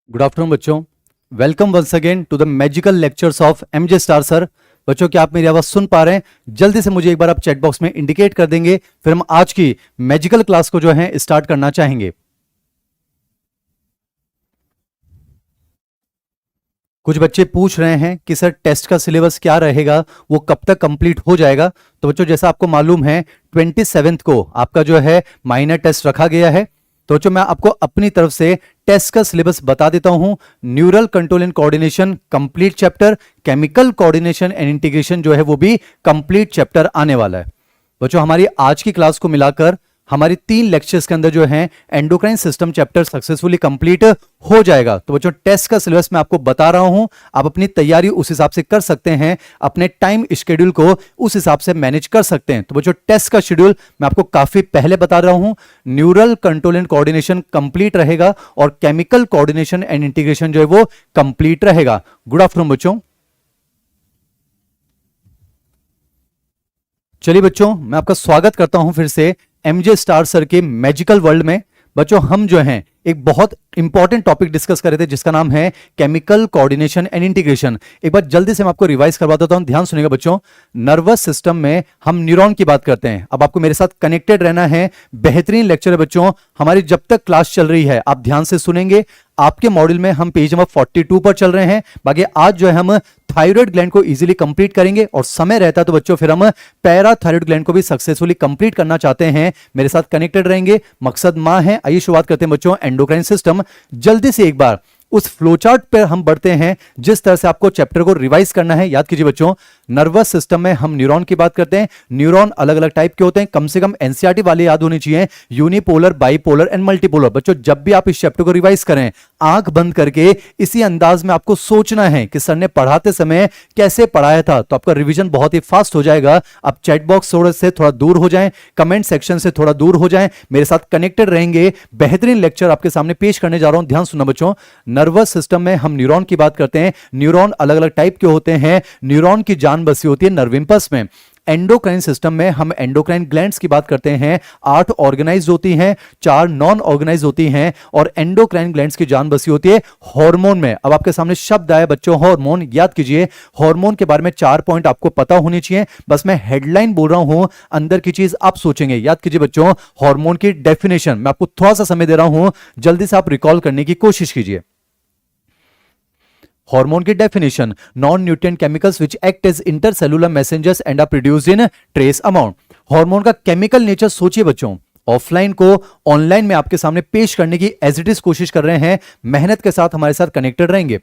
Good afternoon बच्चों। Welcome once again to the magical lectures of MJ star sir. बच्चों, क्या आप मेरी आवाज सुन पा रहे हैं? जल्दी से मुझे एक बार आप चैट बॉक्स में इंडिकेट कर देंगे, फिर हम आज की मैजिकल क्लास को जो है स्टार्ट करना चाहेंगे। कुछ बच्चे पूछ रहे हैं कि सर टेस्ट का सिलेबस क्या रहेगा, वो कब तक कंप्लीट हो जाएगा। तो बच्चों, जैसा आपको मालूम है 27 को आपका जो है माइनर टेस्ट रखा गया है। तो बच्चों, मैं आपको अपनी तरफ से टेस्ट का सिलेबस बता देता हूं। Neural control and coordination complete chapter, chemical coordination and integration जो है वो भी कंप्लीट चैप्टर आने वाला है। बच्चों, हमारी आज की क्लास को मिलाकर हमारी 3 लेक्चर्स के अंदर जो है endocrine system chapter successfully complete हो जाएगा। तो बच्चों, टेस्ट का सिलेबस मैं आपको बता रहा हूं, आप अपनी तैयारी उस हिसाब से कर सकते हैं, अपने टाइम शेड्यूल को उस हिसाब से मैनेज कर सकते हैं। तो बच्चों, टेस्ट का शेड्यूल मैं आपको काफी पहले बता रहा हूं। Neural control and coordination complete रहेगा और केमिकल कोऑर्डिनेशन एंड इंटीग्रेशन जो है वो कंप्लीट रहेगा। गुड आफ्टरनून बच्चों। चलिए बच्चों, मैं आपका स्वागत करता हूं फिर से एमजे स्टार सर के मैजिकल वर्ल्ड में। बच्चों, हम जो हैं एक बहुत इंपॉर्टेंट टॉपिक डिस्कस कर रहे थे जिसका नाम है केमिकल कोऑर्डिनेशन एंड इंटीग्रेशन। एक बार जल्दी से मैं आपको रिवाइज करवा देता हूं, ध्यान सुनिएगा बच्चों। नर्वस सिस्टम में हम न्यूरॉन की बात करते हैं। अब आपको मेरे साथ कनेक्टेड रहना है। बेहतरीन लेक्चर है बच्चों, हमारी जब तक क्लास चल रही है आप ध्यान से सुनेंगे। आपके मॉड्यूल में हम पेज नंबर 42 पर चल रहे हैं। बाकी आज जो है हम थायराइड ग्लैंड को इजीली कंप्लीट करेंगे और समय रहता है तो बच्चों फिर हम पैराथायराइड ग्लैंड को भी सक्सेसफुली कंप्लीट करना चाहते हैं। मेरे साथ कनेक्टेड रहेंगे, मकसद मां है। आइए शुरुआत करते हैं बच्चों एंडोक्राइन सिस्टम। जल्दी से एक बार उस फ्लोचार्ट पर हम बढ़ते हैं जिस तरह से आपको चैप्टर को रिवाइज करना है। याद कीजिए बच्चों, नर्वस सिस्टम में हम न्यूरॉन की बात करते हैं। न्यूरॉन अलग अलग टाइप के होते हैं, कम से कम एनसीईआरटी वाले याद होनी चाहिए, यूनिपोलर, बाइपोलर एंड मल्टीपोलर। बच्चों, जब भी आप इस चैप्टर को रिवाइज करें, आंख बंद करके इसी अंदाज में आपको सोचना है कि सर ने पढ़ाते समय कैसे पढ़ाया था, तो आपका रिवीजन बहुत ही फास्ट हो जाएगा। आप चैट बॉक्स से थोड़ा दूर हो जाएं, कमेंट सेक्शन से थोड़ा दूर हो जाएं, मेरे साथ कनेक्टेड रहेंगे। बेहतरीन लेक्चर आपके सामने पेश करने जा रहा हूं, ध्यान सुनना बच्चों। नर्वस सिस्टम में हम न्यूरॉन की बात करते हैं। न्यूरॉन अलग अलग टाइप के होते हैं। न्यूरॉन की जान बसी होती है नर्व इम्पल्स में। एंडोक्राइन सिस्टम में हम एंडोक्राइन ग्लैंड्स की बात करते हैं। 8 ऑर्गेनाइज होती हैं, 4 नॉन ऑर्गेनाइज होती हैं और एंडोक्राइन ग्लैंड्स की जान बसी होती है हार्मोन में। अब आपके सामने शब्द आया बच्चों हार्मोन, याद कीजिए हार्मोन के बारे में 4 पॉइंट आपको पता होनी चाहिए। बस मैं हेडलाइन बोल रहा हूं, अंदर की चीज आप सोचेंगे। याद कीजिए बच्चों, हार्मोन की डेफिनेशन मैं आपको थोड़ा सा समय दे रहा हूं, जल्दी से आप रिकॉल करने की कोशिश कीजिए। हार्मोन की definition, non nutrient chemicals which act as intercellular messengers and are produced in trace amount. Hormone का केमिकल नेचर सोचिए बच्चों, ऑफलाइन को ऑनलाइन में आपके सामने पेश करने की एज इट इज कोशिश कर रहे हैं। मेहनत के साथ हमारे साथ कनेक्टेड रहेंगे।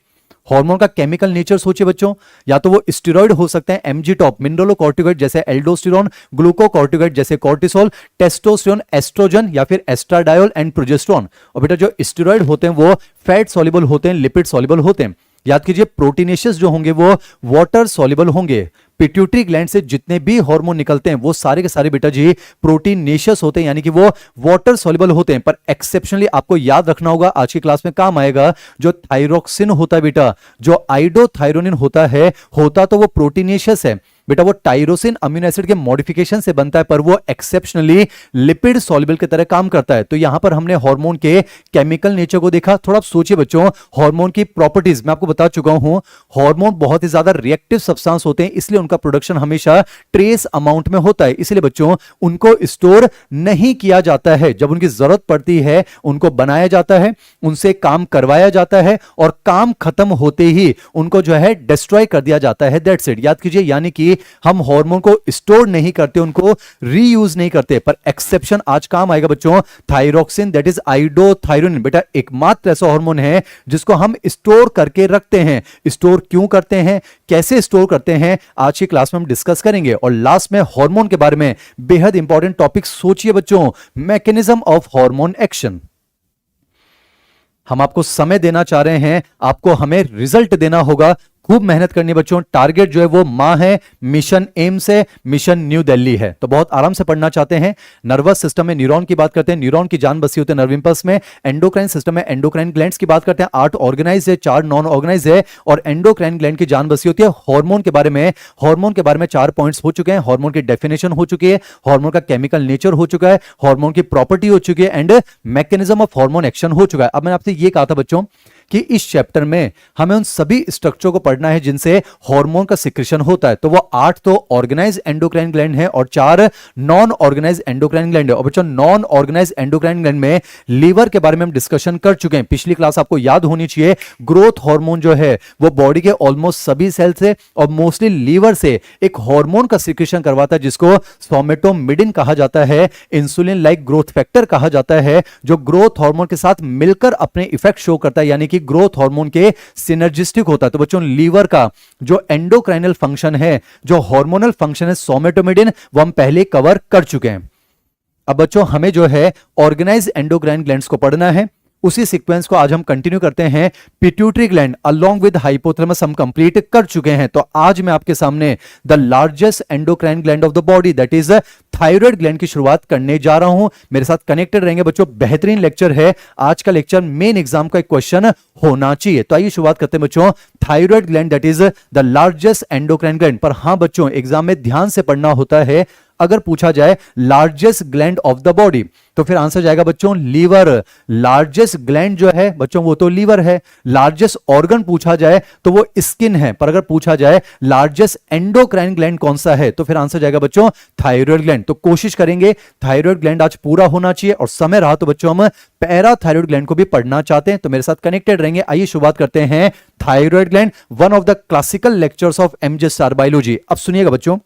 हार्मोन का केमिकल नेचर सोचिए बच्चों, या तो वो स्टेरॉइड हो सकते हैं, एमजी टॉप, मिनरलोकॉर्टिकॉइड जैसे एल्डोस्टेरोन, ग्लूकोकॉर्टिकॉइड जैसे कॉर्टिसोल, टेस्टोस्टेरोन, एस्ट्रोजन या फिर एस्ट्राडायोल एंड प्रोजेस्टेरोन। और बेटा जो स्टेरॉइड होते हैं वो फैट सॉल्युबल होते हैं, लिपिड सॉल्युबल होते हैं। याद कीजिए प्रोटीनेशियस जो होंगे वो वाटर सॉल्युबल होंगे। पिट्यूटरी ग्लैंड से जितने भी हार्मोन निकलते हैं वो सारे के सारे बेटा जी प्रोटीनेशियस होते हैं, यानी कि वो वाटर सॉल्युबल होते हैं। पर एक्सेप्शनली आपको याद रखना होगा, आज की क्लास में काम आएगा, जो थायरोक्सिन होता है बेटा, जो आइडोथायरोनिन होता तो वो प्रोटीनेशियस है बेटा। वो टाइरोसिन अमीनो एसिड के मॉडिफिकेशन से बनता है, पर वो एक्सेप्शनली लिपिड सॉल्युबल की तरह काम करता है। तो यहां पर हमने हार्मोन के केमिकल नेचर को देखा। थोड़ा सोचिए बच्चों, हार्मोन की प्रॉपर्टीज मैं आपको बता चुका हूं। हार्मोन बहुत ही ज्यादा रिएक्टिव सब्सटेंस होते हैं, इसलिए उनका प्रोडक्शन हमेशा ट्रेस अमाउंट में होता है। इसलिए बच्चों उनको स्टोर नहीं किया जाता है, जब उनकी जरूरत पड़ती है उनको बनाया जाता है, उनसे काम करवाया जाता है और काम खत्म होते ही उनको जो है डिस्ट्रॉय कर दिया जाता है। That's it. याद कीजिए, यानी कि हम हार्मोन को स्टोर नहीं करते, उनको रीयूज नहीं करते। पर एक्सेप्शन आज काम आएगा बच्चों, थायरोक्सिन, दैट इज आइडोथायरोनिन। बेटा एकमात्र ऐसा हार्मोन है जिसको हम स्टोर करके रखते हैं। स्टोर क्यों करते हैं, कैसे स्टोर करते हैं, आज की क्लास में हम डिस्कस करेंगे। और लास्ट में हार्मोन के बारे में बेहद इंपॉर्टेंट टॉपिक सोचिए बच्चों, मैकेनिज्म ऑफ हार्मोन एक्शन। हम आपको समय देना चाह रहे हैं, आपको हमें रिजल्ट देना होगा। खूब मेहनत करनी बच्चों। टारगेट जो है वो मां है, मिशन एम्स है, मिशन न्यू दिल्ली है। तो बहुत आराम से पढ़ना चाहते हैं। नर्वस सिस्टम में न्यूरॉन की बात करते हैं, न्यूरॉन की जान बसी होती है नर्व इंपल्स में। एंडोक्राइन सिस्टम में एंडोक्राइन ग्लैंड्स की बात करते हैं, 8 ऑर्गेनाइज है, 4 नॉन ऑर्गेनाइज है और एंडोक्राइन ग्लैंड की जान बसी होती है। हार्मोन के बारे में 4 पॉइंट्स हो चुके हैं। हार्मोन की डेफिनेशन हो चुकी है, हार्मोन का केमिकल नेचर हो चुका है, हार्मोन की प्रॉपर्टी हो चुकी है and mechanism of hormone action हो चुका है। अब मैंने आपसे ये कहा था बच्चों कि इस चैप्टर में हमें उन सभी स्ट्रक्चर को पढ़ना है जिनसे हार्मोन का सिक्रेशन होता है। तो वो 8 तो ऑर्गेनाइज एंडोक्राइन ग्लैंड है और 4 नॉन ऑर्गेनाइज एंडोक्राइन ग्लैंड है। और बच्चों नॉन ऑर्गेनाइज एंडोक्राइन ग्लैंड में लीवर के बारे में हम डिस्कशन कर चुके हैं, पिछली क्लास आपको याद होनी चाहिए। ग्रोथ हार्मोन जो है वो बॉडी के ऑलमोस्ट सभी सेल से और मोस्टली लीवर से एक हार्मोन का सिक्रेशन करवाता है जिसको सोमेटोमिडिन कहा जाता है, इंसुलिन लाइक ग्रोथ फैक्टर कहा जाता है, जो ग्रोथ हार्मोन के साथ मिलकर अपने इफेक्ट शो करता है, यानी कि ग्रोथ हार्मोन के सिनर्जिस्टिक होता है। तो बच्चों लीवर का जो एंडोक्राइनल फंक्शन है, जो हार्मोनल फंक्शन है सोमेटोमिडिन, वो हम पहले कवर कर चुके हैं। अब बच्चों हमें जो है ऑर्गेनाइज एंडोक्राइन ग्लैंड्स को पढ़ना है, उसी सीक्वेंस को आज हम कंटिन्यू करते हैं। Pituitary gland along with hypothalamus हम कंप्लीट कर चुके हैं। तो आज मैं आपके सामने the largest endocrine gland of the body that is thyroid gland की शुरुआत करने जा रहा हूं। मेरे साथ कनेक्टेड रहेंगे बच्चों, बेहतरीन लेक्चर है आज का। लेक्चर मेन एग्जाम का एक क्वेश्चन होना चाहिए। तो आइए शुरुआत करते हैं बच्चों, thyroid gland that is the largest endocrine gland. पर हां बच्चों एग्जाम में ध्यान से पढ़ना होता है, अगर पूछा जाए largest gland of the body तो फिर आंसर जाएगा बच्चों लीवर। लार्जेस्ट ग्लैंड जो है बच्चों वो तो लीवर है। लार्जेस्ट ऑर्गन पूछा जाए तो वो स्किन है, पर अगर पूछा जाए लार्जेस्ट एंडोक्राइन ग्लैंड कौन सा है तो फिर आंसर जाएगा बच्चों थायराइड ग्लैंड। तो कोशिश करेंगे थायराइड ग्लैंड आज पूरा होना चाहिए, और समय रहा तो बच्चों हम पैराथायराइड ग्लैंड को भी पढ़ना चाहते हैं, तो मेरे साथ कनेक्टेड रहेंगे। आइए शुरुआत करते हैं thyroid gland, one of the classical lectures of MJ star biology. अब सुनिएगा बच्चों,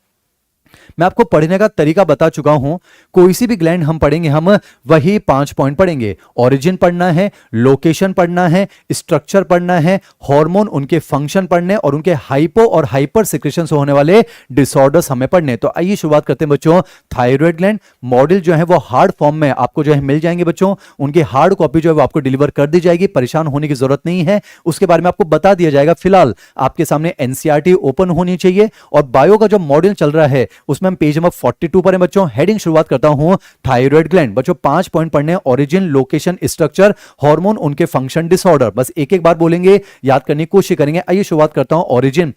मैं आपको पढ़ने का तरीका बता चुका हूं। कोई सी भी ग्लैंड हम पढ़ेंगे हम वही 5 पॉइंट पढ़ेंगे। ओरिजिन पढ़ना है, लोकेशन पढ़ना है, स्ट्रक्चर पढ़ना है, हार्मोन उनके फंक्शन पढ़ने और उनके हाइपो और हाइपर सिक्रेशन से होने वाले डिसऑर्डर्स हमें पढ़ने। तो आइए शुरुआत करते हैं बच्चों। थायराइड ग्लैंड मॉडल जो है वो हार्ड फॉर्म में आपको जो है मिल जाएंगे बच्चों, उनकी हार्ड कॉपी जो है वो आपको डिलीवर कर दी जाएगी, परेशान होने की जरूरत नहीं है। उसके बारे में आपको बता दिया जाएगा। फिलहाल आपके सामने एनसीईआरटी ओपन होनी चाहिए, और बायो का जो मॉडल चल रहा है उसमें हम पेज नंबर 42 पर है बच्चों। हेडिंग शुरुआत करता हूं थायराइड ग्लैंड। बच्चों 5 पॉइंट पढ़ने हैं, ओरिजिन, लोकेशन, स्ट्रक्चर, हार्मोन, उनके फंक्शन, डिसऑर्डर। बस एक एक बार बोलेंगे, याद करने की कोशिश करेंगे। आइए शुरुआत करता हूं ओरिजिन।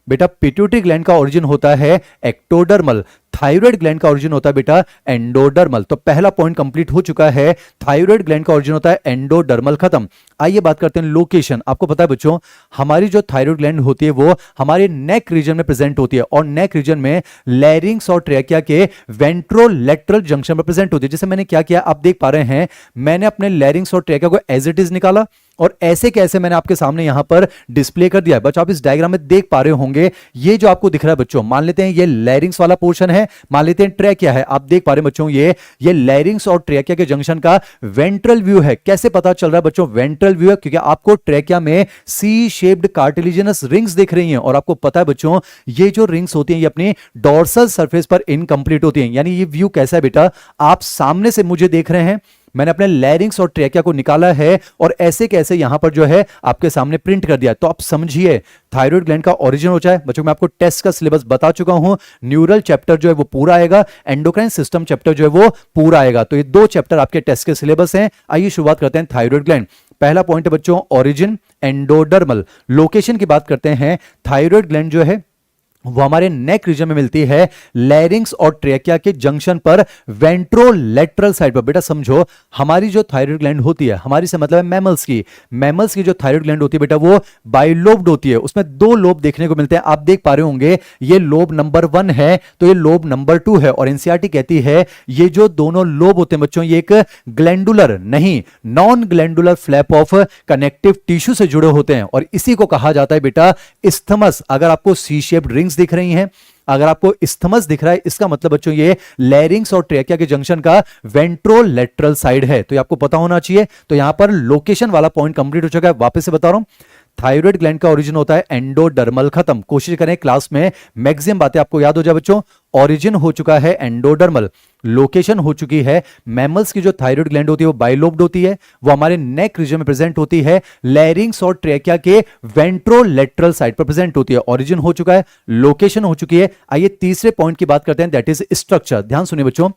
बेटा पिट्यूटरी ग्लैंड का ओरिजिन होता है एक्टोडर्मल, थायराइड ग्लैंड का ओरिजिन होता है बेटा एंडोडर्मल। तो पहला पॉइंट कंप्लीट हो चुका है, थायराइड ग्लैंड का ओरिजिन होता है एंडोडर्मल, खत्म। आइए बात करते हैं लोकेशन। आपको पता है बच्चों हमारी जो थायराइड ग्लैंड होती है वो हमारे नेक रीजन में प्रेजेंट होती है, और नेक रीजन में लैरिंग्स और ट्रैकिया के वेंट्रोलेटरल जंक्शन में प्रेजेंट होती है। जैसे मैंने क्या किया आप देख पा रहे हैं, मैंने अपने लैरिंग्स और ट्रैकिया को एज इट इज निकाला, और ऐसे कैसे मैंने आपके सामने यहां पर डिस्प्ले कर दिया है। बच्चों आप इस डायग्राम में देख पा रहे होंगे, ये जो आपको दिख रहा है बच्चों, मान लेते हैं ये लैरिंग्स वाला पोर्शन है, मान लेते हैं ट्रैकिया है। आप देख पा रहे हैं बच्चों ये लैरिंग्स और ट्रैकिया के जंक्शन का वेंट्रल व्यू है। कैसे पता चल रहा है बच्चों वेंट्रल व्यू है? क्योंकि आपको ट्रैकिया में सी शेप्ड कार्टिलेजिनस रिंग्स दिख रही हैं, और आपको पता है बच्चों ये जो रिंग्स होती हैं ये अपनी डोर्सल सरफेस पर इनकंप्लीट होती हैं। यानी ये व्यू कैसा है बेटा, आप सामने से मुझे देख रहे हैं, मैंने अपने लैरिंग्स और ट्रैकिया को निकाला है और ऐसे कैसे यहां पर जो है आपके सामने प्रिंट कर दिया। तो आप समझिए थायराइड ग्लैंड का ओरिजिन हो जाए। बच्चों मैं आपको टेस्ट का सिलेबस बता चुका हूं, न्यूरल चैप्टर जो है वो पूरा आएगा, एंडोक्राइन सिस्टम चैप्टर जो है वो पूरा आएगा। तो ये 2 चैप्टर आपके टेस्ट के सिलेबस हैं। आइए शुरुआत करते हैं थायराइड ग्लैंड। पहला पॉइंट है बच्चों ओरिजिन, एंडोडर्मल। लोकेशन की बात करते हैं, थायराइड ग्लैंड जो है वो हमारे नेक रीजन में मिलती है, लैरिंग्स और ट्रैकिया के जंक्शन पर वेंट्रोलेटरल साइड पर। बेटा समझो हमारी जो थायराइड ग्लैंड होती है, हमारी से मतलब है मैमल्स की जो थायराइड ग्लैंड होती है बेटा वो बाइलोब्ड होती है। उसमें 2 लोब देखने को मिलते हैं, आप देख पा रहे होंगे, ये लोब नंबर 1 है तो ये लोब नंबर 2 है। और एनसीईआरटी कहती है ये जो दोनों लोब होते हैं बच्चों ये एक ग्लैंडुलर नहीं non glandular flap of connective tissue से जुड़े होते हैं, और इसी को कहा जाता है बेटा इस्थमस। अगर आपको सी शेप्ड रिंग्स दिख रही हैं, अगर आपको इस्थमस दिख रहा है, इसका मतलब बच्चों ये लैरिंग्स और ट्रैकिया के जंक्शन का वेंट्रोलेटरल साइड है। तो ये आपको पता होना चाहिए। तो यहां पर लोकेशन वाला पॉइंट कंप्लीट हो चुका है। वापस से बता रहा हूं, थायराइड ग्लैंड का ओरिजिन होता है एंडोडर्मल, खत्म। कोशिश करें क्लास में मैक्सिमम बातें आपको याद हो जाए बच्चों। ओरिजिन हो चुका है एंडोडर्मल, लोकेशन हो चुकी है, मैमल्स की जो थायराइड ग्लैंड होती है वो बाइलोब्ड होती है, वो हमारे नेक रीजन में प्रेजेंट होती है, लैरिंग्स और ट्रैकिया के वेंट्रोलेटरल साइड पर प्रेजेंट होती है। ओरिजिन हो चुका है, लोकेशन हो चुकी है। आइए तीसरे पॉइंट की बात करते हैं, दैट इज स्ट्रक्चर। ध्यान सुनिए बच्चों,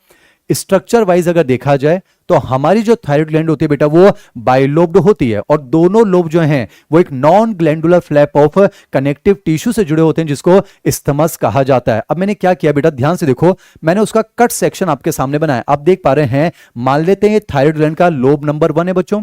स्ट्रक्चर वाइज अगर देखा जाए तो हमारी जो थायराइड ग्लैंड होती है बेटा वो बाइलोब्ड होती है, और दोनों लोब जो हैं वो एक non glandular flap of connective tissue से जुड़े होते हैं जिसको इस्थमस कहा जाता है। अब मैंने क्या किया बेटा, ध्यान से देखो, मैंने उसका कट सेक्शन आपके सामने बनाया। आप देख पा रहे हैं, मान लेते हैं ये थायराइड ग्लैंड का लोब नंबर 1 है बच्चों,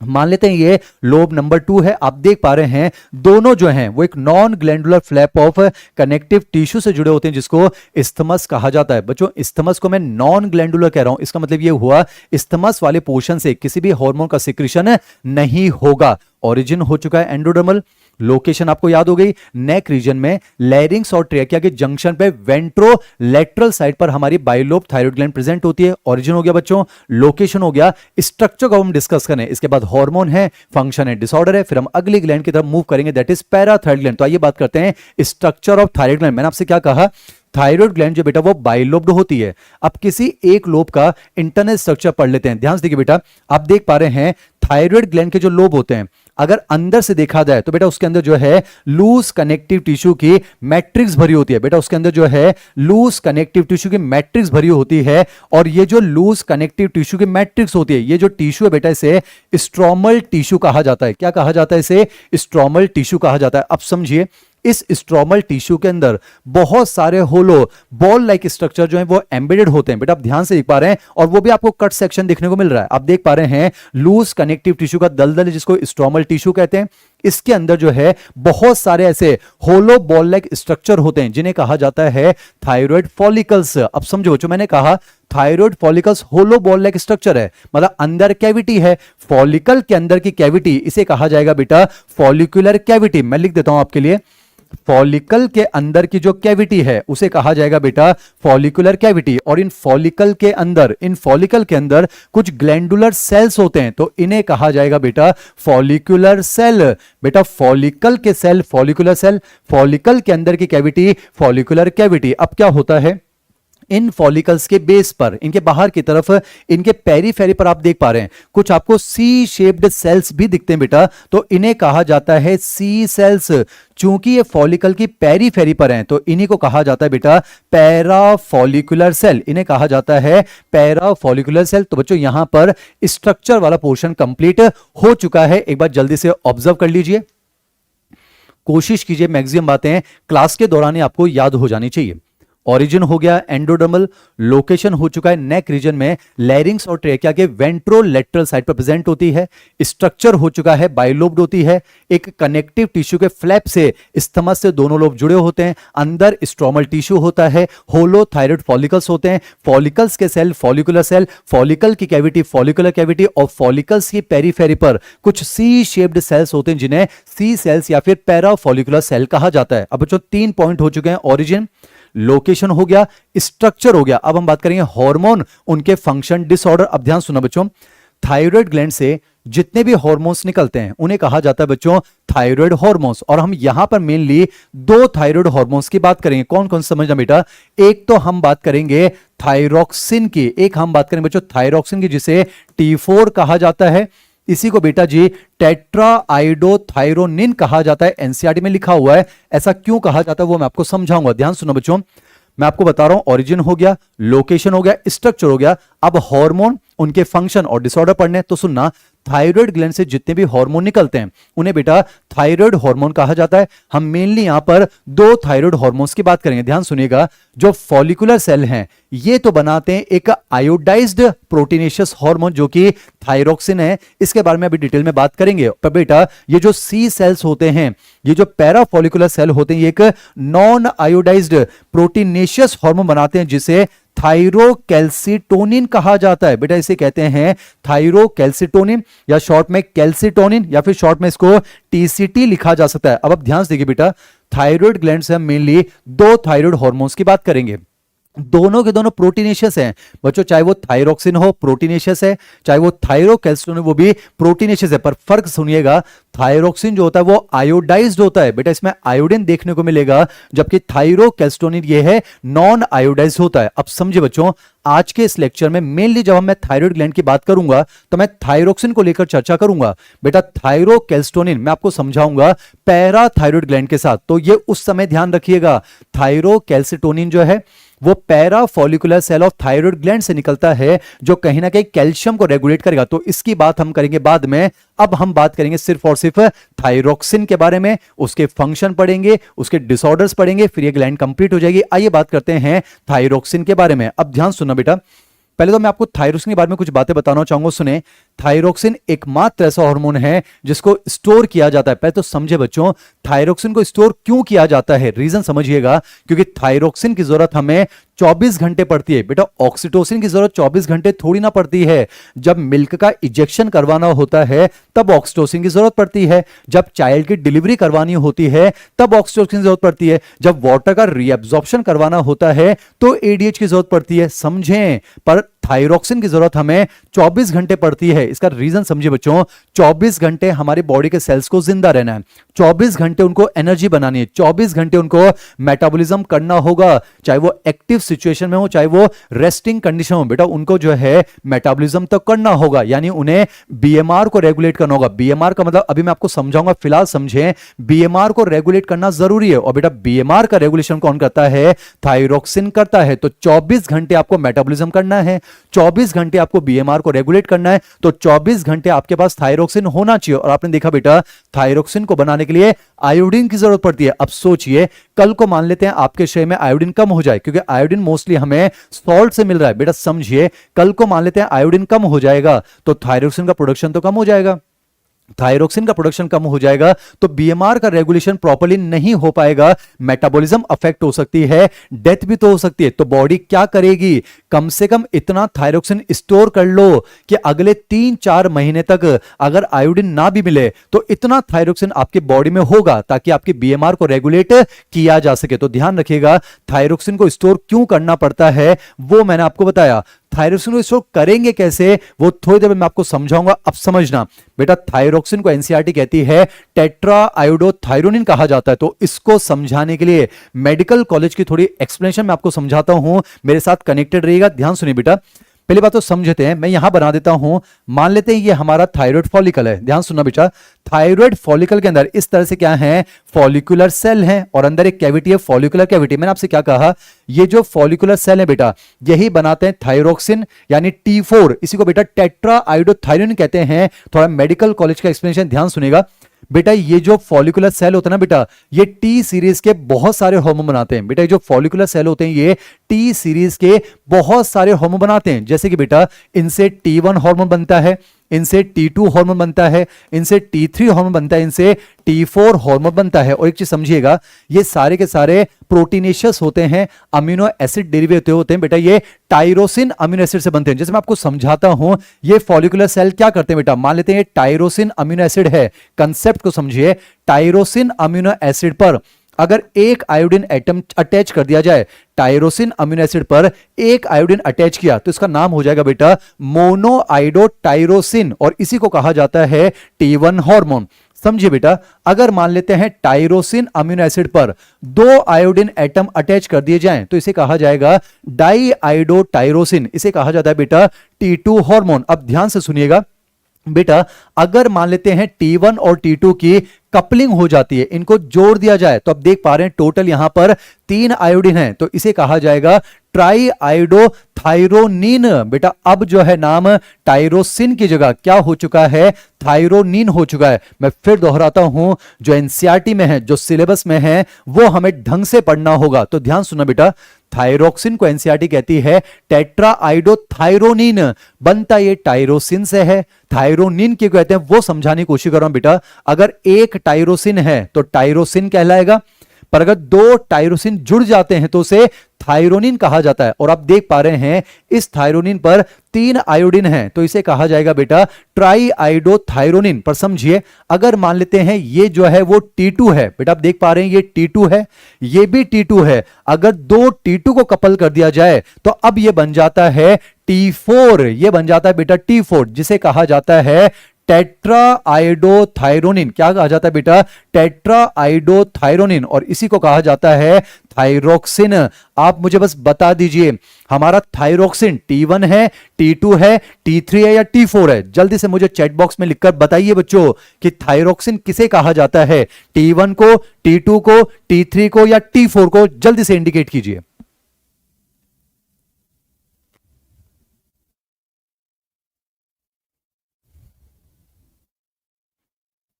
मान लेते हैं ये लोब नंबर 2 है। आप देख पा रहे हैं दोनों जो हैं वो एक non glandular flap of connective tissue से जुड़े होते हैं, जिसको इस्थमस कहा जाता है। बच्चों, इस्थमस को मैं नॉन ग्लैंडुलर कह रहा हूं, इसका मतलब ये हुआ इस्थमस वाले पोर्शन से किसी भी हार्मोन का सिक्रीशन नहीं होगा। ओरिजिन हो चुका है एंडोडर्मल, लोकेशन आपको याद हो गई, नेक रीजन में लैरिंग्स और ट्रेकिया के जंक्शन पे वेंट्रोलैटरल साइड पर हमारी बाइलोब थायराइड ग्लैंड प्रेजेंट होती है। ओरिजिन हो गया बच्चों, लोकेशन हो गया, स्ट्रक्चर को हम डिस्कस करें, इसके बाद हार्मोन है, फंक्शन है, डिसऑर्डर है, फिर हम अगली ग्लैंड की तरफ मूव करेंगे, दैट इज पैराथायराइड ग्लैंड। तो आइए बात करते हैं स्ट्रक्चर ऑफ थायराइड ग्लैंड। मैंने आपसे क्या कहा, थायराइड ग्लैंड जो बेटा वो बाइलोब्ड होती है। अब किसी एक लोब का इंटरनल स्ट्रक्चर पढ़ लेते हैं, ध्यान से देखिए बेटा। आप देख पा रहे हैं थायराइड ग्लैंड के जो लोब होते हैं, अगर अंदर से देखा जाए तो बेटा उसके अंदर जो है लूज कनेक्टिव टिश्यू की मैट्रिक्स भरी होती है। बेटा उसके अंदर जो है लूज कनेक्टिव टिश्यू की मैट्रिक्स भरी होती है, और ये जो लूज कनेक्टिव टिश्यू की मैट्रिक्स होती है, ये जो टिश्यू है बेटा इसे स्ट्रोमल टिश्यू कहा जाता है। क्या कहा जाता है? इसे स्ट्रोमल टिश्यू कहा जाता है। अब समझिए, इस स्ट्रोमल टिश्यू के अंदर बहुत सारे होलो बॉल लाइक स्ट्रक्चर जो है वो एम्बेडेड होते हैं। बेटा आप ध्यान से देख पा रहे हैं, और वो भी आपको कट सेक्शन देखने को मिल रहा है। आप देख पा रहे हैं लूज कनेक्टिव टिश्यू का दलदल जिसको स्ट्रोमल टिश्यू कहते हैं, इसके अंदर जो है बहुत सारे ऐसे होलो बॉल लाइक स्ट्रक्चर होते हैं जिन्हें कहा जाता है थायराइड फॉलिकल्स। अब समझो बच्चों, मैंने कहा थायराइड फॉलिकल्स होलो बॉल लाइक स्ट्रक्चर है, मतलब अंदर कैविटी है, फॉलिकल के अंदर की कैविटी, इसे कहा जाएगा बेटा फॉलिकुलर कैविटी। मैं लिख देता हूं आपके लिए, फॉलिकल के अंदर की जो कैविटी है उसे कहा जाएगा बेटा फॉलिकुलर कैविटी। और इन फॉलिकल के अंदर कुछ ग्लैंडुलर सेल्स होते हैं, तो इन्हें कहा जाएगा बेटा फॉलिकुलर सेल। बेटा फॉलिकल के सेल फॉलिकुलर सेल, फॉलिकल के अंदर की कैविटी फॉलिकुलर कैविटी। अब क्या होता है, इन फॉलिकल्स के बेस पर, इनके बाहर की तरफ, इनके पेरीफेरी पर आप देख पा रहे हैं कुछ आपको सी शेप्ड सेल्स भी दिखते हैं बेटा, तो इन्हें कहा जाता है सी सेल्स। चूंकि ये फॉलिकल की पेरीफेरी पर हैं, तो इन्हीं को कहा जाता है बेटा पैराफॉलिकुलर सेल, इन्हें कहा जाता है पैराफॉलिकुलर सेल। तो बच्चों यहां पर स्ट्रक्चर वाला पोर्शन कंप्लीट हो चुका है। एक बार जल्दी से ऑब्जर्व कर लीजिए, कोशिश कीजिए मैक्सिमम बातें क्लास के दौरान ही आपको याद हो जानी चाहिए। ओरिजिन हो गया एंडोडर्मल, लोकेशन हो चुका है नेक रीजन में, लैरिंग्स और ट्रेकिया के वेंट्रोलैटरल साइड पर प्रेजेंट होती है, स्ट्रक्चर हो चुका है बाइलोब्ड होती है, एक कनेक्टिव टिश्यू के फ्लैप से स्थमस से दोनों लोब जुड़े होते हैं, अंदर स्ट्रोमल टिश्यू होता है, होलो थायराइड फॉलिकल्स होते हैं, फॉलिकल्स के सेल फॉलिकुलर सेल, फॉलिकल की कैविटी फॉलिकुलर कैविटी, और फॉलिकल्स की पेरीफेरी पर कुछ सी शेप्ड सेल्स होते हैं जिन्हें सी सेल्स या फिर पैराफॉलिकुलर सेल कहा जाता है। अब बच्चों 3 पॉइंट हो चुके हैं, ओरिजिन, लोकेशन हो गया, स्ट्रक्चर हो गया। अब हम बात करेंगे हार्मोन, उनके फंक्शन, डिसऑर्डर। अब ध्यान सुना बच्चों, थायराइड ग्लैंड से जितने भी हार्मोन्स निकलते हैं उन्हें कहा जाता है बच्चों थायराइड हार्मोन्स। और हम यहां पर मेनली 2 थायराइड हार्मोन्स की बात करेंगे। कौन कौन समझना बेटा, एक तो हम बात करेंगे थायरोक्सिन की, एक हम बात करेंगे बच्चों थायरोक्सिन की जिसे T4 कहा जाता है, इसी को बेटा जी टेट्राआइडोथायरोनिन कहा जाता है, एनसीईआरटी में लिखा हुआ है। ऐसा क्यों कहा जाता है वो मैं आपको समझाऊंगा, ध्यान सुनो बच्चों। मैं आपको बता रहा हूं, ओरिजिन हो गया, लोकेशन हो गया, स्ट्रक्चर हो गया। अब हार्मोन, उनके फंक्शन और डिसऑर्डर पढ़ने, तो सुनना, थायराइड ग्लैंड से जितने भी हार्मोन निकलते हैं उन्हें बेटा थायराइड हार्मोन कहा जाता है। हम मेनली यहां पर 2 थायराइड हार्मोन्स की बात करेंगे, ध्यान सुनिएगा। जो फॉलिकुलर सेल हैं ये तो बनाते हैं एक आयोडाइज्ड प्रोटीनेशियस हार्मोन जो कि थायरोक्सिन है, इसके बारे में अभी डिटेल में बात करेंगे। पर बेटा ये जो सी सेल्स होते हैं, ये जो पैराफॉलिकुलर सेल होते हैं, ये एक नॉन आयोडाइज्ड प्रोटीनेशियस हार्मोन बनाते हैं जिसे थायरोकैल्सिटोनिन कहा जाता है। बेटा इसे कहते हैं थायरोकैल्सिटोनिन, या शॉर्ट में कैल्सिटोनिन, या फिर शॉर्ट में इसको टीसीटी लिखा जा सकता है। अब ध्यान से देखिए बेटा, थायराइड ग्लैंड से हम मेनली 2 थायराइड हार्मोन्स की बात करेंगे, दोनों के दोनों प्रोटीनेशियस हैं बच्चों, चाहे वो थायरोक्सिन हो प्रोटीनेशियस है, चाहे वो थायरोकैल्सिटोनिन वो भी प्रोटीनेशियस है। पर फर्क सुनिएगा, थायरोक्सिन जो होता है वो आयोडाइज्ड होता है, बेटा इसमें आयोडीन देखने को मिलेगा, जबकि थायरोकैल्सिटोनिन ये है नॉन आयोडाइज्ड होता है। अब समझे बच्चों, आज के इस लेक्चर में मेनली जब मैं थायराइड ग्लैंड की बात करूंगा तो मैं थायरोक्सिन को लेकर चर्चा करूंगा। बेटा थायरोकैल्सिटोनिन मैं आपको समझाऊंगा पैराथायराइड ग्लैंड के साथ, तो ये उस समय ध्यान रखिएगा। थायरोकैल्सिटोनिन जो है वो parafollicular cell of thyroid gland से निकलता है, जो कहीं ना कहीं कैल्शियम को रेगुलेट करेगा, तो इसकी बात हम करेंगे बाद में। अब हम बात करेंगे सिर्फ और सिर्फ थायरोक्सिन के बारे में, उसके फंक्शन पढ़ेंगे, उसके डिसऑर्डर्स पढ़ेंगे, फिर ये ग्लैंड कंप्लीट हो जाएगी। आइए बात करते हैं थायरोक्सिन के बारे में। अब ध्यान सुनना बेटा, पहले तो मैं आपको थायरोक्सिन के बारे में कुछ बातें बताना चाहूंगा। सुने, थायरोक्सिन एकमात्र ऐसा हार्मोन है जिसको स्टोर किया जाता है। पहले तो समझे बच्चों, थायरोक्सिन को स्टोर क्यों किया जाता है, रीजन समझिएगा। क्योंकि थायरोक्सिन की जरूरत हमें 24 घंटे पड़ती है। बेटा ऑक्सीटोसिन की जरूरत 24 घंटे थोड़ी ना पड़ती है। जब मिल्क का इजेक्शन करवाना होता है तब ऑक्सीटोसिन की जरूरत पड़ती है। जब चाइल्ड की डिलीवरी करवानी होती है तब ऑक्सीटोसिन की जरूरत पड़ती है। जब वाटर का रीअब्जॉर्प्शन करवाना होता है तो एडीएच की जरूरत पड़ती है, समझें। पर थायरोक्सिन की जरूरत हमें 24 घंटे पड़ती है। इसका रीजन समझिए बच्चों, 24 घंटे हमारी बॉडी के सेल्स को जिंदा रहना है, 24 घंटे उनको एनर्जी बनानी है, 24 घंटे उनको मेटाबॉलिज्म करना होगा, चाहे वो एक्टिव सिचुएशन में हो चाहे वो रेस्टिंग कंडीशन हो। बेटा उनको जो है मेटाबॉलिज्म तो करना होगा, यानी उन्हें बीएमआर को रेगुलेट करना होगा। बीएमआर का मतलब अभी मैं आपको समझाऊंगा, फिलहाल समझें। बीएमआर को रेगुलेट करना जरूरी है और बेटा बीएमआर का रेगुलेशन कौन करता है, थायरोक्सिन करता है। तो 24 घंटे आपको मेटाबॉलिज्म करना है, 24 घंटे आपको बीएमआर को रेगुलेट करना है, तो 24 घंटे आपके पास थायरोक्सिन होना चाहिए। और आपने देखा बेटा थायरोक्सिन को बनाने के लिए आयोडीन की जरूरत पड़ती है। अब सोचिए, कल को मान लेते हैं आपके शरीर में आयोडीन कम हो जाए, क्योंकि आयोडीन मोस्टली हमें सॉल्ट से मिल रहा है। बेटा समझिए, कल को मान लेते हैं आयोडीन कम हो जाएगा तो थायरोक्सिन का प्रोडक्शन तो कम हो जाएगा। थायरोक्सिन का प्रोडक्शन कम हो जाएगा तो बीएमआर का रेगुलेशन प्रॉपर्ली नहीं हो पाएगा, मेटाबॉलिज्म अफेक्ट हो सकती है, डेथ भी तो हो सकती है। तो बॉडी क्या करेगी, कम से कम इतना थायरोक्सिन स्टोर कर लो कि अगले 3-4 महीने तक अगर आयोडीन ना भी मिले तो इतना थायरोक्सिन आपकी बॉडी में होगा ताकि आपकी बीएमआर को रेगुलेट किया जा सके। तो ध्यान रखिएगा, थायरोक्सिन को स्टोर क्यों करना पड़ता है वो मैंने आपको बताया। थायरोक्सिन को स्टोर करेंगे कैसे वो थोड़ी देर में मैं आपको समझाऊंगा, अब समझना। बेटा थायरोक्सिन को एनसीईआरटी कहती है टेट्रा आयोडोथायरोनिन कहा जाता है। तो इसको समझाने के लिए मेडिकल कॉलेज की थोड़ी एक्सप्लेनेशन मैं आपको समझाता हूं, मेरे साथ कनेक्टेड रहिएगा। ध्यान सुनिए बेटा, पहली बात तो समझते हैं, मैं यहां बना देता हूं। मान लेते हैं ये हमारा थायराइड फॉलिकल है। ध्यान सुनना बेटा, थायराइड फॉलिकल के अंदर इस तरह से क्या है, फॉलिकुलर सेल है और अंदर एक कैविटी है, फॉलिकुलर कैविटी। मैंने आपसे क्या कहा, ये जो फॉलिकुलर सेल है बेटा यही बनाते हैं थायरोक्सिन यानी T4। इसी को बेटा टेट्रा आयोडोथायरोनिन कहते हैं। थोड़ा मेडिकल कॉलेज का एक्सप्लेनेशन ध्यान सुनेगा बेटा। ये जो फॉलिकुलर सेल होता है ना बेटा, ये टी सीरीज के बहुत सारे हार्मोन बनाते हैं। बेटा ये जो फॉलिकुलर सेल होते हैं ये टी सीरीज के बहुत सारे हार्मोन बनाते हैं। जैसे कि बेटा इनसे T1 हार्मोन बनता है, इनसे T2 हार्मोन बनता है, इनसे T3 हार्मोन बनता है, इनसे T4 हार्मोन बनता है। और एक चीज समझिएगा, ये सारे के सारे प्रोटीनेशियस होते हैं, अमीनो एसिड डेरिवेटिव होते हैं। बेटा ये टायरोसिन अमीनो एसिड से बनते हैं। जैसे मैं आपको समझाता हूं, ये फॉलिकुलर सेल क्या करते हैं बेटा, मान लेते हैं ये टायरोसिन अमीनो एसिड है। कंसेप्ट को समझिए, टायरोसिन अमीनो एसिड पर अगर एक आयोडीन एटम अटैच कर दिया जाए, टायरोसिन अमीनो एसिड पर एक आयोडीन अटैच किया तो इसका नाम हो जाएगा बेटा मोनोआयोडोटायरोसिन, और इसी को कहा जाता है T1 हार्मोन। समझिए बेटा, अगर मान लेते हैं टायरोसिन अमीनो एसिड पर 2 आयोडीन एटम अटैच कर दिए जाएं तो इसे कहा जाएगा डाई आयोडोटायरोसिन, इसे कहा जाता है बेटा T2 हार्मोन। अब ध्यान से सुनिएगा बेटा, अगर मान लेते हैं T1 और T2 की कपलिंग हो जाती है, इनको जोड़ दिया जाए तो अब देख पा रहे हैं टोटल यहां पर 3 आयोडीन है, तो इसे कहा जाएगा ट्राई आयोडोथायरोनिन। बेटा अब जो है नाम टायरोसिन की जगह क्या हो चुका है, थायरोनिन हो चुका है। मैं फिर दोहराता हूं, जो एनसीईआरटी में है, जो सिलेबस में है, वो हमें ढंग से पढ़ना होगा। तो ध्यान सुनना बेटा, थायरोक्सिन को एनसीईआरटी कहती है टेट्रा आयोडोथायरोनिन, बनता ये टायरोसिन से है। थायरोनिन क्या कहते हैं वो समझाने की कोशिश कर रहा हूं बेटा। अगर एक टायरोसिन है तो टायरोसिन कहलाएगा, पर अगर 2 टायरोसिन जुड़ जाते हैं तो उसे थायरोनिन कहा जाता है। और आप देख पा रहे हैं इस थायरोनिन पर 3 आयोडीन हैं तो इसे कहा जाएगा बेटा ट्राई आयोडोथायरोनिन। पर समझिए, अगर मान लेते हैं ये जो है वो T2 है, बेटा आप देख पा रहे हैं ये T2 है, ये भी T2 है, अगर 2 T2 को कपल कर दिया जाए तो अब ये बन जाता है T4, ये बन जाता है बेटा T4, जिसे कहा जाता है टेट्रा आयोडोथायरोनिन। क्या कहा जाता है बेटा, टेट्रा आयोडोथायरोनिन, और इसी को कहा जाता है थायरोक्सिन। आप मुझे बस बता दीजिए हमारा थायरोक्सिन T1 है, T2 है, T3 है या T4 है? जल्दी से मुझे चैट बॉक्स में लिखकर बताइए बच्चों कि थायरोक्सिन किसे कहा जाता है, T1 को, T2 को, T3 को या T4 को? जल्दी से इंडिकेट कीजिए।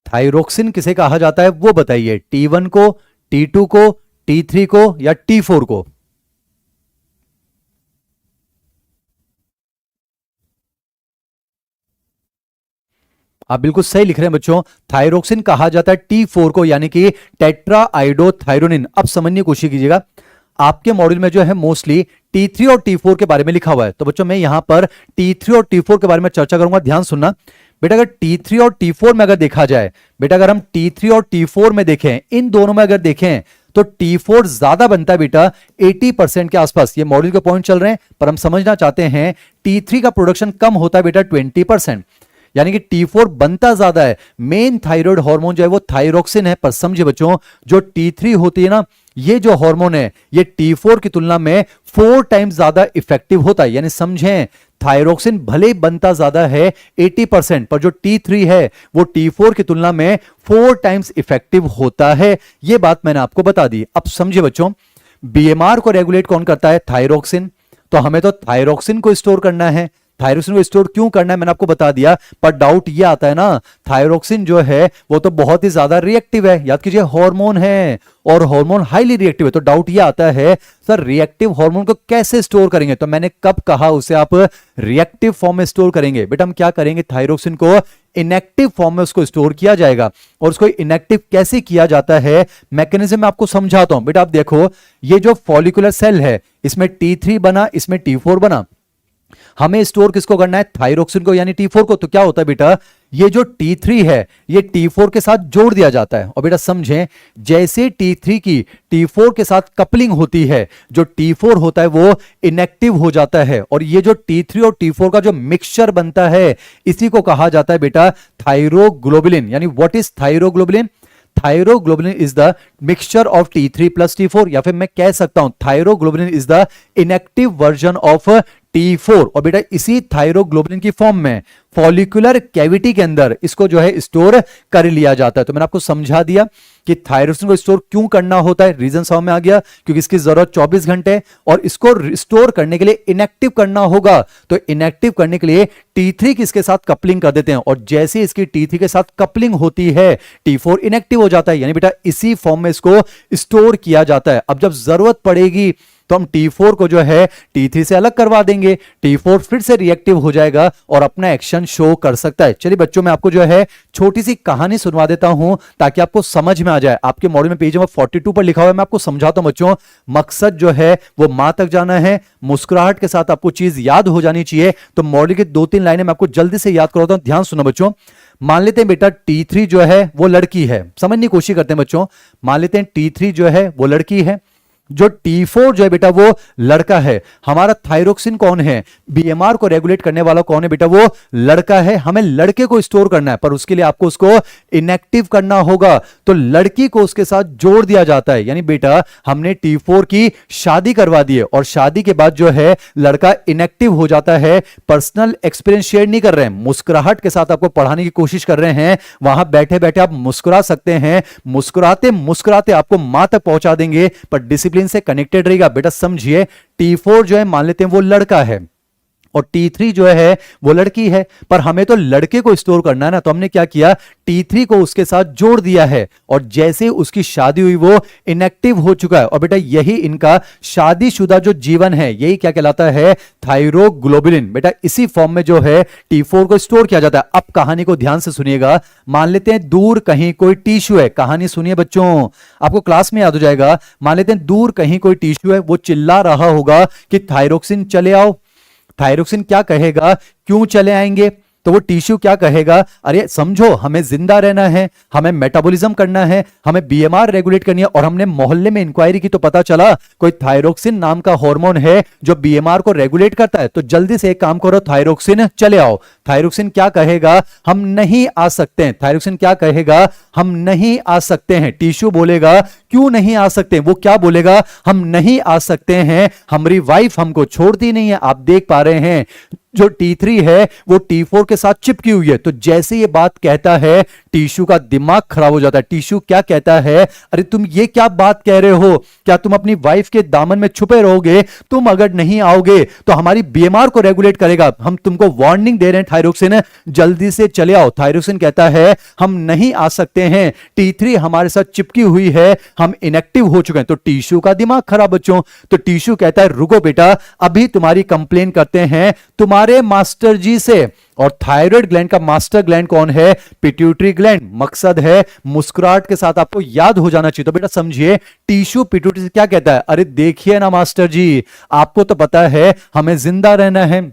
थायरोक्सिन किसे कहा जाता है वो बताइए, T1 को, T2 को, T3 को या T4 को? आप बिल्कुल सही लिख रहे हैं बच्चों, थायरोक्सिन कहा जाता है T4 को, यानी कि टेट्रा आइडोथायरोनिन। अब समझने की कोशिश कीजिएगा, आपके मॉड्यूल में जो है मोस्टली T3 और T4 के बारे में लिखा हुआ है, तो बच्चों मैं यहां पर T3 और T4 के बारे में चर्चा करूंगा, ध्यान सुनना बेटा। अगर T3 और T4 में अगर देखा जाए बेटा, अगर हम T3 और T4 में देखें, इन दोनों में अगर देखें तो T4 ज्यादा बनता है बेटा 80% के आसपास। ये मॉड्यूल के पॉइंट चल रहे हैं, पर हम समझना चाहते हैं T3 का प्रोडक्शन कम होता है बेटा 20%, यानी कि T4 बनता ज्यादा है। मेन थायराइड हार्मोन जो है वो थायरोक्सिन है, पर समझे बच्चों जो T3 होती है ना, ये जो हार्मोन है ये T4 की तुलना में 4 टाइम्स ज्यादा इफेक्टिव होता है। यानी समझें, थायरोक्सिन भले ही बनता ज्यादा है 80%, पर जो T3 है वो T4 की तुलना में 4 टाइम्स इफेक्टिव होता है। यह बात मैंने आपको बता दी। अब समझे बच्चों, बीएमआर को रेगुलेट कौन करता है? थायरोक्सिन। तो हमें तो थायरोक्सिन को स्टोर करना है। थायरोक्सिन को स्टोर क्यों करना है मैंने आपको बता दिया, पर डाउट ये आता है ना, थायरोक्सिन जो है वो तो बहुत ही ज्यादा रिएक्टिव है। याद कीजिए, हार्मोन है और हार्मोन हाईली रिएक्टिव है, तो डाउट ये आता है सर रिएक्टिव हार्मोन को कैसे स्टोर करेंगे? तो मैंने कब कहा उसे आप रिएक्टिव फॉर्म में स्टोर करेंगे? बेटा हम क्या करेंगे, थायरोक्सिन को इनएक्टिव फॉर्म में उसको स्टोर किया जाएगा। और उसको इनएक्टिव कैसे किया जाता है, मैकेनिज्म मैं आपको समझाता हूं। बेटा आप देखो, ये जो फॉलिकुलर सेल है इसमें T3 बना, इसमें T4 बना। हमें स्टोर किसको करना है? थायरोक्सिन को, यानी T4 को। तो क्या होता है बेटा, ये जो T3 है ये T4 के साथ जोड़ दिया जाता है। और बेटा समझें, जैसे T3 की T4 के साथ कपलिंग होती है, जो T4 होता है वो इनएक्टिव हो जाता है। और ये जो T3 और T4 का जो मिक्सचर बनता है, इसी को कहा जाता है बेटा थायरोग्लोबुलिन। यानी what is thyroglobulin? Thyroglobulin is the mixture of T3 plus T4, या फिर मैं कह सकता हूं thyroglobulin is the inactive version of T4। और बेटा इसी थायरोग्लोबुलिन की फॉर्म में फॉलिकुलर कैविटी के अंदर इसको जो है स्टोर कर लिया जाता है। तो मैंने आपको समझा दिया कि थायरोक्सिन को स्टोर क्यों करना होता है, रीजन समझ में आ गया, क्योंकि इसकी जरूरत 24 घंटे, और इसको स्टोर करने के लिए इनएक्टिव करना होगा। तो इनएक्टिव करने के लिए T3 की इसके साथ कपलिंग कर देते हैं, और जैसे इसकी T3 के साथ कपलिंग होती है T4 इनएक्टिव हो जाता है। यानी बेटा इसी फॉर्म में इसको स्टोर किया जाता है। अब जब जरूरत पड़ेगी तो हम T4 को जो है T3 से अलग करवा देंगे, T4 फिर से रिएक्टिव हो जाएगा और अपना एक्शन शो कर सकता है। चलिए बच्चों, मैं आपको जो है छोटी सी कहानी सुनवा देता हूं ताकि आपको समझ में आ जाए। आपके मॉड्यूल में पेज नंबर 42 पर लिखा हुआ है, मैं आपको समझाता हूं बच्चों। मकसद जो है वो मां तक जाना है, मुस्कुराहट के साथ आपको चीज याद हो जानी चाहिए। तो मॉड्यूल की 2-3 लाइनें मैं आपको जल्दी से याद करवाता हूं, ध्यान सुनो बच्चों। मान लेते हैं बेटा T3 जो है वो लड़की है, समझने की कोशिश करते हैं बच्चों। मान लेते हैं T3 जो है वो लड़की है, जो T4 जो है बेटा वो लड़का है। हमारा थायरोक्सिन कौन है? बीएमआर को रेगुलेट करने वाला कौन है बेटा? वो लड़का है। हमें लड़के को स्टोर करना है, पर उसके लिए आपको उसको इनएक्टिव करना होगा। तो लड़की को उसके साथ जोड़ दिया जाता है। यानी बेटा हमने T4 की शादी करवा दी है, और शादी के बाद जो है लड़का इनएक्टिव हो जाता है। पर्सनल एक्सपीरियंस शेयर नहीं कर रहे हैं, मुस्कुराहट के साथ आपको पढ़ाने की कोशिश कर रहे हैं। वहां बैठे बैठे आप मुस्कुरा सकते हैं, मुस्कुराते मुस्कुराते आपको मां तक पहुंचा देंगे, पर डिसिप्लिन से कनेक्टेड रहेगा। बेटा समझिए, T4 जो है मान लेते हैं वो लड़का है, और T3 जो है वो लड़की है, पर हमें तो लड़के को स्टोर करना है ना। तो हमने क्या किया, T3 को उसके साथ जोड़ दिया है, और जैसे उसकी शादी हुई वो इनएक्टिव हो चुका है। और बेटा यही इनका शादीशुदा जो जीवन है, यही क्या कहलाता है? थायरोग्लोबुलिन। बेटा इसी फॉर्म में जो है T4 को स्टोर किया जाता है। अब कहानी को ध्यान से सुनिएगा। मान लेते हैं दूर कहीं कोई टिश्यू है, कहानी सुनिए बच्चों, आपको क्लास में याद हो जाएगा। मान लेते हैं दूर कहीं कोई टिश्यू है, वो चिल्ला रहा होगा कि थायरोक्सिन चले आओ। थायरोक्सिन क्या कहेगा? क्यों चले आएंगे? तो वो टिश्यू क्या कहेगा? अरे समझो, हमें जिंदा रहना है, हमें मेटाबॉलिज्म करना है, हमें बीएमआर रेगुलेट करनी है। और हमने मोहल्ले में इंक्वायरी की तो पता चला कोई थायरोक्सिन नाम का हार्मोन है जो बीएमआर को रेगुलेट करता है। तो जल्दी से एक काम करो, थायरोक्सिन चले आओ। थायरोक्सिन क्या कहेगा? हम नहीं आ सकते हैं। थायरोक्सिन क्या कहेगा? हम नहीं आ सकते हैं। टिश्यू बोलेगा क्यों नहीं आ सकते? वो क्या बोलेगा? हम नहीं आ सकते हैं, हमारी वाइफ हमको छोड़ती नहीं है। आप देख पा रहे हैं जो T3 है वो T4 के साथ चिपकी हुई है। तो जैसे ये बात कहता है, टिश्यू का दिमाग खराब हो जाता है। टिश्यू क्या कहता है? अरे तुम ये क्या बात कह रहे हो? क्या तुम अपनी वाइफ के दामन में छुपे रहोगे? तुम अगर नहीं आओगे तो हमारी बीएमआर को रेगुलेट करेगा। हम तुमको वार्निंग दे रहे हैं थायरोक्सिन, जल्दी से चले आओ। थायरोक्सिन कहता है हम नहीं आ सकते हैं, T3 हमारे साथ चिपकी हुई है, हम इनएक्टिव हो चुके हैं। तो टिश्यू का दिमाग खराब बच्चों। तो टिश्यू कहता है रुको बेटा, अभी तुम्हारी कंप्लेन करते हैं, तुम्हारे तुम्हारे मास्टर जी से। और थायराइड ग्लैंड का मास्टर ग्लैंड कौन है? Pituitary gland. मकसद है मुस्कुराहट के साथ आपको याद हो जाना चाहिए। तो बेटा समझिए, टिश्यू पिट्यूटरी से क्या कहता है? अरे देखिए ना मास्टर जी, आपको तो पता है हमें जिंदा रहना है,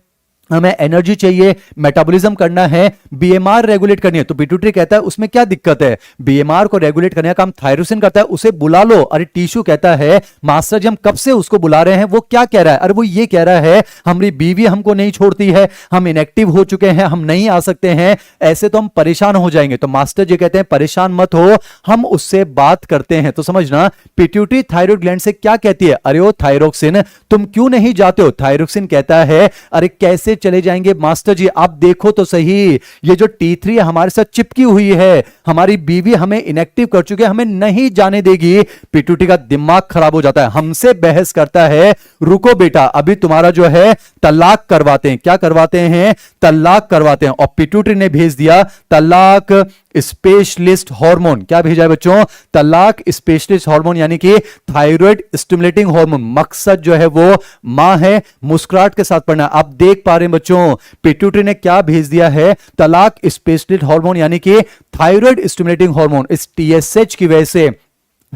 हमें एनर्जी चाहिए, मेटाबॉलिज्म करना है, बीएमआर रेगुलेट करनी है। तो पिट्यूटरी कहता है उसमें क्या दिक्कत है? बीएमआर को रेगुलेट करने का काम थायरोसिन करता है, उसे बुला लो। अरे टिश्यू कहता है मास्टर जी हम कब से उसको बुला रहे हैं, वो क्या कह रहा है? अरे वो ये कह रहा है हमारी बीवी हमको नहीं छोड़ती है, हम इनएक्टिव हो चुके हैं, हम नहीं आ सकते हैं, ऐसे तो हम परेशान हो जाएंगे। तो मास्टर जी कहते हैं परेशान मत हो, हम उससे बात करते हैं। तो समझना, पिट्यूटरी थायराइड ग्लैंड से क्या कहती है? अरे ओ थायरोक्सिन तुम क्यों नहीं जाते हो? थायरोक्सिन कहता है अरे कैसे चले जाएंगे मास्टर जी, आप देखो तो सही, ये जो T3 हमारे साथ चिपकी हुई है, हमारी बीवी हमें इनएक्टिव कर चुके हैं, हमें नहीं जाने देगी। पिट्यूटरी का दिमाग खराब हो जाता है, हमसे बहस करता है, रुको बेटा अभी तुम्हारा जो है तलाक करवाते हैं। क्या करवाते हैं? तलाक करवाते हैं। और पिट्यूटरी ने भेज दिया तलाक स्पेशलिस्ट हार्मोन। क्या भेजा है बच्चों? तलाक स्पेशलिस्ट हार्मोन, यानी कि थायराइड स्टिमुलेटिंग हार्मोन। मकसद जो है वो मां है, मुस्कुराहट के साथ पढ़ना। आप देख पा रहे हैं बच्चों, पिट्यूटरी ने क्या भेज दिया है? तलाक स्पेशलिस्ट हार्मोन, यानी कि थायराइड स्टिमुलेटिंग हार्मोन। इस TSH की वजह से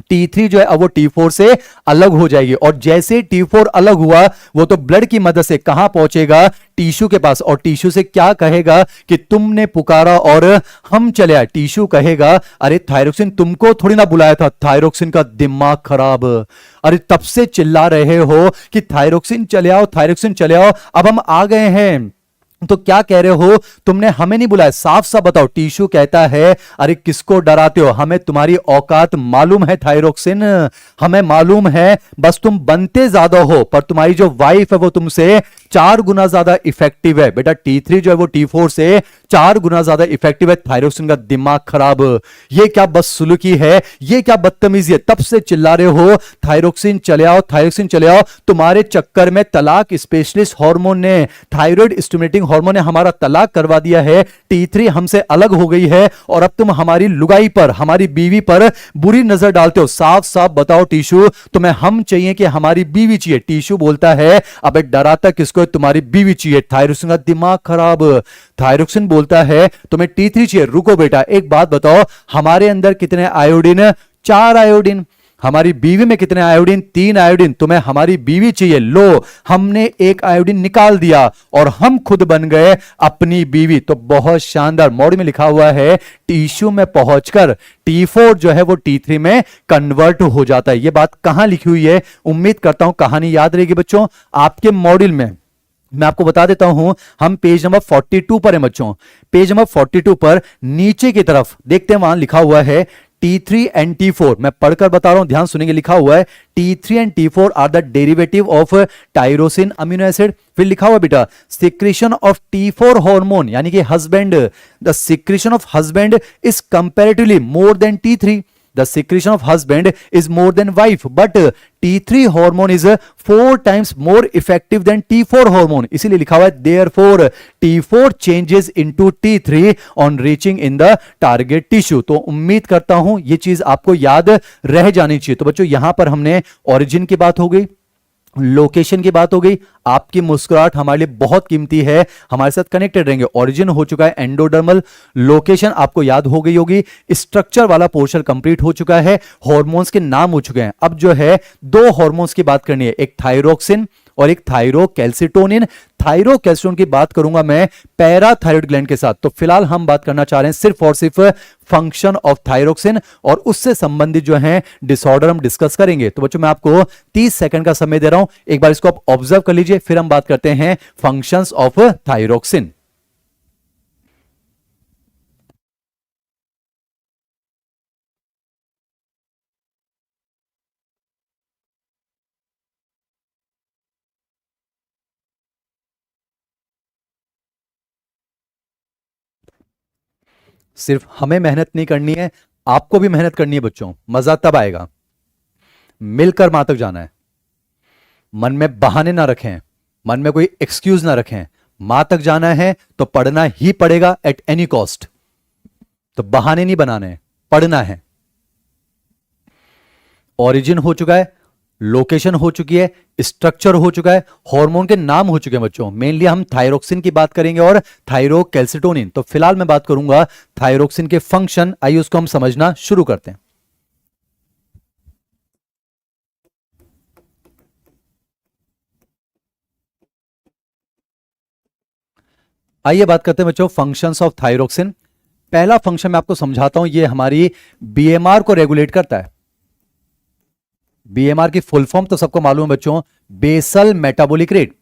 T3 जो है अब वो T4 से अलग हो जाएगी। और जैसे T4 अलग हुआ, वो तो ब्लड की मदद से कहां पहुंचेगा? टिश्यू के पास। और टिश्यू से क्या कहेगा कि तुमने पुकारा और हम चले आए। टिश्यू कहेगा अरे थायरोक्सिन तुमको थोड़ी ना बुलाया था। थायरोक्सिन का दिमाग खराब, अरे तब से चिल्ला रहे हो कि थायरोक्सिन चले आओ, थायरोक्सिन चले आओ, अब हम आ गए हैं, तो क्या कह रहे हो? तुमने हमें नहीं बुलाया, साफ साफ बताओ। टिश्यू कहता है अरे किसको डराते हो, हमें तुम्हारी औकात मालूम है थायरोक्सिन, हमें मालूम है, बस तुम बनते ज्यादा हो, पर तुम्हारी जो वाइफ है वो तुमसे 4 गुना ज्यादा इफेक्टिव है। बेटा T3 जो है वो T4 से 4 गुना ज्यादा इफेक्टिव है। थायरोक्सिन का दिमाग खराब, ये क्या बदसलूकी है, ये क्या बदतमीजी है, तब से चिल्ला रहे हो थायरोक्सिन चले आओ, थायरोक्सिन चले आओ। तुम्हारे चक्कर में तलाक स्पेशलिस्ट हार्मोन ने, थायराइड स्टिमुलेटिंग हार्मोन ने हमारा तलाक करवा दिया है। T3 हमसे अलग हो गई है और अब तुम हमारी लुगाई पर, हमारी बीवी पर बुरी नजर डालते हो। साफ साफ बताओ टिश्यू, तुम्हें हम चाहिए कि हमारी बीवी चाहिए? टिश्यू बोलता है अबे डराता किसको है, तुम्हारी बीवी चाहिए। थायरोक्सिन का दिमाग खराब। थायरोक्सिन बोलता है तुम्हें T3 चाहिए। रुको बेटा एक बात बताओ, हमारे अंदर कितने आयोडीन? 4 आयोडीन। हमारी बीवी में कितने आयोडीन? 3 आयोडीन। तुम्हें हमारी बीवी चाहिए, लो हमने एक आयोडीन निकाल दिया और हम खुद बन गए अपनी बीवी। तो बहुत शानदार, मॉडल में लिखा हुआ है टिश्यू में पहुंचकर T4 जो है वो T3 में कन्वर्ट हो जाता है। ये बात कहां लिखी हुई है? उम्मीद करता हूं कहानी याद रहेगी बच्चों आपके मॉड्यूल में। मैं आपको बता देता हूं, हम पेज नंबर 42 पर है बच्चों। पेज नंबर 42 पर नीचे की तरफ देखते हैं, वहां लिखा हुआ है T3 एंड T4। मैं पढ़कर बता रहा हूं, ध्यान सुनेंगे। लिखा हुआ है T3 and T4 are the derivative of tyrosine amino acid. फिर लिखा हुआ बेटा सिक्रीशन ऑफ T4 हार्मोन, यानी कि husband, the secretion of husband is comparatively more than T3। The secretion of husband is more than wife, but T3 hormone is 4 times more effective than T4 hormone. इसीलिए लिखा हुआ है therefore T4 changes into T3 on reaching in the target tissue। तो उम्मीद करता हूं ये चीज आपको याद रह जानी चाहिए। तो बच्चों यहां पर हमने ओरिजिन की बात हो गई, लोकेशन की बात हो गई। आपकी मुस्कुराहट हमारे लिए बहुत कीमती है, हमारे साथ कनेक्टेड रहेंगे। ओरिजिन हो चुका है एंडोडर्मल, लोकेशन आपको याद हो गई होगी, स्ट्रक्चर वाला पोर्शन कंप्लीट हो चुका है, हार्मोन्स के नाम हो चुके हैं। अब जो है 2 हार्मोन्स की बात करनी है, एक थायरोक्सिन और एक थायरोकैल्सिटोनिन। थायरोकैल्सिटोनिन की बात करूंगा मैं पैराथायराइड ग्लैंड के साथ। तो फिलहाल हम बात करना चाह रहे हैं सिर्फ और सिर्फ फंक्शन ऑफ थायरोक्सिन, और उससे संबंधित जो है डिसऑर्डर हम डिस्कस करेंगे। तो बच्चों मैं आपको 30 सेकंड का समय दे रहा हूं, एक बार इसको आप ऑब्जर्व कर लीजिए, फिर हम बात करते हैं फंक्शंस ऑफ थायरोक्सिन। सिर्फ हमें मेहनत नहीं करनी है, आपको भी मेहनत करनी है बच्चों। मजा तब आएगा, मिलकर मां तक जाना है। मन में बहाने ना रखें, मन में कोई एक्सक्यूज ना रखें। मां तक जाना है तो पढ़ना ही पड़ेगा एट एनी कॉस्ट। तो बहाने नहीं बनाने, पढ़ना है। ओरिजिन हो चुका है, लोकेशन हो चुकी है, स्ट्रक्चर हो चुका है, हार्मोन के नाम हो चुके हैं बच्चों। मेनली हम थायरोक्सिन की बात करेंगे और थायरोकैल्सिटोनिन। तो फिलहाल मैं बात करूंगा थायरोक्सिन के फंक्शन, आइए उसको हम समझना शुरू करते हैं। आइए बात करते हैं बच्चों फंक्शंस ऑफ थायरोक्सिन। पहला फंक्शन मैं आपको समझाता हूं, ये हमारी बीएमआर को रेगुलेट करता है। बीएमआर की फुल फॉर्म तो सबको मालूम है बच्चों, बेसल मेटाबॉलिक रेट।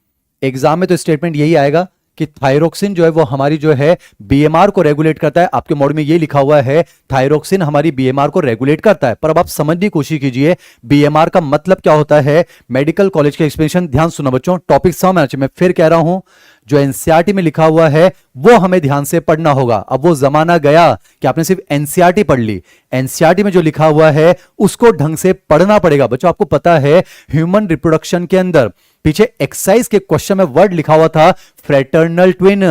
एग्जाम में तो स्टेटमेंट यही आएगा कि थायरोक्सिन जो है वो हमारी जो है बीएमआर को रेगुलेट करता है। आपके मॉडल में ये लिखा हुआ है थायरोक्सिन हमारी बीएमआर को रेगुलेट करता है। पर अब आप समझने की कोशिश कीजिए बीएमआर का मतलब क्या होता है। मेडिकल कॉलेज के एक्सप्लेनेशन ध्यान सुना बच्चों, टॉपिक समझ में आना चाहिए। मैं फिर कह रहा हूं, जो एनसीईआरटी में लिखा हुआ है वो हमें ध्यान से पढ़ना होगा। अब वो जमाना गया कि आपने सिर्फ एनसीईआरटी पढ़ ली। एनसीईआरटी में जो लिखा हुआ है उसको ढंग से पढ़ना पड़ेगा बच्चों। आपको पता है ह्यूमन रिप्रोडक्शन के अंदर पीछे एक्सरसाइज के क्वेश्चन में वर्ड लिखा हुआ था फ्रेटर्नल ट्विन,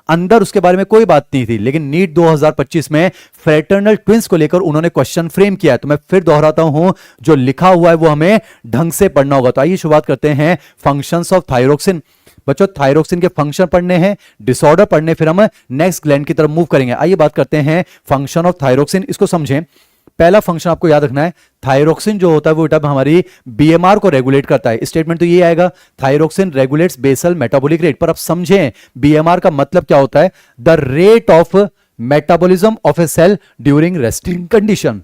अंदर उसके बारे में कोई बात नहीं थी, लेकिन नीट 2025 में फ्रेटर्नल ट्विंस को लेकर उन्होंने क्वेश्चन फ्रेम किया है। तो मैं फिर दोहराता हूं, जो लिखा हुआ है वो हमें ढंग से पढ़ना होगा। तो आइए शुरुआत करते हैं फंक्शंस ऑफ थायरोक्सिन। बच्चों थायरोक्सिन के फंक्शन पढ़ने हैं, डिसऑर्डर पढ़ने, फिर हम नेक्स्ट ग्लैंड की तरफ मूव करेंगे। आइए बात करते हैं फंक्शन ऑफ थायरोक्सिन, इसको समझें। पहला फंक्शन आपको याद रखना है, थायरोक्सिन जो होता है वो बेटा हमारी बीएमआर को रेगुलेट करता है। स्टेटमेंट तो ये आएगा thyroxine regulates basal metabolic rate. पर अब समझें बीएमआर का मतलब क्या होता है, the rate of metabolism of a cell during resting condition.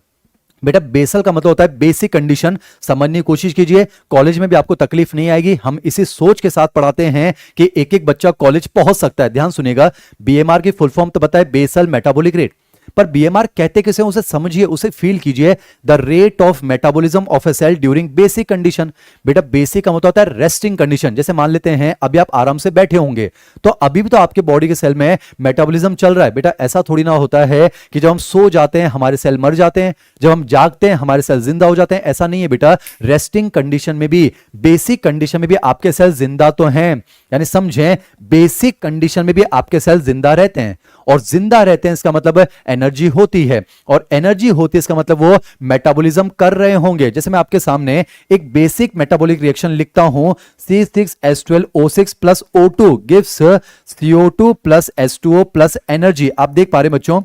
बेटा बेसल का मतलब होता है बेसिक कंडीशन। समझने की कोशिश कीजिए, कॉलेज में भी आपको तकलीफ नहीं आएगी। हम इसी सोच के साथ पढ़ाते हैं कि एक एक बच्चा कॉलेज पहुंच सकता है। ध्यान सुनिएगा, बीएमआर की फुल फॉर्म तो पता है बेसल मेटाबॉलिक रेट, पर बीएमआर कहते किसे, उसे समझिए, उसे फील कीजिए। The rate of metabolism of a cell during basic condition. बेटा बेसिक का मतलब होता है रेस्टिंग कंडीशन। जैसे मान लेते हैं अभी आप आराम से बैठे होंगे तो अभी भी तो आपके बॉडी के सेल में मेटाबॉलिज्म चल रहा है। बेटा ऐसा थोड़ी ना होता है कि जब हम सो जाते हैं हमारे सेल मर जाते हैं, जब हम जागते हैं हमारे सेल जिंदा हो जाते हैं। ऐसा नहीं है बेटा, रेस्टिंग कंडीशन में भी, बेसिक कंडीशन में भी आपके सेल जिंदा तो हैं। यानी समझें, बेसिक कंडीशन में भी आपके सेल जिंदा रहते हैं, और जिंदा रहते हैं इसका मतलब एनर्जी होती है, और एनर्जी होती है इसका मतलब वो मेटाबॉलिज्म कर रहे होंगे। जैसे मैं आपके सामने एक बेसिक मेटाबॉलिक रिएक्शन लिखता हूं, C6H12O6 plus O2 gives CO2 plus H2O plus energy. आप देख पा रहे हैं बच्चों,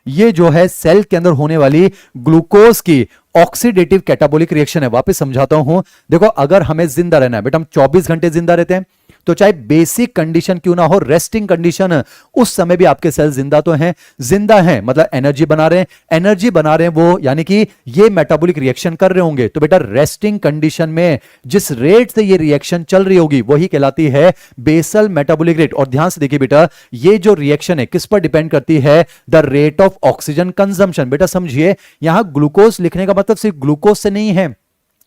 ये जो है सेल के अंदर होने वाली ग्लूकोज की ऑक्सीडेटिव कैटाबॉलिक रिएक्शन है। वापस समझाता हूं, देखो अगर हमें जिंदा रहना है बेटा, हम 24 घंटे जिंदा रहते हैं, तो चाहे बेसिक कंडीशन क्यों ना हो, रेस्टिंग कंडीशन, उस समय भी आपके सेल जिंदा तो हैं। जिंदा हैं मतलब एनर्जी बना रहे हैं, एनर्जी बना रहे हैं वो, यानी कि ये मेटाबॉलिक रिएक्शन कर रहे होंगे। तो बेटा रेस्टिंग कंडीशन में जिस रेट से ये रिएक्शन चल रही होगी वही कहलाती है बेसल मेटाबॉलिक रेट। और ध्यान से देखिए बेटा, ये जो रिएक्शन है किस पर डिपेंड करती है, the rate of oxygen consumption. बेटा समझिए, यहां ग्लूकोज लिखने का मतलब सिर्फ ग्लूकोज से नहीं है।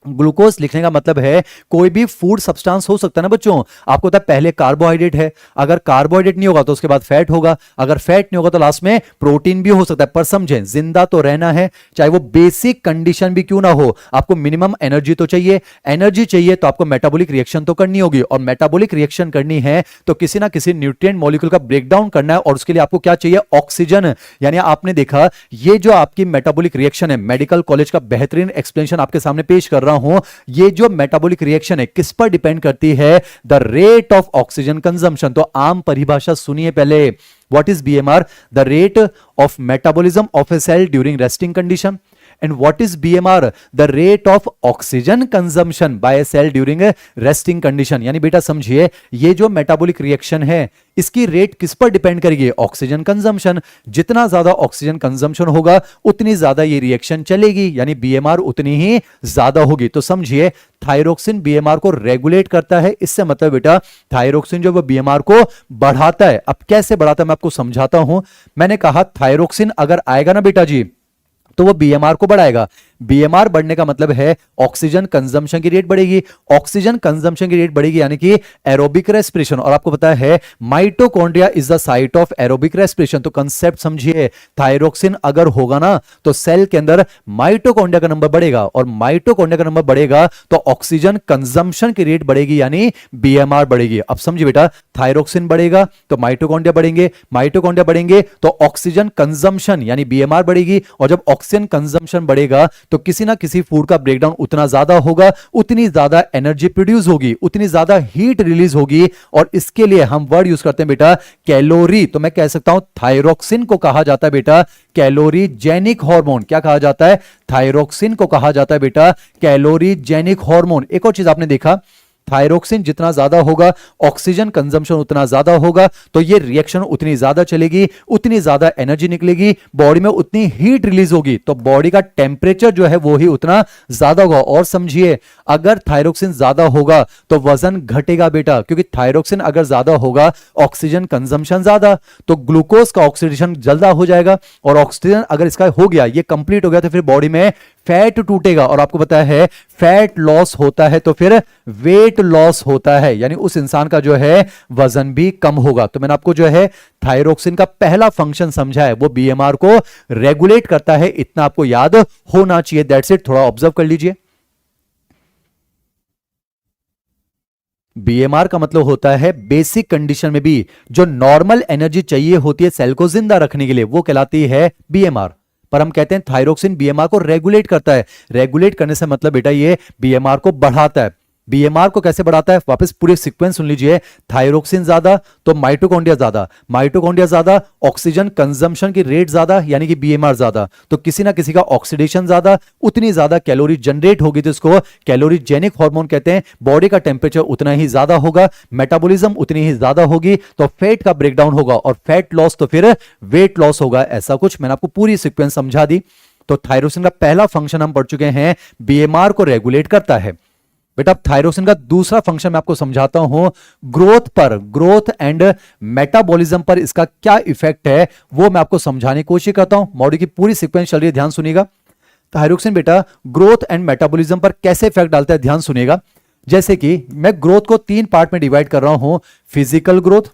ग्लूकोज लिखने का मतलब है कोई भी फूड सब्सटेंस हो सकता है ना बच्चों। आपको पता है पहले कार्बोहाइड्रेट है, अगर कार्बोहाइड्रेट नहीं होगा तो उसके बाद फैट होगा, अगर फैट नहीं होगा तो लास्ट में प्रोटीन भी हो सकता है। पर समझें, जिंदा तो रहना है, चाहे वो बेसिक कंडीशन भी क्यों ना हो, आपको मिनिमम एनर्जी तो चाहिए। एनर्जी चाहिए तो आपको मेटाबॉलिक रिएक्शन तो करनी होगी, और मेटाबॉलिक रिएक्शन करनी है तो किसी ना किसी न्यूट्रिएंट मॉलिक्यूल का ब्रेकडाउन करना है, और उसके लिए आपको क्या चाहिए, ऑक्सीजन। यानी आपने देखा, ये जो आपकी मेटाबॉलिक रिएक्शन है, मेडिकल कॉलेज का बेहतरीन एक्सप्लेनेशन आपके सामने पेश कर रहा हूं। ये जो मेटाबॉलिक रिएक्शन है किस पर डिपेंड करती है, the rate of oxygen consumption. तो आम परिभाषा सुनिए पहले, what is BMR, the rate of metabolism of a cell during resting condition. And what is BMR? The rate of oxygen consumption by a cell during a resting condition। यानी बेटा समझिए, ये जो मेटाबॉलिक रिएक्शन है इसकी rate किस पर depend करेगी, ऑक्सीजन कंजम्पशन। जितना ज्यादा ऑक्सीजन कंजम्पशन होगा उतनी ज्यादा ये रिएक्शन चलेगी, यानी बीएमआर उतनी ही ज्यादा होगी। तो समझिए, थायरोक्सिन बीएमआर को रेगुलेट करता है। इससे मतलब बेटा थायरोक्सिन जो वो बीएमआर को बढ़ाता है। अब कैसे बढ़ाता है मैं आपको समझाता हूं। मैंने कहा थायरोक्सिन अगर आएगा ना बेटा जी, तो वो बीएमआर को बढ़ाएगा। बीएमआर बढ़ने का मतलब है ऑक्सीजन कंजम्पशन की रेट बढ़ेगी। ऑक्सीजन कंजम्पशन की रेट बढ़ेगी यानी कि एरोबिक रेस्पिरेशन। और आपको पता है mitochondria is the site of aerobic respiration. तो कंसेप्ट समझिए, थायरोक्सिन अगर होगा ना तो सेल के अंदर माइटोकॉन्ड्रिया का नंबर बढ़ेगा, और माइटोकॉन्ड्रिया का नंबर बढ़ेगा तो ऑक्सीजन कंजम्पशन की रेट बढ़ेगी, यानी बीएमआर बढ़ेगी। अब समझिए बेटा, थायरोक्सिन बढ़ेगा तो माइटोकॉन्ड्रिया बढ़ेंगे, माइटोकॉन्ड्रिया बढ़ेंगे तो ऑक्सीजन कंजम्पशन यानी बीएमआर बढ़ेगी, और जब ऑक्सीजन कंजम्पशन बढ़ेगा तो किसी ना किसी फूड का ब्रेकडाउन उतना ज्यादा होगा, उतनी ज्यादा एनर्जी प्रोड्यूस होगी, उतनी ज्यादा हीट रिलीज होगी, और इसके लिए हम वर्ड यूज करते हैं बेटा कैलोरी। तो मैं कह सकता हूं थायरोक्सिन को कहा जाता है बेटा कैलोरीजेनिक हार्मोन। क्या कहा जाता है? थायरोक्सिन को कहा जाता है बेटा कैलोरीजेनिक हार्मोन। एक और चीज आपने देखा, थायरोक्सिन जितना ज्यादा होगा ऑक्सीजन कंजम्पशन उतना ज्यादा होगा, तो ये रिएक्शन उतनी ज्यादा चलेगी, उतनी ज्यादा एनर्जी निकलेगी, बॉडी में उतनी हीट रिलीज होगी, तो बॉडी का टेम्परेचर जो है वो ही उतना ज्यादा होगा। और समझिए, अगर थायरोक्सिन ज्यादा होगा तो वजन घटेगा बेटा, क्योंकि थायरोक्सिन अगर ज्यादा होगा ऑक्सीजन कंजम्पशन ज्यादा, तो ग्लूकोज का ऑक्सीडेशन जल्दा हो जाएगा, और ऑक्सीजन अगर इसका हो गया, ये कंप्लीट हो गया, तो फिर बॉडी में फैट टूटेगा, और आपको पता है फैट लॉस होता है तो फिर वेट लॉस होता है, यानी उस इंसान का जो है वजन भी कम होगा। तो मैंने आपको जो है थायरोक्सिन का पहला फंक्शन समझा है, वो बीएमआर को रेगुलेट करता है, इतना आपको याद होना चाहिए। दैट्स इट, थोड़ा ऑब्जर्व कर लीजिए। बीएमआर का मतलब होता है बेसिक कंडीशन में भी जो नॉर्मल एनर्जी चाहिए होती है सेल को जिंदा रखने के लिए, वो कहलाती है बीएमआर। पर हम कहते हैं थायरोक्सिन बीएमआर को रेगुलेट करता है। रेगुलेट करने से मतलब बेटा ये बीएमआर को बढ़ाता है। बीएमआर को कैसे बढ़ाता है? वापस पूरे सीक्वेंस सुन लीजिए। थायरोक्सिन ज्यादा तो माइटोकॉन्ड्रिया ज्यादा, माइटोकॉन्ड्रिया ज्यादा ऑक्सीजन कंजम्पशन की रेट ज्यादा, यानी कि बीएमआर ज्यादा, तो किसी ना किसी का ऑक्सीडेशन ज्यादा, उतनी ज्यादा कैलोरी जनरेट होगी, तो इसको कैलोरीजेनिक हार्मोन कहते हैं। बॉडी का टेम्परेचर उतना ही ज्यादा होगा, मेटाबॉलिज्म उतनी ही ज्यादा होगी, तो फैट का ब्रेकडाउन होगा, और फैट लॉस तो फिर वेट लॉस होगा। ऐसा कुछ मैंने आपको पूरी सीक्वेंस समझा दी। तो थायरोक्सिन का पहला फंक्शन हम पढ़ चुके हैं, बीएमआर को रेगुलेट करता है। बेटा अब थायरोक्सिन का दूसरा फंक्शन मैं आपको समझाता हूं, ग्रोथ पर, ग्रोथ एंड मेटाबॉलिज्म पर इसका क्या इफेक्ट है वो मैं आपको समझाने की कोशिश करता हूं। मॉड्यूल की पूरी सीक्वेंस चल रही है, ध्यान सुनिएगा। थायरोक्सिन बेटा ग्रोथ एंड मेटाबॉलिज्म पर कैसे इफेक्ट डालता है, ध्यान सुनिएगा। जैसे कि मैं ग्रोथ को 3 पार्ट में डिवाइड कर रहा हूं, फिजिकल ग्रोथ,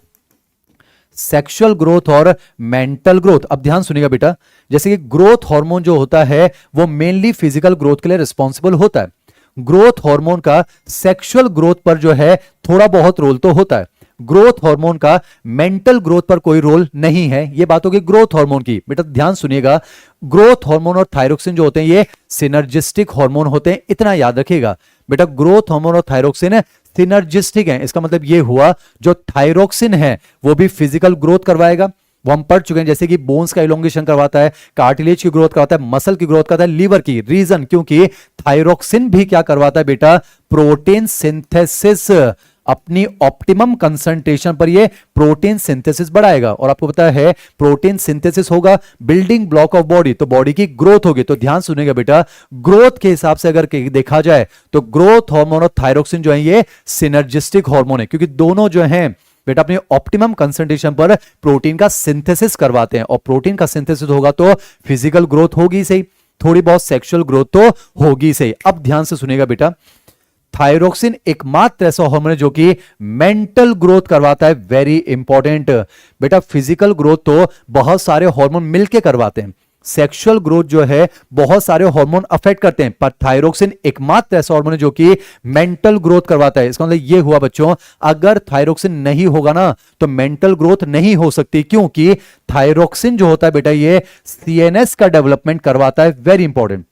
सेक्सुअल ग्रोथ और मेंटल ग्रोथ। अब ध्यान सुनिएगा बेटा, जैसे कि ग्रोथ हार्मोन जो होता है वो मेनली फिजिकल ग्रोथ के लिए रिस्पॉन्सिबल होता है। ग्रोथ हार्मोन का सेक्सुअल ग्रोथ पर जो है थोड़ा बहुत रोल तो होता है। ग्रोथ हार्मोन का मेंटल ग्रोथ पर कोई रोल नहीं है। ये बात होगी ग्रोथ हार्मोन की। बेटा ध्यान सुनिएगा, ग्रोथ हार्मोन और थायरोक्सिन जो होते हैं ये सिनर्जिस्टिक हार्मोन होते हैं, इतना याद रखिएगा। बेटा ग्रोथ हार्मोन और थायरोक्सिन सिनर्जिस्टिक है, इसका मतलब ये हुआ जो थायरोक्सिन है वो भी फिजिकल ग्रोथ करवाएगा, वो हम पढ़ चुके हैं, जैसे कि बोन्स का इलोंगेशन करवाता है, कार्टिलेज की ग्रोथ करवाता है, मसल की ग्रोथ करता है, लीवर की। रीजन क्योंकि थायरोक्सिन भी क्या करवाता है बेटा, प्रोटीन सिंथेसिस। अपनी ऑप्टिमम कंसंट्रेशन पर ये प्रोटीन सिंथेसिस बढ़ाएगा, और आपको पता है प्रोटीन सिंथेसिस होगा बिल्डिंग ब्लॉक ऑफ बॉडी, तो बॉडी की ग्रोथ होगी। तो ध्यान सुनिएगा बेटा, ग्रोथ के हिसाब से अगर देखा जाए तो ग्रोथ हार्मोन और थायरोक्सिन जो है ये सिनर्जिस्टिक हार्मोन है, क्योंकि दोनों जो हैं बेटा अपने ऑप्टिमम कंसंट्रेशन पर प्रोटीन का सिंथेसिस करवाते हैं, और प्रोटीन का सिंथेसिस होगा तो फिजिकल ग्रोथ होगी सही, थोड़ी बहुत सेक्सुअल ग्रोथ तो होगी सही। अब ध्यान से सुनिएगा बेटा, थायरोक्सिन एकमात्र ऐसा हार्मोन है जो कि मेंटल ग्रोथ करवाता है। वेरी इंपॉर्टेंट बेटा, फिजिकल ग्रोथ तो बहुत सारे हार्मोन मिलके करवाते हैं, सेक्सुअल ग्रोथ जो है बहुत सारे हार्मोन अफेक्ट करते हैं, पर थायरोक्सिन एकमात्र ऐसा हार्मोन है जो कि मेंटल ग्रोथ करवाता है। इसका मतलब ये हुआ बच्चों, अगर थायरोक्सिन नहीं होगा ना तो मेंटल ग्रोथ नहीं हो सकती, क्योंकि थायरोक्सिन जो होता है बेटा ये सीएनएस का डेवलपमेंट करवाता है। वेरी इंपॉर्टेंट,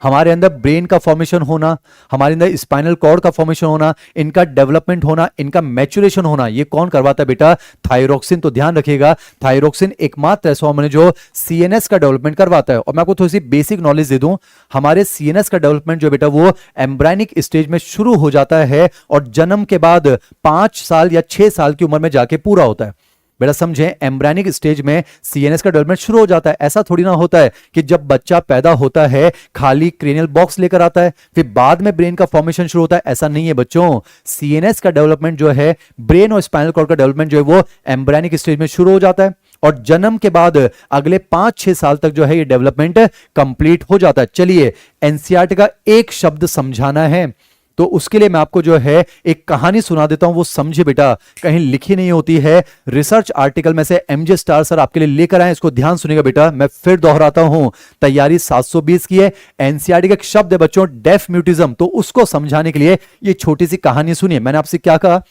हमारे अंदर ब्रेन का फॉर्मेशन होना, हमारे अंदर स्पाइनल कॉर्ड का फॉर्मेशन होना, इनका डेवलपमेंट होना, इनका मैच्योरेशन होना, ये कौन करवाता है बेटा, थायरोक्सिन। तो ध्यान रखिएगा, थायरोक्सिन एकमात्र ऐसा हार्मोन है जो सीएनएस का डेवलपमेंट करवाता है। और मैं आपको थोड़ी सी बेसिक नॉलेज दे दूं, हमारे सीएनएस का डेवलपमेंट जो बेटा वो एम्ब्रायनिक स्टेज में शुरू हो जाता है और जन्म के बाद 5 साल या 6 साल की उम्र में जाके पूरा होता है। बेटा समझे, एम्ब्रायनिक स्टेज में सीएनएस का डेवलपमेंट शुरू हो जाता है। ऐसा थोड़ी ना होता है कि जब बच्चा पैदा होता है खाली क्रेनियल बॉक्स लेकर आता है फिर बाद में ब्रेन का फॉर्मेशन शुरू होता है, ऐसा नहीं है बच्चों। सीएनएस का डेवलपमेंट जो है, ब्रेन और स्पाइनल कॉर्ड का डेवलपमेंट जो है वो एम्ब्रायनिक स्टेज में शुरू हो जाता है, और जन्म के बाद अगले 5-6 साल तक जो है ये डेवलपमेंट कंप्लीट हो जाता है। चलिए एनसीईआरटी का एक शब्द समझाना है, तो उसके लिए मैं आपको जो है एक कहानी सुना देता हूं, वो समझे बेटा, कहीं लिखी नहीं होती है, रिसर्च आर्टिकल में से एमजे स्टार सर आपके लिए लेकर आए। इसको ध्यान सुनिएगा बेटा, मैं फिर दोहराता हूं, तैयारी 720 की है। एनसीईआरटी का एक शब्द है बच्चों डेफ म्यूटिज्म, तो उसको समझाने के लिए ये छोटी सी कहानी सुनिए। मैंने आपसे क्या कहा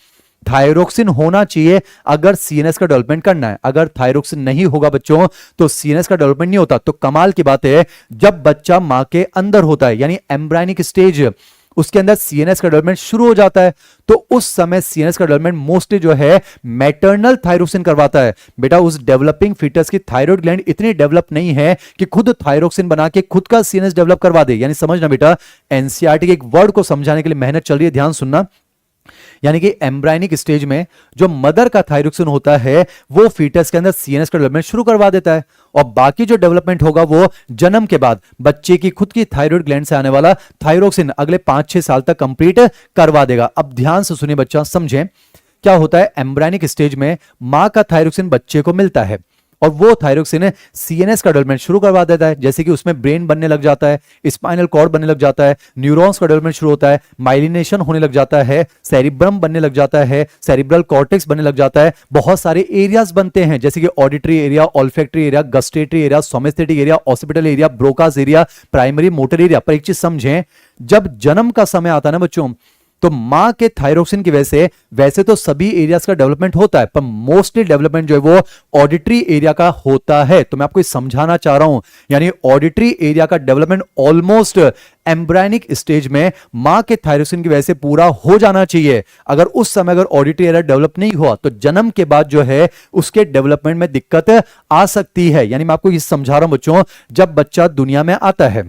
थायरोक्सिन होना चाहिए अगर सीएनएस का डेवलपमेंट करना है। अगर थायरोक्सिन नहीं होगा बच्चों तो सीएनएस का डेवलपमेंट नहीं होता। तो कमाल की बात है, जब बच्चा मां के अंदर होता है यानी एम्ब्रायनिक स्टेज, उसके अंदर सीएनएस का डेवलपमेंट शुरू हो जाता है, तो उस समय सीएनएस का डेवलपमेंट मोस्टली जो है मैटरनल थायरोक्सिन करवाता है। बेटा उस डेवलपिंग फीटस की थायराइड ग्लैंड इतनी डेवलप नहीं है कि खुद थायरोक्सिन बना के खुद का सीएनएस डेवलप करवा दे। यानी समझना बेटा, एनसीईआरटी के एक वर्ड को समझाने के लिए मेहनत चल रही है, ध्यान सुनना। यानी कि एम्ब्रायनिक स्टेज में जो मदर का थायरोक्सिन होता है वो फीटस के अंदर सीएनएस का डेवलपमेंट शुरू करवा देता है, और बाकी जो डेवलपमेंट होगा वो जन्म के बाद बच्चे की खुद की थायराइड ग्लैंड से आने वाला थायरोक्सिन अगले 5-6 साल तक कंप्लीट करवा देगा। अब ध्यान से सुनिए बच्चा, समझें क्या होता है। एम्ब्रायनिक स्टेज में मां का थायरोक्सिन बच्चे को मिलता है और वो थायरोक्सिन सीएनएस का डेवलपमेंट शुरू करवा देता है, जैसे कि उसमें ब्रेन बनने लग जाता है, स्पाइनल कॉर्ड बनने लग जाता है, न्यूरॉन्स का डेवलपमेंट शुरू होता है, माइलिनेशन होने लग जाता है, सेरिब्रम बनने लग जाता है, सेरिब्रल कॉर्टेक्स बनने लग जाता है, बहुत सारे एरियाज बनते हैं जैसे कि auditory area, olfactory area, gustatory area, somesthetic area, occipital area, Broca's area, primary motor area. पर एक चीज समझें, जब जन्म का समय आता है ना बच्चों, तो मां के थायरोक्सिन की वजह से वैसे तो सभी एरियाज का डेवलपमेंट होता है, पर मोस्टली डेवलपमेंट जो है वो ऑडिटरी एरिया का होता है। तो मैं आपको समझाना चाह रहा हूं, यानी ऑडिटरी एरिया का डेवलपमेंट ऑलमोस्ट एम्ब्रायनिक स्टेज में मां के थायरोक्सिन की वजह से पूरा हो जाना चाहिए। अगर उस समय अगर ऑडिटरी एरिया डेवलप नहीं हुआ तो जन्म के बाद जो है उसके डेवलपमेंट में दिक्कत आ सकती है। यानी मैं आपको ये समझा रहा हूं बच्चों, जब बच्चा दुनिया में आता है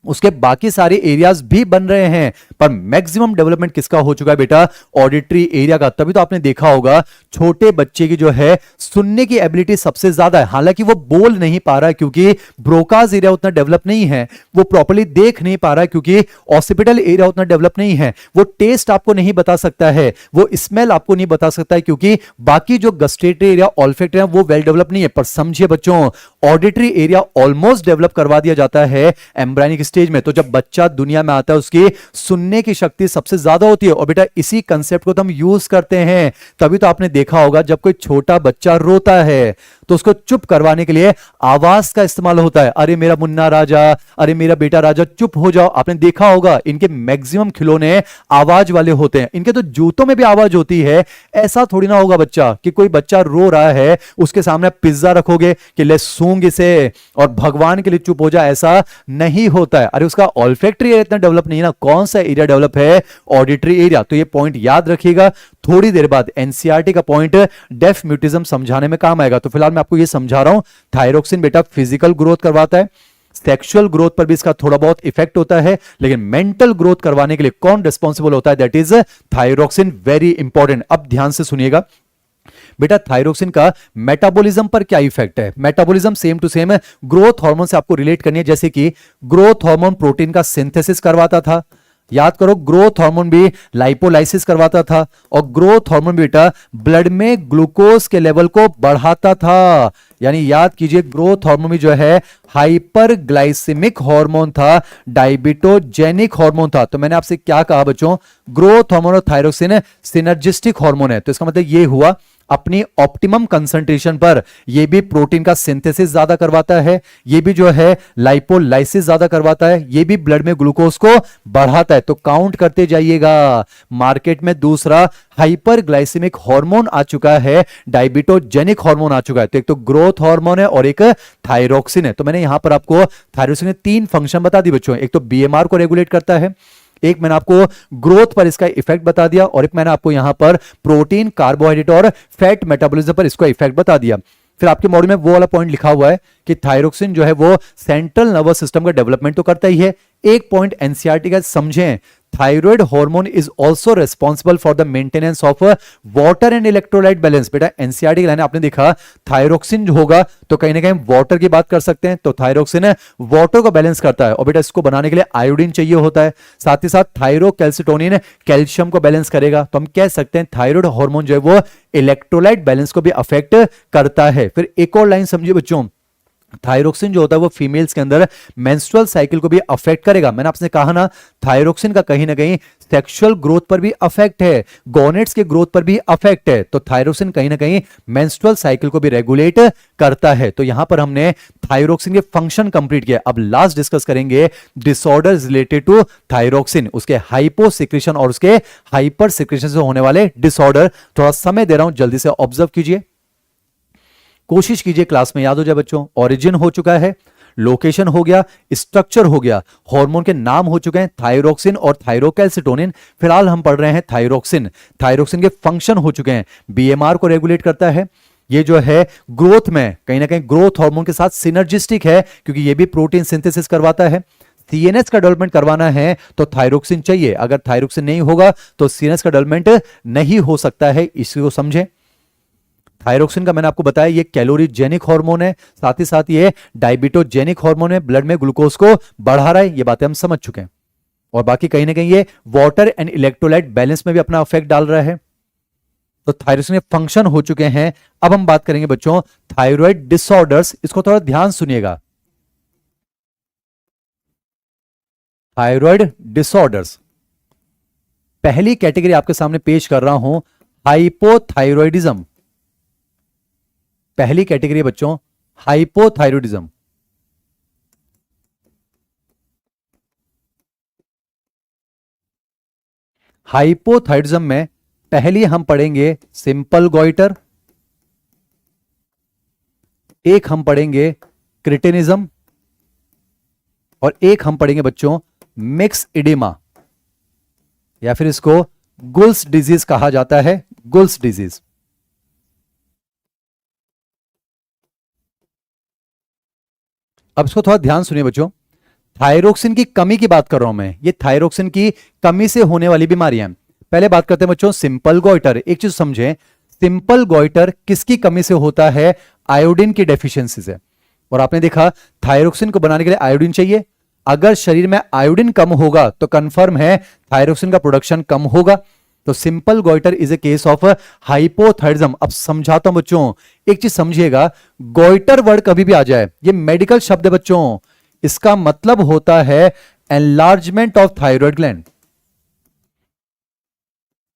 उसके बाकी सारे एरियाज भी बन रहे हैं, पर मैक्सिमम डेवलपमेंट किसका हो चुका है बेटा, ऑडिटरी एरिया का। तभी तो आपने देखा होगा छोटे बच्चे की जो है सुनने की एबिलिटी सबसे ज्यादा है, हालांकि वो बोल नहीं पा रहा है क्योंकि ब्रोकास एरिया उतना डेवलप नहीं है, वो प्रॉपर्ली देख नहीं पा रहा है क्योंकि ऑसिपिटल एरिया उतना डेवलप नहीं है, वो टेस्ट आपको नहीं बता सकता है, वो स्मेल आपको नहीं बता सकता है क्योंकि बाकी जो गस्टेटरी एरिया, ऑल्फैक्टरी वो वेल डेवलप नहीं है। पर समझिए बच्चों, ऑडिटरी एरिया ऑलमोस्ट डेवलप करवा दिया जाता है एम्ब्रायनिक स्टेज में। तो जब बच्चा दुनिया में आता है उसकी सुनने की शक्ति सबसे ज्यादा होती है, और बेटा इसी कंसेप्ट को तो हम यूज करते हैं। तभी तो आपने देखा होगा जब कोई छोटा बच्चा रोता है तो उसको चुप करवाने के लिए आवाज का इस्तेमाल होता है, अरे मेरा मुन्ना राजा, अरे मेरा बेटा राजा चुप हो जाओ। आपने देखा होगा इनके मैक्सिमम खिलौने आवाज वाले होते हैं, इनके तो जूतों में भी आवाज होती है। ऐसा थोड़ी ना होगा बच्चा कि कोई बच्चा रो रहा है उसके सामने पिज्जा रखोगे कि ले सूंघ इसे और भगवान के लिए चुप हो जा, ऐसा नहीं होता है। अरे उसका ऑल्फैक्टरी एरिया इतना डेवलप नहीं है ना, कौन सा एरिया डेवलप है, ऑडिटरी एरिया। तो ये पॉइंट याद रखिएगा, थोड़ी देर बाद एनसीईआरटी का पॉइंट डेफ म्यूटिज्म समझाने में काम आएगा। तो फिलहाल मैं आपको ये समझा रहा हूं, थायरोक्सिन बेटा फिजिकल ग्रोथ करवाता है, सेक्सुअल ग्रोथ पर भी इसका थोड़ा बहुत इफेक्ट होता है, लेकिन मेंटल ग्रोथ करवाने के लिए कौन रिस्पॉन्सिबल होता है, that is thyroxine. Very important. अब ध्यान से सुनिएगा बेटा, थायरोक्सिन का मेटाबॉलिज्म पर क्या इफेक्ट है। Metabolism same to same growth hormone से आपको रिलेट करनी है, जैसे कि ग्रोथ हार्मोन प्रोटीन का सिंथेसिस करवाता था, याद करो ग्रोथ हार्मोन भी लाइपोलाइसिस करवाता था, और ग्रोथ हार्मोन बेटा ब्लड में ग्लूकोज के लेवल को बढ़ाता था। यानी याद कीजिए ग्रोथ हार्मोन भी जो है हाइपरग्लाइसेमिक हार्मोन था, डायबिटोजेनिक हार्मोन था। तो मैंने आपसे क्या कहा बच्चों, ग्रोथ हार्मोन और थायरोक्सिन सिनर्जिस्टिक हार्मोन है। तो इसका मतलब ये हुआ अपनी ऑप्टिमम कंसंट्रेशन पर ये भी प्रोटीन का सिंथेसिस ज्यादा करवाता है, ये भी जो है लाइपोलाइसिस ज्यादा करवाता है, ये भी ब्लड में ग्लूकोज को बढ़ाता है। तो काउंट करते जाइएगा। मार्केट में दूसरा हाइपरग्लाइसेमिक हार्मोन आ चुका है, डायबिटोजेनिक हार्मोन आ चुका है। तो एक तो ग्रोथ हार्मोन है और एक थायरोक्सिन है। तो मैंने यहां पर आपको थायरोक्सिन के 3 फंक्शन बता दी बच्चों, एक तो बीएमआर को रेगुलेट करता है, एक मैंने आपको ग्रोथ पर इसका इफेक्ट बता दिया, और एक मैंने आपको यहां पर प्रोटीन, कार्बोहाइड्रेट और फैट मेटाबॉलिज्म पर इसका इफेक्ट बता दिया। फिर आपके मॉड्यूल में वो वाला पॉइंट लिखा हुआ है कि थायरोक्सिन जो है वो सेंट्रल नर्वस सिस्टम का डेवलपमेंट तो करता ही है। एक पॉइंट एनसीईआरटी का समझें, thyroid hormone is also responsible for the maintenance of water and electrolyte balance. बेटा एनसीईआरटी की लाइन आपने देखा, थायरोक्सिन जो होगा तो कहीं ना कहीं वाटर की बात कर सकते हैं, तो थायरोक्सिन वाटर को बैलेंस करता है, और बेटा इसको बनाने के लिए आयोडीन चाहिए होता है, साथ ही साथ थायरोकैल्सिटोनिन कैल्शियम को बैलेंस करेगा। तो हम कह सकते हैं थायराइड हार्मोन जो है वो इलेक्ट्रोलाइट बैलेंस को भी अफेक्ट करता है। फिर एक और लाइन समझिए बच्चों, थायरोक्सिन जो होता है वो फीमेल्स के अंदर मेंस्ट्रुअल साइकिल को भी अफेक्ट करेगा। मैंने आपसे कहा ना, थायरोक्सिन का कहीं ना कहीं सेक्सुअल ग्रोथ पर भी अफेक्ट है, गोनेट्स के ग्रोथ पर भी अफेक्ट है। तो थायरोक्सिन कहीं ना कहीं मेंस्ट्रुअल साइकिल को भी रेगुलेट करता है। तो यहां पर हमने थायरोक्सिन के फंक्शन कंप्लीट किया। अब लास्ट डिस्कस करेंगे डिसऑर्डर्स रिलेटेड टू थायरोक्सिन, उसके हाइपो सिक्रेशन और उसके हाइपर सिक्रेशन से होने वाले डिसऑर्डर। थोड़ा समय दे रहा हूं, जल्दी से ऑब्जर्व कीजिए, कोशिश कीजिए क्लास में याद हो जाए बच्चों। ओरिजिन हो चुका है, लोकेशन हो गया, स्ट्रक्चर हो गया, हार्मोन के नाम हो चुके हैं थायरोक्सिन और थायरोकैल्सिटोनिन। फिलहाल हम पढ़ रहे हैं थायरोक्सिन। थायरोक्सिन के फंक्शन हो चुके हैं, बीएमआर को रेगुलेट करता है, ये जो है ग्रोथ में कहीं ना कहीं ग्रोथ हार्मोन के साथ सिनर्जिस्टिक है, क्योंकि ये भी प्रोटीन सिंथेसिस करवाता है। सीएनएस का डेवलपमेंट करवाना है तो थायरोक्सिन चाहिए, अगर थायरोक्सिन नहीं होगा तो सीएनएस का डेवलपमेंट नहीं हो सकता है, इसको समझें। थायरोक्सिन का मैंने आपको बताया ये कैलोरीजेनिक हार्मोन है, साथ ही साथ ये डायबिटोजेनिक हार्मोन है, ब्लड में ग्लूकोज को बढ़ा रहा है, ये बातें हम समझ चुके हैं। और बाकी कहीं ना कहीं ये वाटर एंड इलेक्ट्रोलाइट बैलेंस में भी अपना इफेक्ट डाल रहा है। तो थायरोक्सिन के फंक्शन हो चुके हैं। अब हम बात करेंगे बच्चों थायराइड डिसऑर्डर्स, इसको थोड़ा ध्यान सुनिएगा। थायराइड डिसऑर्डर्स, पहली कैटेगरी आपके सामने पेश कर रहा हूं, हाइपोथायरॉयडिज्म। पहली कैटेगरी बच्चों हाइपोथायरॉयडिज्म। हाइपोथायरॉयडिज्म में पहली हम पढ़ेंगे सिंपल गॉइटर, एक हम पढ़ेंगे क्रिटिनिज्म, और एक हम पढ़ेंगे बच्चों मिक्स इडिमा, या फिर इसको गुल्स डिजीज कहा जाता है, गुल्स डिजीज। अब इसको थोड़ा ध्यान सुनिए बच्चों, थायरोक्सिन की कमी की बात कर रहा हूं मैं, ये थायरोक्सिन की कमी से होने वाली बीमारियां। पहले बात करते हैं बच्चों सिंपल गॉइटर। एक चीज समझें, सिंपल गॉइटर किसकी कमी से होता है? आयोडीन की डेफिशिएंसी से। और आपने देखा थायरोक्सिन को बनाने के लिए आयोडीन चाहिए, अगर शरीर में आयोडीन कम होगा तो कंफर्म है थायरोक्सिन का प्रोडक्शन कम होगा। तो simple goitre is a case of hypothyroidism. अब समझाता हूं बच्चों, एक चीज समझिएगा, गॉइटर वर्ड कभी भी आ जाए, ये मेडिकल शब्द है बच्चों, इसका मतलब होता है एनलार्जमेंट ऑफ थायराइड ग्लैंड।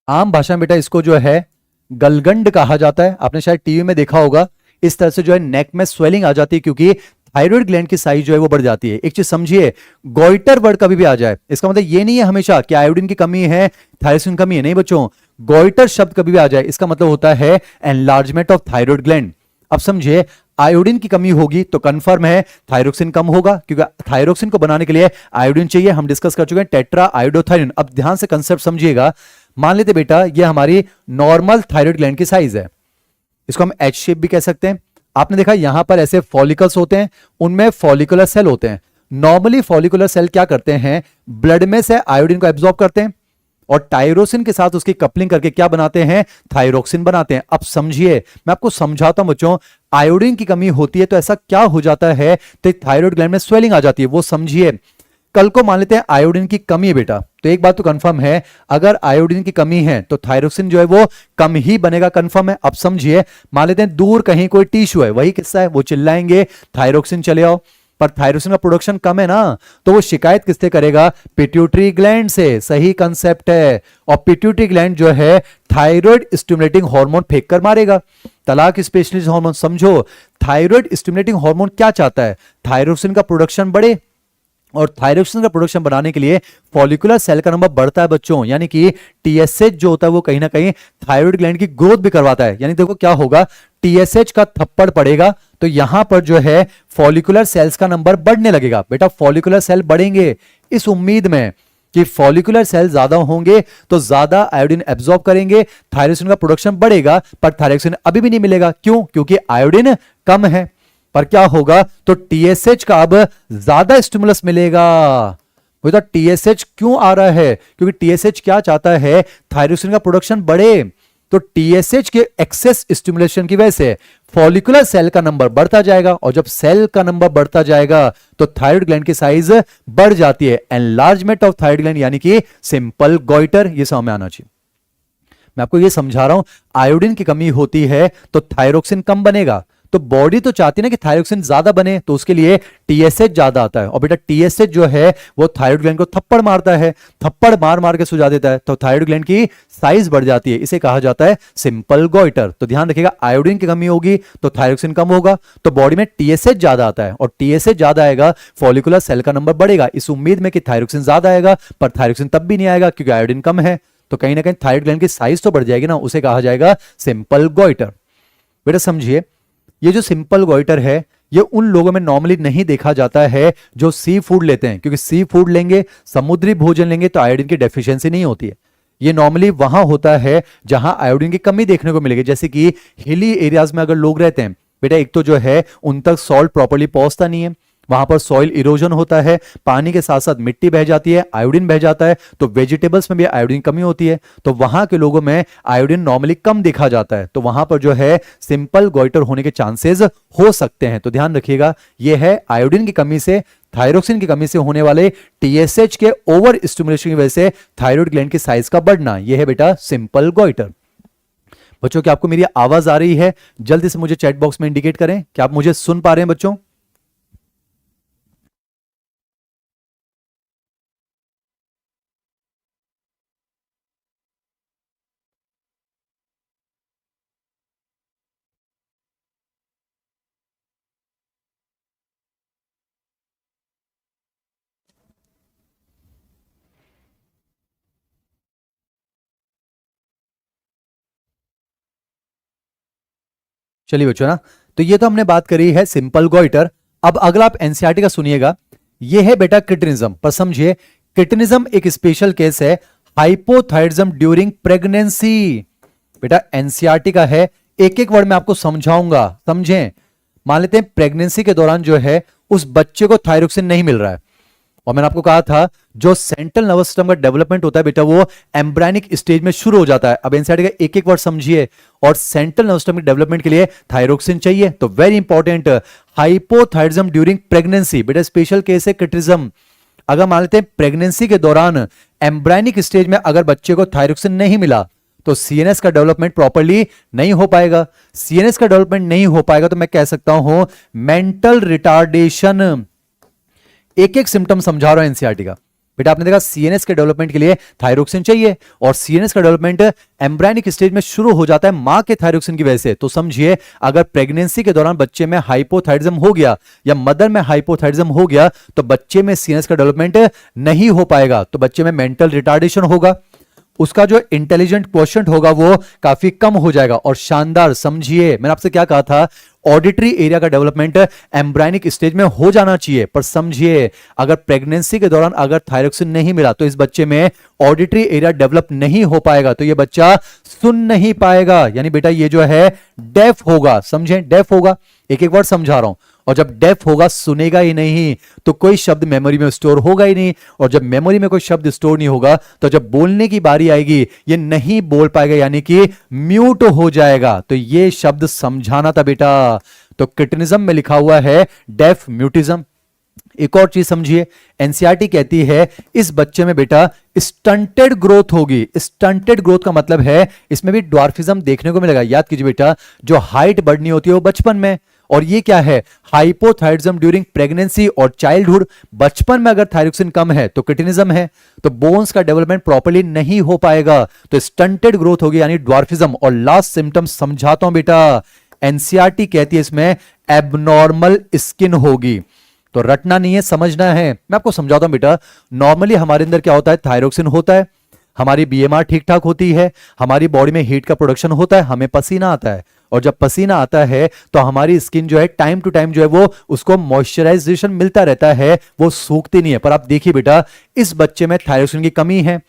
आम भाषा में बेटा इसको जो है गलगंड कहा जाता है। आपने शायद टीवी में देखा होगा, इस तरह से जो है नेक में स्वेलिंग आ जाती है, क्योंकि थायराइड ग्लैंड की साइज जो है वो बढ़ जाती है। एक चीज समझिए, गॉइटर वर्ड कभी भी आ जाए इसका मतलब ये नहीं है हमेशा कि आयोडीन की कमी है, थायरोक्सिन की कमी है, नहीं बच्चों। गॉइटर शब्द कभी भी आ जाए इसका मतलब होता है एनलार्जमेंट ऑफ थायराइड ग्लैंड। अब समझिए, आयोडीन की कमी होगी तो कंफर्म है थायरोक्सिन कम होगा, क्योंकि थायरोक्सिन को बनाने के लिए आयोडीन चाहिए। हम डिस्कस कर चुके हैं टेट्रा आयोडोथायरोन। अब ध्यान से कंसेप्ट समझिएगा, मान लेते बेटा ये हमारी नॉर्मल थायराइड ग्लैंड की साइज है, इसको हम एच शेप भी कह सकते हैं। आपने देखा यहां पर ऐसे फॉलिकल्स होते हैं, उनमें फॉलिकुलर सेल होते हैं। नॉर्मली फॉलिकुलर सेल क्या करते हैं, ब्लड में से आयोडीन को एब्जॉर्ब करते हैं और टायरोसिन के साथ उसकी कपलिंग करके क्या बनाते हैं, थायरोक्सिन बनाते हैं। अब समझिए, मैं आपको समझाता हूं बच्चों, आयोडीन की कमी होती है तो ऐसा क्या हो जाता है, तो थायराइड ग्लैंड में स्वेलिंग आ जाती है, वो समझिए। कल को मान लेते हैं आयोडीन की कमी है बेटा, तो एक बात तो कंफर्म है, अगर आयोडीन की कमी है तो थायरोक्सिन जो है वो कम ही बनेगा, कंफर्म है। अब समझिए, मान लेते हैं दूर कहीं कोई टिश्यू है, वही किस्सा है, वो चिल्लाएंगे थायरोक्सिन चले आओ, पर थायरोक्सिन का प्रोडक्शन कम है ना, तो वो शिकायत किससे करेगा, पिट्यूटरी ग्लैंड से। सही कंसेप्ट है। और पिट्यूटरी ग्लैंड जो है थायराइड स्टिमुलेटिंग हार्मोन फेंक कर मारेगा। तलाक स्पेशलिस्ट हार्मोन समझो, थायराइड स्टिमुलेटिंग हार्मोन क्या चाहता है, थायरोक्सिन का प्रोडक्शन बढ़े, और थायरोक्सिन का प्रोडक्शन बढ़ाने के लिए फॉलिकुलर सेल का नंबर बढ़ता है बच्चों, यानी कि टीएसएच जो होता है वो कहीं ना कहीं थायराइड ग्लैंड की ग्रोथ भी करवाता है। यानी देखो क्या होगा, टीएसएच का थप्पड़ पड़ेगा तो यहां पर जो है फॉलिकुलर सेल्स का नंबर बढ़ने लगेगा। बेटा फॉलिकुलर सेल बढ़ेंगे इस उम्मीद में कि फॉलिकुलर सेल ज्यादा होंगे तो ज्यादा आयोडीन एब्जॉर्ब करेंगे, थायरोक्सिन का प्रोडक्शन बढ़ेगा, पर थायरोक्सिन अभी भी नहीं मिलेगा। क्यों? क्योंकि आयोडीन कम है। पर क्या होगा, तो टीएसएच का अब ज्यादा स्टिमुलस मिलेगा। तो टीएसएच क्यों आ रहा है, क्योंकि टीएसएच क्या चाहता है, थायरोक्सिन का प्रोडक्शन बढ़े। तो टीएसएच के एक्सेस स्टिमुलेशन की वजह से फॉलिकुलर सेल का नंबर बढ़ता जाएगा, और जब सेल का नंबर बढ़ता जाएगा तो थायराइड ग्लैंड की साइज बढ़ जाती है। एनलार्जमेंट ऑफ थायराइड ग्लैंड यानी कि सिंपल गॉइटर, ये समझ में आना चाहिए। मैं आपको ये समझा रहा हूं, आयोडीन की कमी होती है तो थायरोक्सिन कम बनेगा, तो बॉडी तो चाहती है ना कि थायरोक्सिन ज्यादा बने, तो उसके लिए टीएसएच ज्यादा आता है। और बेटा टीएसएच जो है वो थायराइड ग्लैंड को थप्पड़ मारता है, थप्पड़ मार मार के सुझा देता है, तो थायराइड ग्लैंड की साइज बढ़ जाती है। इसे कहा जाता है सिंपल गॉइटर। तो ध्यान रखिएगा, आयोडीन की कमी होगी तो थायरोक्सिन कम होगा, तो बॉडी में टीएसएच ज्यादा आता है, और टीएसएच ज्यादा आएगा फॉलिकुलर सेल का नंबर बढ़ेगा, इस उम्मीद में कि थायरोक्सिन ज्यादा आएगा, पर थायरोक्सिन तब भी नहीं आएगा क्योंकि आयोडीन कम है। तो कहीं ना कहीं थायराइड ग्लैंड की साइज तो बढ़ जाएगी ना, उसे कहा जाएगा सिंपल गॉइटर। बेटा समझिए, ये जो सिंपल गॉइटर है ये उन लोगों में नॉर्मली नहीं देखा जाता है जो सी फूड लेते हैं, क्योंकि सी फूड लेंगे, समुद्री भोजन लेंगे तो आयोडीन की डेफिशिएंसी नहीं होती है। ये नॉर्मली वहां होता है जहां आयोडीन की कमी देखने को मिलेगी, जैसे कि हिली एरियाज में अगर लोग रहते हैं, बेटा एक तो जो है उन तक सॉल्ट प्रॉपर्ली पहुंचता नहीं है, वहां पर सॉइल इरोजन होता है, पानी के साथ साथ मिट्टी बह जाती है, आयोडीन बह जाता है, तो वेजिटेबल्स में भी आयोडीन कमी होती है, तो वहां के लोगों में आयोडीन नॉर्मली कम देखा जाता है, तो वहां पर जो है सिंपल गॉइटर होने के चांसेस हो सकते हैं। तो ध्यान रखिएगा, यह है आयोडीन की कमी से, थायरोक्सिन की कमी से होने वाले टीएसएच के ओवर स्टिमुलेशन की वजह से थायराइड ग्लैंड की साइज का बढ़ना, यह है बेटा सिंपल गॉइटर। बच्चों क्या आपको मेरी आवाज आ रही है? जल्दी से मुझे चैट बॉक्स में इंडिकेट करें कि आप मुझे सुन पा रहे हैं बच्चों। चलिए बच्चों ना, तो ये तो हमने बात करी है सिंपल गॉइटर। अब अगला आप एनसीईआरटी का सुनिएगा, ये है बेटा क्रिटिनिज्म। पर समझिए, क्रिटिनिज्म एक स्पेशल केस है, हाइपोथायरिज्म ड्यूरिंग प्रेगनेंसी। बेटा एनसीईआरटी का है, एक एक वर्ड में आपको समझाऊंगा, समझें। मान लेते हैं प्रेगनेंसी के दौरान जो है उस बच्चे को थायरोक्सिन नहीं मिल रहा है, और मैंने आपको कहा था जो सेंट्रल नर्वस सिस्टम का डेवलपमेंट होता है बेटा वो एम्ब्रायनिक स्टेज में शुरू हो जाता है। अब एनसीईआरटी का एक एक वर्ड समझिए, और सेंट्रल नर्वस सिस्टम के डेवलपमेंट के लिए थायरोक्सिन चाहिए, तो very important, hypothyroidism during pregnancy. बेटा स्पेशल केस है क्रिटिनिज्म। अगर मान लेते हैं प्रेगनेंसी के दौरान एम्ब्रायनिक स्टेज में अगर बच्चे को थायरोक्सिन नहीं मिला तो सीएनएस का डेवलपमेंट प्रॉपर्ली नहीं हो पाएगा। सीएनएस का डेवलपमेंट नहीं हो पाएगा तो मैं कह सकता हूं मेंटल रिटार्डेशन। एक एक सिम्टम समझा रहा हूं एनसीईआरटी का। बेटा आपने देखा सीएनएस के डेवलपमेंट के लिए थायरोक्सिन चाहिए, और सीएनएस का डेवलपमेंट एम्ब्रायनिक स्टेज में शुरू हो जाता है मां के थायरोक्सिन की वजह से। तो समझिए, अगर प्रेगनेंसी के दौरान बच्चे में हाइपोथायरिज्म हो गया या मदर में हाइपोथायरिज्म हो गया तो बच्चे में सीएनएस का डेवलपमेंट नहीं हो पाएगा, तो बच्चे में मेंटल रिटार्डेशन होगा, उसका जो इंटेलिजेंट क्वोशिएंट होगा वो काफी कम हो जाएगा। और शानदार, समझिए मैंने आपसे क्या कहा था, ऑडिटरी एरिया का डेवलपमेंट एम्ब्रायनिक स्टेज में हो जाना चाहिए, पर समझिए अगर प्रेगनेंसी के दौरान अगर थायरोक्सिन नहीं मिला तो इस बच्चे में ऑडिटरी एरिया डेवलप नहीं हो पाएगा, तो ये बच्चा सुन नहीं पाएगा, यानी बेटा ये जो है डेफ होगा। समझे, डेफ होगा, एक एक वर्ड समझा रहा हूं। और जब डेफ होगा, सुनेगा ही नहीं, तो कोई शब्द मेमोरी में स्टोर होगा ही नहीं, और जब मेमोरी में कोई शब्द स्टोर नहीं होगा तो जब बोलने की बारी आएगी ये नहीं बोल पाएगा, यानी कि म्यूट हो जाएगा। तो ये शब्द समझाना था बेटा। तो क्रिटिनिज्म में लिखा हुआ है डेफ म्यूटिज्म। एक और चीज समझिए, एनसीईआरटी कहती है इस बच्चे में बेटा स्टंटेड ग्रोथ होगी। स्टंटेड ग्रोथ का मतलब है इसमें भी ड्वार्फिज्म देखने को मिलेगा। याद कीजिए बेटा, जो हाइट बढ़नी होती है वो बचपन में, और ये क्या है, हाइपोथायरिज्म ड्यूरिंग प्रेगनेंसी और चाइल्डहुड। बचपन में अगर थायरोक्सिन कम है तो क्रिटिनिज्म है, तो बोन्स का डेवलपमेंट प्रॉपर्ली नहीं हो पाएगा, तो स्टंटेड ग्रोथ होगी यानी ड्वार्फिज्म। और लास्ट सिम्टम समझाता हूं बेटा, एनसीईआरटी कहती है इसमें एबनॉर्मल स्किन होगी। तो रटना नहीं है, समझना है। मैं आपको समझाता हूं बेटा, नॉर्मली हमारे अंदर क्या होता है, थायरोक्सिन होता है, हमारी बीएमआर ठीक ठाक होती है, हमारी बॉडी में हीट का प्रोडक्शन होता है, हमें पसीना आता है, और जब पसीना आता है तो हमारी स्किन जो है टाइम टू टाइम जो है वो उसको मॉइस्चराइजेशन मिलता रहता है, वो सूखती नहीं है। पर आप देखिए बेटा, इस बच्चे में थायरोक्सिन की कमी है,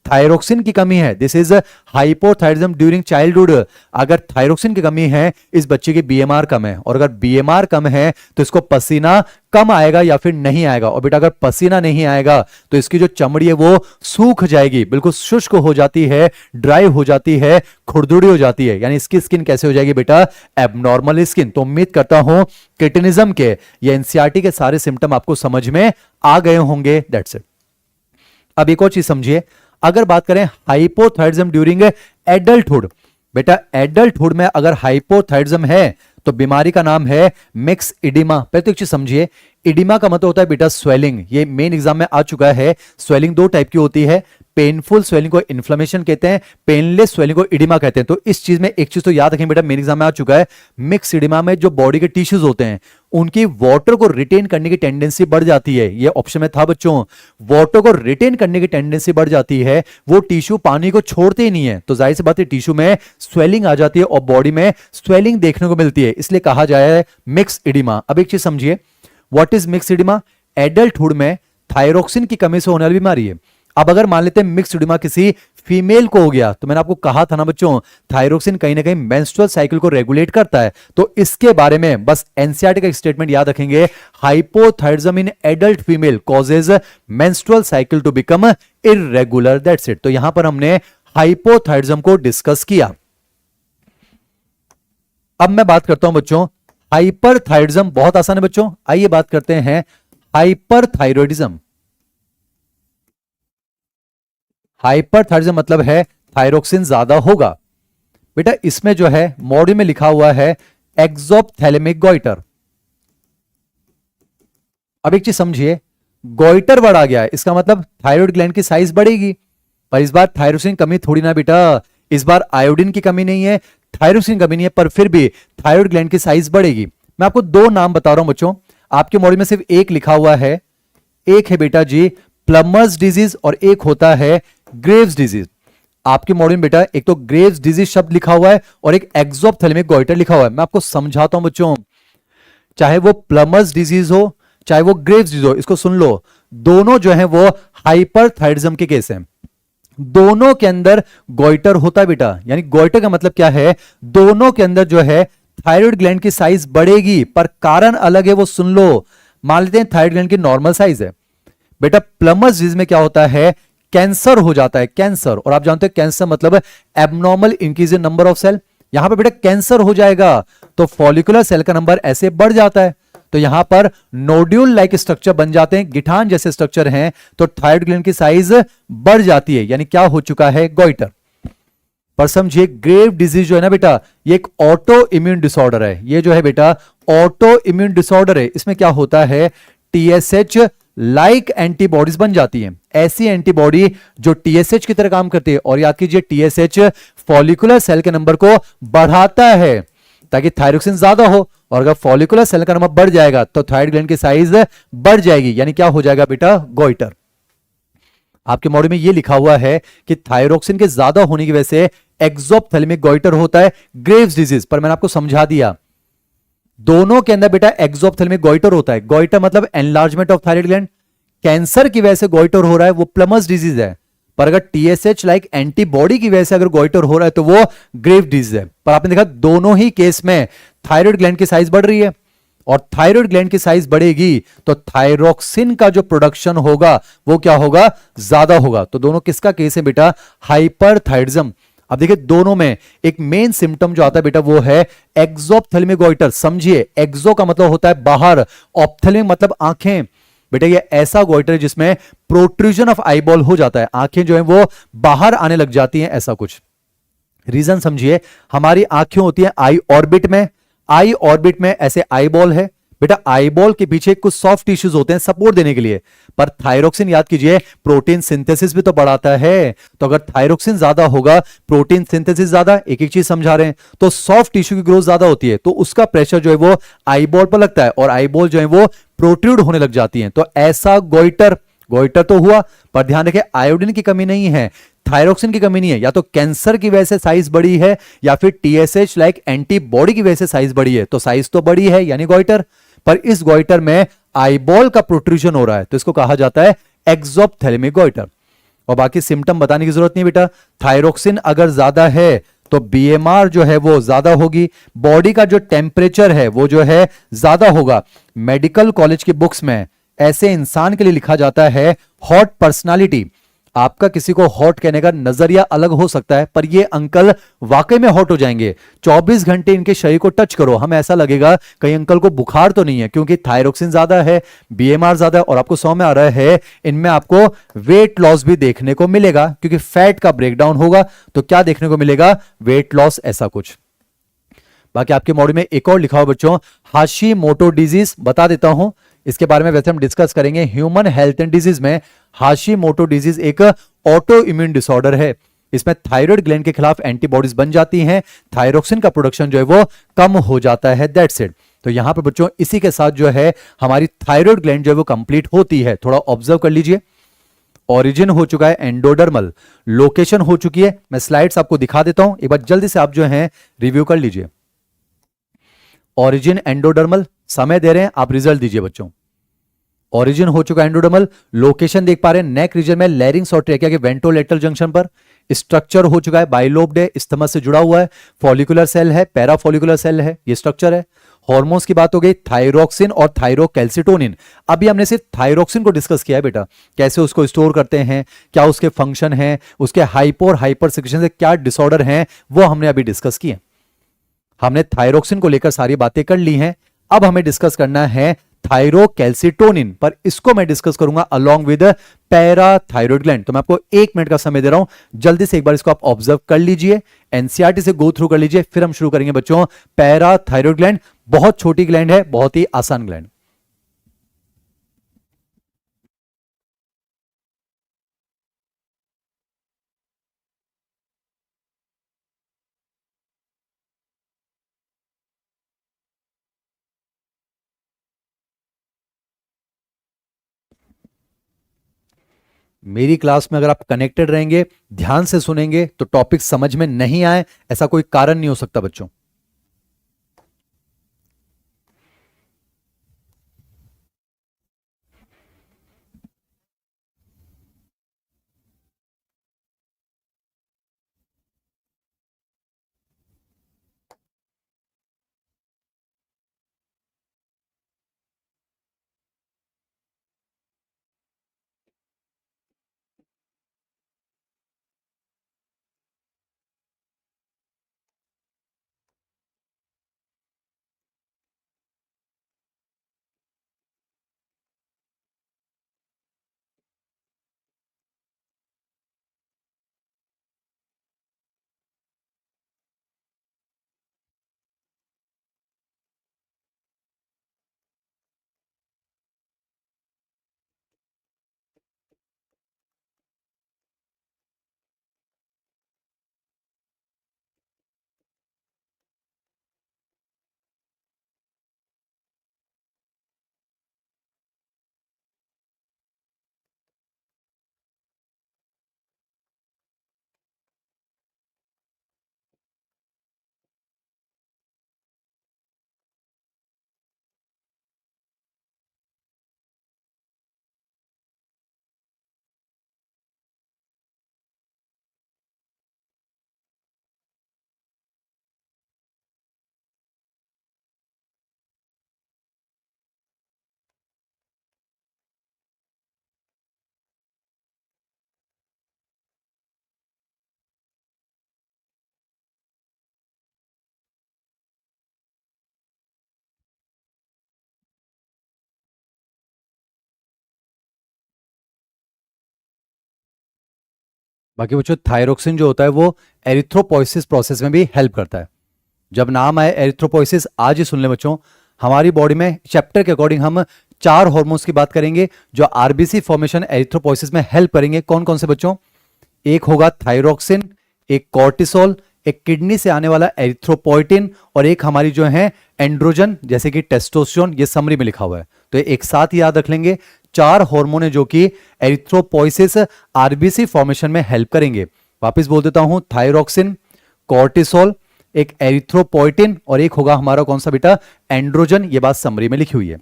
थायरोक्सिन की कमी है, this is hypothyroidism during childhood. अगर थायरोक्सिन की कमी है, इस बच्चे की बीएमआर कम है, और अगर बीएमआर कम है तो इसको पसीना कम आएगा या फिर नहीं आएगा। और बेटा अगर पसीना नहीं आएगा तो इसकी जो चमड़ी है वो सूख जाएगी, बिल्कुल शुष्क हो जाती है, ड्राई हो जाती है, खुरदुड़ी हो जाती है, यानी इसकी स्किन कैसे हो जाएगी बेटा, एबनॉर्मल स्किन। तो उम्मीद करता हूं क्रिटिनिज्म के ये एनसीईआरटी के सारे सिम्टम आपको समझ में आ गए होंगे। That's it. अब एक और चीज समझिए, अगर बात करें हाइपोथायरिज्म ड्यूरिंग एडल्टहुड, बेटा एडल्टहुड में अगर हाइपोथायरिज्म है तो बीमारी का नाम है मिक्स इडिमा। पहले तो एक चीज समझिए, इडिमा का मतलब होता है बेटा स्वेलिंग। ये मेन एग्जाम में आ चुका है। स्वेलिंग दो टाइप की होती है, पेनफुल स्वेलिंग को इन्फ्लेमेशन कहते हैं, पेनलेस स्वेलिंग को इडिमा कहते हैं। तो इस चीज में एक चीज तो याद रखें बेटा, मेन एग्जाम में आ चुका है, मिक्स इडिमा में जो बॉडी के टिश्यूज होते हैं उनकी वाटर को रिटेन करने की टेंडेंसी बढ़ जाती है। ये ऑप्शन में था बच्चों, वाटर को रिटेन करने की टेंडेंसी बढ़ जाती है, वो टिश्यू पानी को छोड़ते ही नहीं है, तो जाहिर सी बात है टिश्यू में स्वेलिंग आ जाती है और बॉडी में स्वेलिंग देखने को मिलती है, इसलिए कहा जाए है मिक्स इडिमा। अब एक चीज समझिए, what is myxoedema? Adulthood में थायरोक्सिन की कमी से होने वाली बीमारी है। अब अगर मान लेते हैं मिक्स इडिमा किसी फीमेल को हो गया, तो मैंने आपको कहा था ना बच्चों, थायरोक्सिन कहीं ना कहीं मेंस्ट्रुअल साइकिल को रेगुलेट करता है, तो इसके बारे में बस एनसीईआरटी का स्टेटमेंट याद रखेंगे, hypothyroidism in adult female causes menstrual cycle to become irregular, that's it. तो यहां पर हमने हाइपोथायरिज्म को डिस्कस किया। अब मैं बात करता हूं बच्चों हाइपरथायरिज्म, बहुत आसान है बच्चों, आइए बात करते हैं हाइपरथायरॉयडिज्म। हाइपरथायरिज्म मतलब है थायरोक्सिन ज्यादा होगा। बेटा इसमें जो है मॉड्यूल में लिखा हुआ है एक्सोप्थैलेमिक गॉइटर। अब एक चीज समझिए, गॉइटर बढ़ा गया है, इसका मतलब थायराइड ग्लैंड की साइज बढ़ेगी, पर इस बार थायरोक्सिन कमी थोड़ी ना बेटा, इस बार आयोडीन की कमी नहीं है, थायरोक्सिन कमी नहीं है, पर फिर भी थायराइड ग्लैंड की साइज बढ़ेगी। मैं आपको दो नाम बता रहा हूं बच्चों, आपके मॉड्यूल में सिर्फ एक लिखा हुआ है, एक है बेटा जी प्लमर्स डिजीज और एक होता है ग्रेव्स डिजीज। आपके मॉड्यूल में बेटा एक तो ग्रेव्स डिजीज शब्द लिखा हुआ है और एक एक्सोप्थैलेमिक गॉइटर लिखा हुआ है। मैं आपको समझाता हूं बच्चों, चाहे वो प्लमर्स डिजीज हो चाहे वो ग्रेव्स डिजीज हो, इसको सुन लो, दोनों जो है वो हाइपरथायरिज्म के केस हैं, दोनों के अंदर गॉइटर होता है बेटा। यानी गॉइटर का मतलब क्या है, दोनों के अंदर जो है थायराइड ग्लैंड की साइज बढ़ेगी, पर कारण अलग है, वो सुन लो। मान लेते हैं थायराइड ग्लैंड की नॉर्मल साइज है बेटा, प्लमर्स डिजीज में क्या होता है, कैंसर हो जाता है, कैंसर, और आप जानते हैं कैंसर मतलब abnormal increase in number of cell, यहां पर बेटा कैंसर हो जाएगा तो फॉलिकुलर सेल का नंबर ऐसे बढ़ जाता है, तो यहां पर नोड्यूल लाइक स्ट्रक्चर बन जाते हैं, गिठान जैसे स्ट्रक्चर हैं, तो थायराइड ग्लैंड की साइज बढ़ जाती है, यानी क्या हो चुका है, गॉइटर। पर समझिए ग्रेव डिजीज जो है ना बेटा, ये एक ऑटो इम्यून डिसऑर्डर है, ये जो है बेटा ऑटो इम्यून डिसऑर्डर है। इसमें क्या होता है, टीएसएच लाइक एंटीबॉडीज बन जाती हैं, ऐसी एंटीबॉडी जो टीएसएच की तरह काम करती है, और याद कीजिए टीएसएच फॉलिकुलर सेल के नंबर को बढ़ाता है ताकि थायरोक्सिन ज्यादा हो, और अगर फॉलिकुलर सेल का नंबर बढ़ जाएगा तो थायराइड ग्लैंड की साइज बढ़ जाएगी, यानी क्या हो जाएगा बेटा, गॉइटर। आपके मॉड्यूल में ये लिखा हुआ है कि थायरोक्सिन के ज्यादा होने की वजह से एक्सोप्थैलेमिक गॉइटर होता है ग्रेव्स डिजीज, पर मैंने आपको समझा दिया दोनों के अंदर बेटा एक्सोप्थैलेमिक गॉइटर होता है। गॉइटर मतलब enlargement of thyroid gland, cancer की वजह से गॉइटर हो रहा है वो प्लमर्स डिजीज है, पर अगर टीएसएच लाइक एंटीबॉडी की वजह से अगर गॉइटर हो रहा है तो वो ग्रेव डिजीज है। पर आपने देखा दोनों ही केस में थायराइड ग्लैंड की साइज बढ़ रही है, और थायराइड ग्लैंड की साइज बढ़ेगी तो थायरोक्सिन का जो प्रोडक्शन होगा वो क्या होगा, ज्यादा होगा। तो दोनों किसका केस है बेटा, हाइपरथायरिज्म। अब देखिए दोनों में एक मेन सिम्टम जो आता है बेटा वो है एक्सोप्थैलेमिक गॉइटर। समझिए एक्सो का मतलब होता है बाहर, ऑप्थैलेमिक मतलब आंखें। बेटा ये ऐसा गॉइटर है जिसमें प्रोट्रूजन ऑफ आईबॉल हो जाता है, आंखें जो है वो बाहर आने लग जाती हैं, ऐसा कुछ। रीजन समझिए, हमारी आंखें होती हैं आई ऑर्बिट में, आई ऑर्बिट में ऐसे आईबॉल है बेटा, आईबॉल के पीछे कुछ सॉफ्ट टिश्यूज होते हैं सपोर्ट देने के लिए, पर थायरोक्सिन याद कीजिए प्रोटीन सिंथेसिस भी तो बढ़ाता है, तो अगर थायरोक्सिन ज्यादा होगा प्रोटीन सिंथेसिस ज्यादा, एक एक चीज समझा रहे हैं, तो सॉफ्ट टिश्यू की ग्रोथ ज्यादा होती है, तो उसका प्रेशर जो है वो आईबॉल पर लगता है और आईबॉल जो है वो प्रोट्रूड होने लग जाती है। तो ऐसा गॉइटर, गॉइटर तो हुआ, पर ध्यान रखें आयोडीन की कमी नहीं है, थायरोक्सिन की कमी नहीं है, या तो कैंसर की वजह से साइज बड़ी है या फिर टीएसएच लाइक एंटीबॉडी की वजह से साइज बड़ी है, तो साइज तो बड़ी है यानी गॉइटर, पर इस गॉइटर में आईबॉल का प्रोट्रूजन हो रहा है, तो इसको कहा जाता है एक्सोप्थैलेमिक गॉइटर। और बाकी सिम्टम बताने की जरूरत नहीं बेटा, थायरोक्सिन अगर ज्यादा है तो बीएमआर जो है वो ज्यादा होगी, बॉडी का जो टेम्परेचर है वो जो है ज्यादा होगा। मेडिकल कॉलेज की बुक्स में ऐसे इंसान के लिए लिखा जाता है हॉट पर्सनालिटी। आपका किसी को हॉट कहने का नजरिया अलग हो सकता है, पर ये अंकल वाकई में हॉट हो जाएंगे। 24 घंटे इनके शरीर को टच करो, हमें ऐसा लगेगा कहीं अंकल को बुखार तो नहीं है, क्योंकि थायरोक्सिन ज्यादा है, बीएमआर ज्यादा है, और आपको समझ में आ रहा है इनमें आपको वेट लॉस भी देखने को मिलेगा, क्योंकि फैट का ब्रेकडाउन होगा तो क्या देखने को मिलेगा, वेट लॉस, ऐसा कुछ। बाकी आपके मॉड्यूल में एक और लिखा हुआ बच्चों, हाशिमोटो डिजीज, बता देता हूं इसके बारे में वैसे हम डिस्कस करेंगे ह्यूमन हेल्थ एंड डिजीज में। हाशिमोटो डिजीज एक ऑटो इम्यून डिसऑर्डर है, इसमें थायराइड ग्लैंड के खिलाफ एंटीबॉडीज बन जाती हैं, थायरोक्सिन का प्रोडक्शन जो है वो कम हो जाता है, दैट्स इट। तो यहां पर बच्चों इसी के साथ जो है हमारी थायराइड ग्लैंड जो है वो कंप्लीट होती है। थोड़ा ऑब्जर्व कर लीजिए, ओरिजिन हो चुका है एंडोडर्मल, लोकेशन हो चुकी है, मैं स्लाइड्स आपको दिखा देता हूं, एक बार जल्दी से आप जो है रिव्यू कर लीजिए। ओरिजिन एंडोडर्मल, समय दे रहे हैं आप, रिजल्ट दीजिए बच्चों। ओरिजिन हो चुका है एंडोडर्मल, लोकेशन देख पा रहे हैं नेक रीजन में, लैरिंग्स और ट्रेकिया के वेंट्रोलेटरल जंक्शन पर। स्ट्रक्चर हो चुका है बाइलोब्ड है, इस्थमस से जुड़ा हुआ है, फॉलिकुलर सेल है, पैराफॉलिकुलर सेल है, ये स्ट्रक्चर है। हार्मोन्स की बात हो गई, थायरोक्सिन और थायरोकैल्सिटोनिन। अभी हमने सिर्फ थायरोक्सिन को डिस्कस किया है बेटा, कैसे उसको स्टोर करते हैं, क्या उसके फंक्शन है, उसके हाइपो और हाइपर सिक्रेशन से क्या डिसऑर्डर हैं, वो हमने अभी डिस्कस किए। हमने थायरोक्सिन को लेकर सारी बातें कर ली हैं, अब हमें डिस्कस करना है थायरोकैल्सिटोनिन, पर इसको मैं डिस्कस करूंगा अलोंग विद पैराथायरॉइड ग्लैंड। तो मैं आपको 1 मिनट का समय दे रहा हूं, जल्दी से एक बार इसको आप ऑब्जर्व कर लीजिए, एनसीईआरटी से गो थ्रू कर लीजिए, फिर हम शुरू करेंगे बच्चों। पैराथायरॉइड ग्लैंड बहुत छोटी ग्लैंड है, बहुत ही आसान ग्लैंड। मेरी क्लास में अगर आप कनेक्टेड रहेंगे, ध्यान से सुनेंगे, तो टॉपिक समझ में नहीं आए ऐसा कोई कारण नहीं हो सकता बच्चों। बाकी बच्चों थायरोक्सिन जो होता है वो एरिथ्रोपोइसिस प्रोसेस में भी हेल्प करता है। जब नाम आए एरिथ्रोपोइसिस, आज ही सुन ले बच्चों, हमारी बॉडी में चैप्टर के अकॉर्डिंग हम 4 हार्मोन्स की बात करेंगे जो आरबीसी फॉर्मेशन एरिथ्रोपोइसिस में हेल्प करेंगे। कौन कौन से बच्चों? एक होगा थायरोक्सिन, एक कॉर्टिसोल, एक किडनी से आने वाला एरिथ्रोपोइटिन, और एक हमारी जो है एंड्रोजन जैसे कि टेस्टोस्टेरोन, ये समरी में लिखा हुआ है। तो एक साथ याद रख लेंगे, 4 हार्मोन है जो कि एरिथ्रोपोइसिस आरबीसी फॉर्मेशन में हेल्प करेंगे। वापस बोल देता हूं, थायरोक्सिन, कॉर्टिसोल, एक एरिथ्रोपोइटिन, और एक होगा हमारा कौन सा बेटा? एंड्रोजन। ये बात समरी में लिखी हुई है।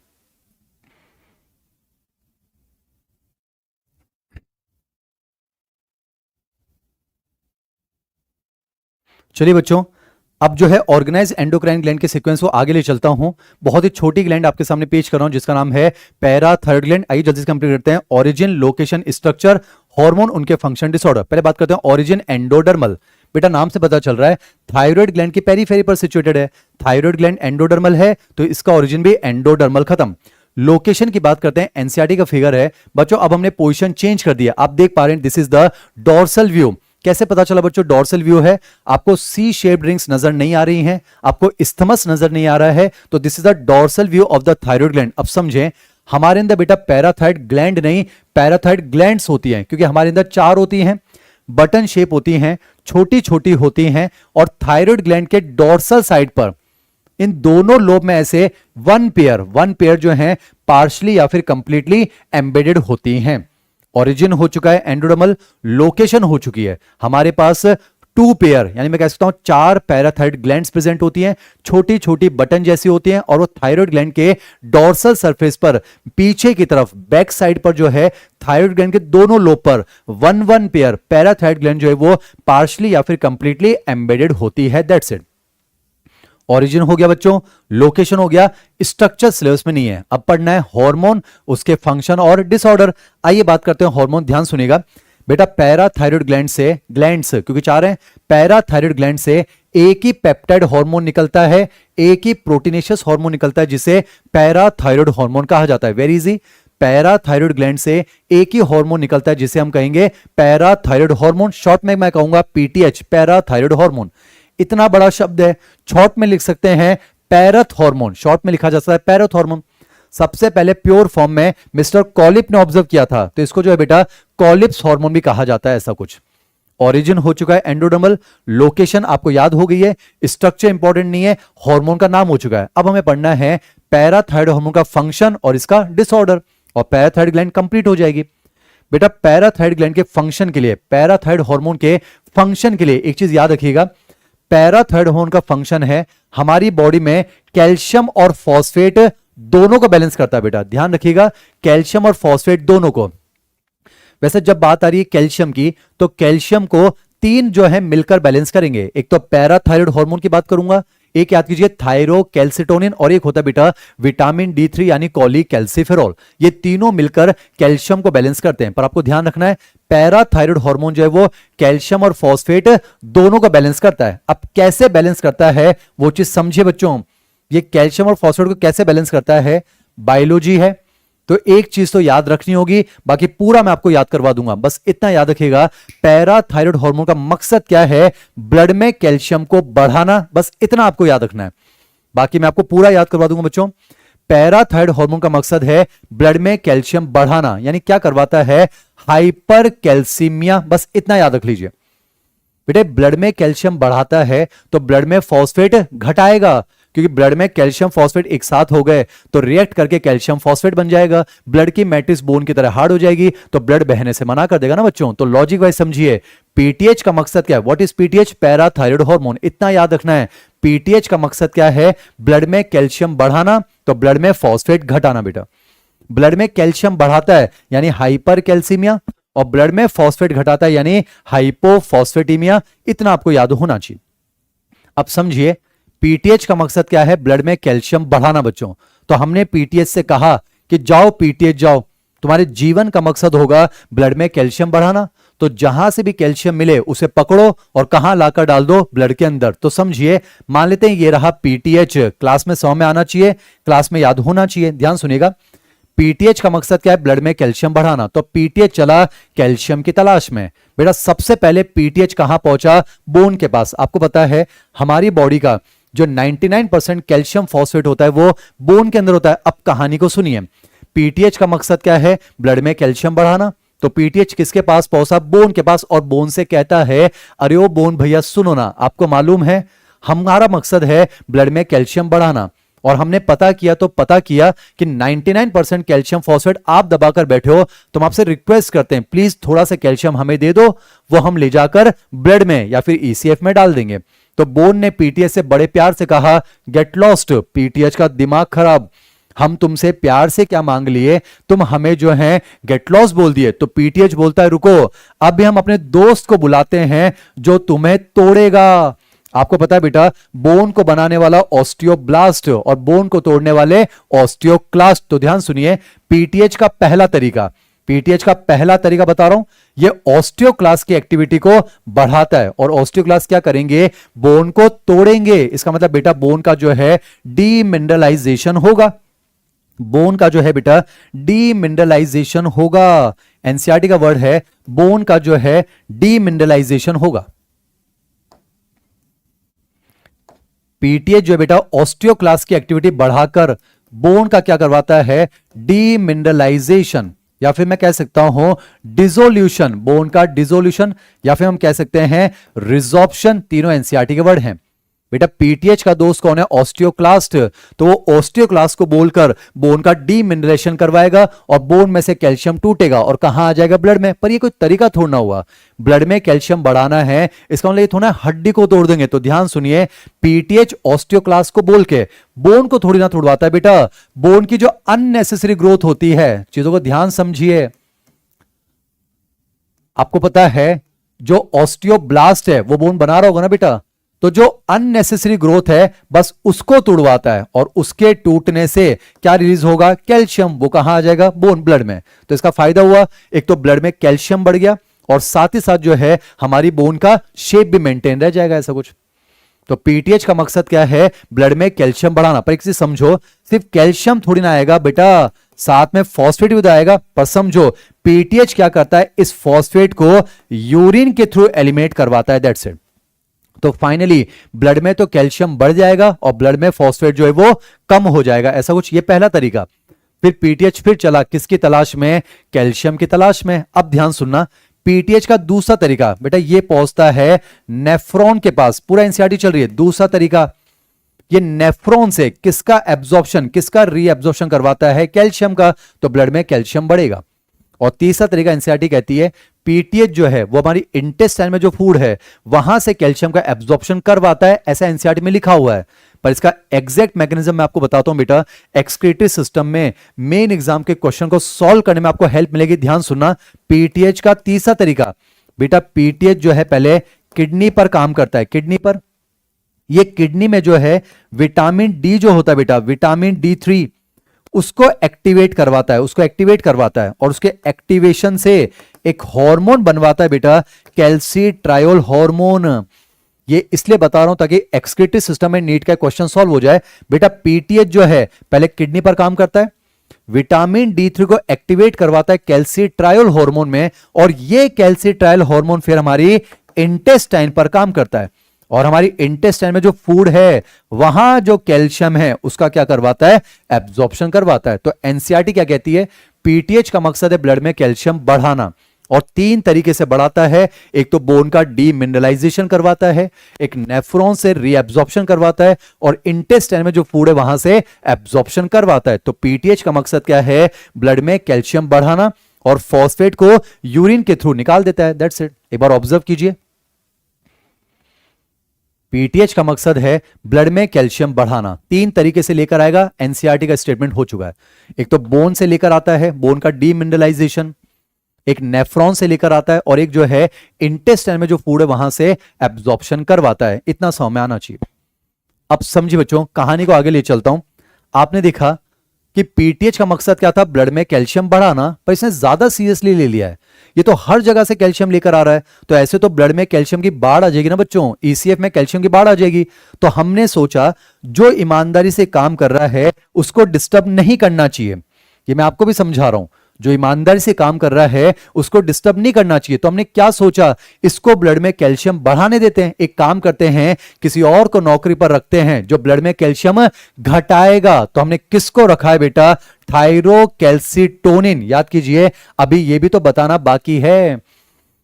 चलिए बच्चों, अब जो है ऑर्गेनाइज एंडोक्राइन ग्लैंड के सीक्वेंस को आगे ले चलता हूं। बहुत ही छोटी ग्लैंड आपके सामने पेश कर रहा हूं जिसका नाम है पैराथायरॉइड ग्लैंड। आइए जल्दी से कंप्लीट करते हैं। ओरिजिन, लोकेशन, स्ट्रक्चर, हार्मोन, उनके फंक्शन, डिसऑर्डर। पहले बात करते हैं ओरिजिन एंडोडर्मल। बेटा नाम से पता चल रहा है थायराइड ग्लैंड की पेरीफेरी पर सिचुएटेड है। थायराइड ग्लैंड एंडोडर्मल है तो इसका ओरिजिन भी एंडोडर्मल। खत्म। लोकेशन की बात करते हैं, एनसीईआरटी का फिगर है बच्चों। अब हमने पोजीशन चेंज कर दिया, आप देख पा रहे हैं, this is the dorsal view. कैसे पता चला बच्चों डॉर्सल व्यू है? आपको सी शेप्ड रिंग्स नजर नहीं आ रही हैं, आपको इस्थमस नजर नहीं आ रहा है, तो this is the dorsal view of the thyroid gland. अब समझें, हमारे अंदर बेटा पैराथायराइड ग्लैंड नहीं, पैराथायराइड ग्लैंड्स होती हैं, क्योंकि हमारे अंदर 4 होती हैं, बटन शेप होती हैं, छोटी छोटी होती हैं, और थायराइड ग्लैंड के डॉर्सल साइड पर इन दोनों लोब में ऐसे वन पेयर जो हैं पार्शली या फिर कंप्लीटली एम्बेडेड होती हैं। ओरिजिन हो चुका है एंडोडर्मल, लोकेशन हो चुकी है हमारे पास 2 पेयर, यानी मैं कह सकता हूं 4 पैराथायराइड ग्लैंड्स प्रेजेंट होती हैं, छोटी छोटी बटन जैसी होती हैं, और वो थायराइड ग्लैंड के डॉर्सल सरफेस पर पीछे की तरफ बैक साइड पर जो है थायराइड ग्लैंड के दोनों लोब पर वन पेयर पैराथायराइड ग्लैंड जो है वो पार्शली या फिर कंप्लीटली एम्बेडेड होती है। That's it. ओरिजिन हो गया बच्चों, लोकेशन हो गया, स्ट्रक्चर सिलेबस में नहीं है। अब पढ़ना है हार्मोन, उसके फंक्शन और डिसऑर्डर। आइए बात करते हैं हार्मोन। ध्यान सुनिएगा बेटा, पैराथायराइड ग्लैंड से, ग्लैंड्स क्योंकि 4 हैं, पैराथायराइड ग्लैंड से एक ही पेप्टाइड हार्मोन निकलता है, एक ही प्रोटीनेशियस हार्मोन निकलता है, जिसे पैराथायराइड हार्मोन कहा जाता है। वेरी इजी, पैराथायराइड ग्लैंड से एक ही हार्मोन निकलता है जिसे हम कहेंगे पैराथायराइड हार्मोन। शॉर्ट में मैं कहूंगा पीटीएच, पैराथायराइड हार्मोन। इतना बड़ा शब्द है, शॉर्ट में लिख सकते हैं पैरथ हार्मोन, शॉर्ट में लिखा जा सकता है पैरथ हार्मोन। सबसे पहले प्योर फॉर्म में मिस्टर कॉलिप ने ऑब्जर्व किया था, तो इसको जो है बेटा कॉलिप्स हार्मोन भी कहा जाता है, ऐसा कुछ। ओरिजिन हो चुका है एंडोडर्मल, लोकेशन आपको याद हो गई है, स्ट्रक्चर इंपॉर्टेंट नहीं है, हार्मोन का नाम हो चुका है। अब हमें पढ़ना है पैराथायराइड हार्मोन का फंक्शन और इसका डिसऑर्डर, और पैराथायराइड ग्लैंड कंप्लीट हो जाएगी। बेटा पैराथायराइड ग्लैंड के फंक्शन के लिए, पैराथायराइड हार्मोन के फंक्शन के लिए एक चीज याद रखिएगा, पैराथायराइड हार्मोन का फंक्शन है हमारी बॉडी में कैल्शियम और फॉस्फेट दोनों को बैलेंस करता है। बेटा ध्यान रखिएगा, कैल्शियम और फॉस्फेट दोनों को। वैसे जब बात आ रही है कैल्शियम की, तो कैल्शियम को 3 जो है मिलकर बैलेंस करेंगे। एक तो पैराथायराइड हार्मोन की बात करूंगा, एक याद कीजिए थायरोकैल्सिटोनिन, और एक होता है बेटा विटामिन D3 यानी कॉलीकैल्सिफेरॉल। ये तीनों मिलकर कैल्शियम को बैलेंस करते हैं। पर आपको ध्यान रखना है पैराथायराइड हार्मोन जो है वो कैल्शियम और फॉस्फेट दोनों को बैलेंस करता है। अब कैसे बैलेंस करता है वो चीज समझिए बच्चों, ये कैल्शियम और फॉस्फेट को कैसे बैलेंस करता है, बायोलॉजी है, तो एक चीज तो याद रखनी होगी, बाकी पूरा मैं आपको याद करवा दूंगा। बस इतना याद रखिएगा, पैराथायराइड हार्मोन का मकसद क्या है, ब्लड में कैल्शियम को बढ़ाना, बस इतना आपको याद रखना है, बाकी मैं आपको पूरा याद करवा दूंगा बच्चों। पैराथायराइड हार्मोन का मकसद है ब्लड में कैल्शियम बढ़ाना, यानी क्या करवाता है, हाइपर कैल्सीमिया, बस इतना याद रख लीजिए। बेटे ब्लड में कैल्शियम बढ़ाता है तो ब्लड में फॉस्फेट घटाएगा, क्योंकि ब्लड में कैल्शियम फॉस्फेट एक साथ हो गए तो रिएक्ट करके कैल्शियम फॉस्फेट बन जाएगा, ब्लड की मैट्रिक्स बोन की तरह हार्ड हो जाएगी, तो ब्लड बहने से मना कर देगा ना बच्चों। तो लॉजिक वाइज समझिए, पीटीएच का मकसद क्या है, what is PTH, parathyroid hormone, इतना याद रखना है। पीटीएच का मकसद क्या है, ब्लड में कैल्शियम बढ़ाना, तो ब्लड में फॉस्फेट घटाना। बेटा ब्लड में कैल्शियम बढ़ाता है यानी हाइपर कैल्सीमिया, और ब्लड में फॉस्फेट घटाता है यानी हाइपोफॉस्फेटीमिया, इतना आपको याद होना चाहिए। अब समझिए पीटीएच का मकसद क्या है, ब्लड में कैल्शियम बढ़ाना बच्चों। तो हमने पीटीएच से कहा कि जाओ पीटीएच जाओ, तुम्हारे जीवन का मकसद होगा ब्लड में कैल्शियम बढ़ाना, तो जहां से भी कैल्शियम मिले उसे पकड़ो और कहां लाकर डाल दो, ब्लड के अंदर। तो समझिए, मान लेते हैं ये रहा पीटीएच, क्लास में 100 में आना चाहिए, क्लास में याद होना चाहिए। ध्यान सुनिएगा, पीटीएच का मकसद क्या है, ब्लड में कैल्शियम बढ़ाना, तो पीटीएच चला कैल्शियम की तलाश में। बेटा सबसे पहले पीटीएच कहां पहुंचा, बोन के पास। आपको पता है हमारी बॉडी का जो 99% कैल्शियम फॉस्फेट होता है वो बोन के अंदर होता है। अब कहानी को सुनिए, पीटीएच का मकसद क्या है, ब्लड में कैल्शियम बढ़ाना, तो पीटीएच किसके पास पहुंचा, बोन के पास, और बोन से कहता है अरे ओ बोन भैया सुनो ना, आपको मालूम है हमारा मकसद है ब्लड में कैल्शियम बढ़ाना, और हमने पता किया तो पता किया कि 99% कैल्शियम फॉस्फेट आप दबाकर बैठे हो, तो हम आपसे रिक्वेस्ट करते हैं प्लीज थोड़ा सा कैल्शियम हमें दे दो, वो हम ले जाकर ब्लड में या फिर ईसीएफ में डाल देंगे। तो बोन ने पीटीएच से बड़े प्यार से कहा गेट लॉस्ट, पीटीएच का दिमाग खराब, हम तुमसे प्यार से क्या मांग लिए, तुम हमें जो है गेट लॉस्ट बोल दिए। तो पीटीएच बोलता है रुको, अब भी हम अपने दोस्त को बुलाते हैं जो तुम्हें तोड़ेगा। आपको पता है बेटा बोन को बनाने वाला ऑस्टियोब्लास्ट और बोन को तोड़ने वाले ऑस्टियोक्लास्ट। तो ध्यान सुनिए, पीटीएच का पहला तरीका, पीटीएच का पहला तरीका बता रहा हूं, ये ऑस्टियोक्लास्ट की एक्टिविटी को बढ़ाता है, और ऑस्टियोक्लास्ट क्या करेंगे, बोन को तोड़ेंगे। इसका मतलब बेटा बोन का जो है डीमिनरलाइजेशन होगा। बोन का जो है बेटा डीमिनरलाइजेशन होगा। एनसीईआरटी का वर्ड है बोन का जो है डीमिनरलाइजेशन होगा। पीटीएच जो है बेटा ऑस्टियोक्लास्ट की एक्टिविटी बढ़ाकर बोन का क्या करवाता है, डीमिनरलाइजेशन, या फिर मैं कह सकता हूं डिसोल्यूशन, बोन का डिसोल्यूशन, या फिर हम कह सकते हैं रिजॉर्प्शन। तीनों एनसीईआरटी के वर्ड हैं। बेटा पीटीएच का दोस्त कौन है, ऑस्टियोक्लास्ट, तो वो ऑस्टियोक्लास्ट को बोलकर बोन का डीमिनरलेशन करवाएगा और बोन में से कैल्शियम टूटेगा और कहां आ जाएगा, ब्लड में। पर ये कोई तरीका थोड़ा ना हुआ, ब्लड में कैल्शियम बढ़ाना है इसका मतलब ये थोड़ा हड्डी को तोड़ देंगे। तो ध्यान सुनिए, पीटीएच ऑस्टियोक्लास्ट को बोल के बोन को थोड़ी ना तोड़वाता है बेटा। बोन की जो अननेसेसरी ग्रोथ होती है, चीजों को ध्यान समझिए। आपको पता है जो ऑस्टियोब्लास्ट है वो बोन बना रहा होगा ना बेटा, तो जो अननेसेसरी ग्रोथ है बस उसको तोड़वाता है और उसके टूटने से क्या रिलीज होगा, कैल्शियम। वो कहां आ जाएगा, बोन, ब्लड में। तो इसका फायदा हुआ, एक तो ब्लड में कैल्शियम बढ़ गया और साथ ही साथ जो है हमारी बोन का शेप भी मेंटेन रह जाएगा, ऐसा कुछ। तो पीटीएच का मकसद क्या है, ब्लड में कैल्शियम बढ़ाना। पर एक चीज समझो, सिर्फ कैल्शियम थोड़ी ना आएगा बेटा, साथ में फॉस्फेट भी आएगा। पर समझो पीटीएच क्या करता है, इस फॉस्फेट को यूरिन के थ्रू एलिमिनेट करवाता है, दैट्स इट। तो फाइनली ब्लड में तो कैल्शियम बढ़ जाएगा और ब्लड में फॉस्फेट जो है वो कम हो जाएगा, ऐसा कुछ। ये पहला तरीका। फिर पीटीएच फिर चला किसकी तलाश में, कैल्शियम की तलाश में। अब ध्यान सुनना, पीटीएच का दूसरा तरीका बेटा ये पहुंचता है नेफ्रॉन के पास। पूरा एनसीईआरटी चल रही है। दूसरा तरीका, ये नेफ्रॉन से किसका एब्जॉर्प्शन, किसका रीएब्जॉर्प्शन करवाता है, कैल्शियम का। तो ब्लड में कैल्शियम बढ़ेगा। और तीसरा तरीका एनसीईआरटी कहती है पीटीएच जो है वो हमारी इंटेस्टाइन में जो फूड है वहां से कैल्शियम का एब्जॉर्प्शन करवाता है, ऐसा एनसीईआरटी में लिखा हुआ है। पर इसका एग्जैक्ट मैकेनिज्म मैं आपको बताता हूं बेटा, एक्सक्रीटरी सिस्टम में मेन एग्जाम के क्वेश्चन को सॉल्व करने में आपको हेल्प मिलेगी। ध्यान सुनना, पीटीएच का तीसरा तरीका बेटा, पीटीएच जो है पहले किडनी पर काम करता है, किडनी पर। ये किडनी में जो है विटामिन डी जो होता है बेटा, विटामिन D3, उसको एक्टिवेट करवाता है, उसको एक्टिवेट करवाता है और उसके एक्टिवेशन से एक हार्मोन बनवाता है बेटा, कैल्सीट्रायोल हार्मोन। ये इसलिए बता रहा हूं ताकि एक्सक्रीटरी सिस्टम में नीट का क्वेश्चन सॉल्व हो जाए। बेटा पीटीएच जो है पहले किडनी पर काम करता है, विटामिन D3 को एक्टिवेट करवाता है कैल्सीट्रायोल हार्मोन में, और ये कैल्सीट्रायोल हार्मोन फिर हमारी इंटेस्टाइन पर काम करता है और हमारी इंटेस्टाइन में जो फूड है वहां जो कैल्शियम है उसका क्या करवाता है, एब्जॉर्प्शन करवाता है। तो एनसीईआरटी क्या कहती है, पीटीएच का मकसद है ब्लड में कैल्शियम बढ़ाना और 3 तरीके से बढ़ाता है। एक तो बोन का डीमिनरलाइजेशन करवाता है, एक नेफ्रॉन से रीएब्जॉर्प्शन करवाता है और इंटेस्टाइन में जो फूड है वहां से एब्जॉर्प्शन करवाता है। तो पीटीएच का मकसद क्या है, ब्लड में कैल्शियम बढ़ाना और फॉस्फेट को यूरिन के थ्रू निकाल देता है, दैट्स इट। एक बार ऑब्जर्व कीजिए, पीटीएच का मकसद है ब्लड में कैल्शियम बढ़ाना। 3 तरीके से लेकर आएगा, एनसीईआरटी का स्टेटमेंट हो चुका है। एक तो बोन से लेकर आता है, बोन का डीमिनरलाइजेशन, एक नेफ्रॉन से लेकर आता है और एक जो है इंटेस्टाइन में जो फूड है वहां से एब्जॉर्प्शन करवाता है। इतना समझ में आना चाहिए। अब समझिए बच्चों, कहानी को आगे ले चलता हूं। आपने देखा कि पीटीएच का मकसद क्या था, ब्लड में कैल्शियम बढ़ाना, पर इसने ज्यादा सीरियसली ले लिया है। ये तो हर जगह से कैल्शियम लेकर आ रहा है, तो ऐसे तो ब्लड में कैल्शियम की बाढ़ आ जाएगी ना बच्चों, ईसीएफ में कैल्शियम की बाढ़ आ जाएगी। तो हमने सोचा जो ईमानदारी से काम कर रहा है उसको डिस्टर्ब नहीं करना चाहिए। ये मैं आपको भी समझा रहा हूं, जो ईमानदारी से काम कर रहा है उसको डिस्टर्ब नहीं करना चाहिए। तो हमने क्या सोचा, इसको ब्लड में कैल्शियम बढ़ाने देते हैं। एक काम करते हैं, किसी और को नौकरी पर रखते हैं जो ब्लड में कैल्शियम घटाएगा। तो हमने किसको रखा है बेटा, थायरोकैल्सिटोनिन। याद कीजिए, अभी ये भी तो बताना बाकी है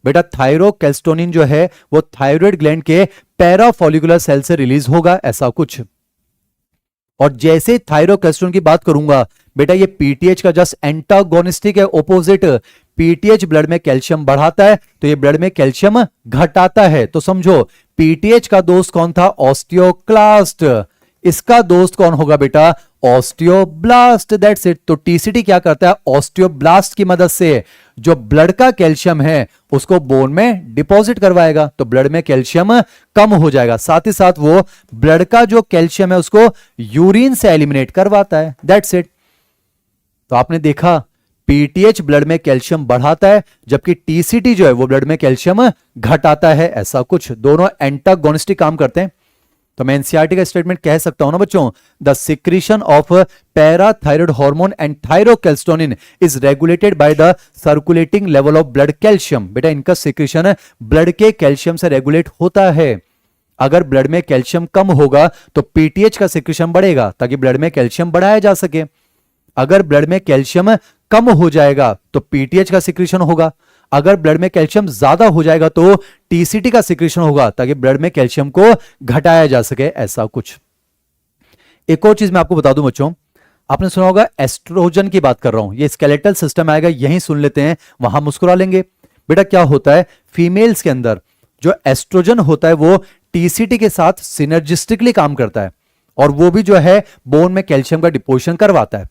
बेटा। थायरोकैल्सिटोनिन जो है वो थायराइड ग्लैंड के पैराफोलिकुलर सेल से रिलीज होगा, ऐसा कुछ। और जैसे थायरोकैल्सिटोनिन की बात करूंगा बेटा, ये पीटीएच का जस्ट एंटागोनिस्टिक है, ऑपोजिट। पीटीएच ब्लड में कैल्शियम बढ़ाता है तो ये ब्लड में कैल्शियम घटाता है। तो समझो पीटीएच का दोस्त कौन था, ऑस्टियोक्लास्ट। इसका दोस्त कौन होगा बेटा, ऑस्टियोब्लास्ट, दैट्स इट। तो टीसीटी क्या करता है, ऑस्टियोब्लास्ट की मदद से जो ब्लड का कैल्शियम है उसको बोन में डिपॉजिट करवाएगा, तो ब्लड में कैल्शियम कम हो जाएगा। साथ ही साथ वो ब्लड का जो कैल्शियम है उसको यूरिन से एलिमिनेट करवाता है, दैट्स इट। तो आपने देखा पीटीएच ब्लड में कैल्शियम बढ़ाता है जबकि टीसीटी जो है वो ब्लड में कैल्शियम घटाता है, ऐसा कुछ। दोनों एंटागोनिस्टिक काम करते हैं। तो मैं एनसीईआरटी का स्टेटमेंट कह सकता हूं ना बच्चों, the secretion of parathyroid hormone and thyrocalcitonin is regulated by the circulating level of blood calcium. बेटा इनका सिक्रीशन ब्लड के कैल्शियम से रेगुलेट होता है। अगर ब्लड में कैल्शियम कम होगा तो पीटीएच का सिक्रीशन बढ़ेगा ताकि ब्लड में कैल्शियम बढ़ाया जा सके। अगर ब्लड में कैल्शियम कम हो जाएगा तो पीटीएच का सिक्रीशन होगा। अगर ब्लड में कैल्शियम ज्यादा हो जाएगा तो टीसीटी का सिक्रीशन होगा ताकि ब्लड में कैल्शियम को घटाया जा सके, ऐसा कुछ। एक और चीज मैं आपको बता दूं बच्चों, आपने सुना होगा एस्ट्रोजन की बात कर रहा हूं, ये स्केलेटल सिस्टम आएगा, यहीं सुन लेते हैं, वहां मुस्कुरा लेंगे। बेटा क्या होता है, फीमेल्स के अंदर जो एस्ट्रोजन होता है वो टीसीटी के साथ सिनर्जिस्टिकली काम करता है और वो भी जो है बोन में कैल्शियम का डिपोजिशन करवाता है।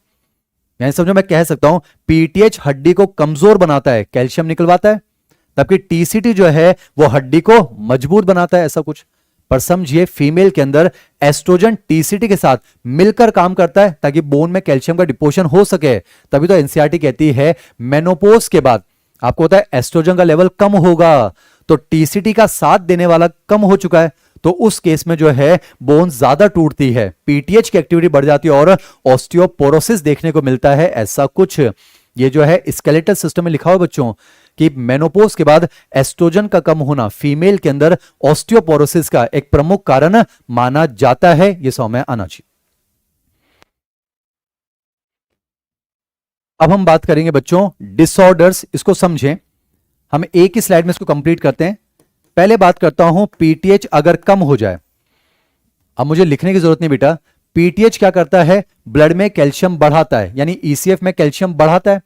यानी समझो मैं कह सकता हूं पीटीएच हड्डी को कमजोर बनाता है, कैल्शियम निकलवाता है, तबकि टीसीटी जो है वो हड्डी को मजबूत बनाता है, ऐसा कुछ। पर समझिए फीमेल के अंदर एस्ट्रोजन टीसीटी के साथ मिलकर काम करता है ताकि बोन में कैल्शियम का डिपोजिशन हो सके। तभी तो एनसीईआरटी कहती है मेनोपोज के बाद आपको होता है एस्ट्रोजन का लेवल कम होगा, तो टीसीटी का साथ देने वाला कम हो चुका है, तो उस केस में जो है बोन ज्यादा टूटती है, पीटीएच की एक्टिविटी बढ़ जाती है और ऑस्टियोपोरोसिस देखने को मिलता है, ऐसा कुछ। ये जो है स्केलेटल सिस्टम में लिखा हुआ बच्चों कि मेनोपोज के बाद एस्ट्रोजन का कम होना फीमेल के अंदर ऑस्टियोपोरोसिस का एक प्रमुख कारण माना जाता है, यह समझ में आना चाहिए। अब हम बात करेंगे बच्चों डिसऑर्डर्स, इसको समझें। हम एक ही स्लाइड में इसको कंप्लीट करते हैं। पहले बात करता हूं पीटीएच अगर कम हो जाए, अब मुझे लिखने की जरूरत नहीं बेटा, पीटीएच क्या करता है, ब्लड में कैल्शियम बढ़ाता है, यानी ईसीएफ में कैल्शियम बढ़ाता है।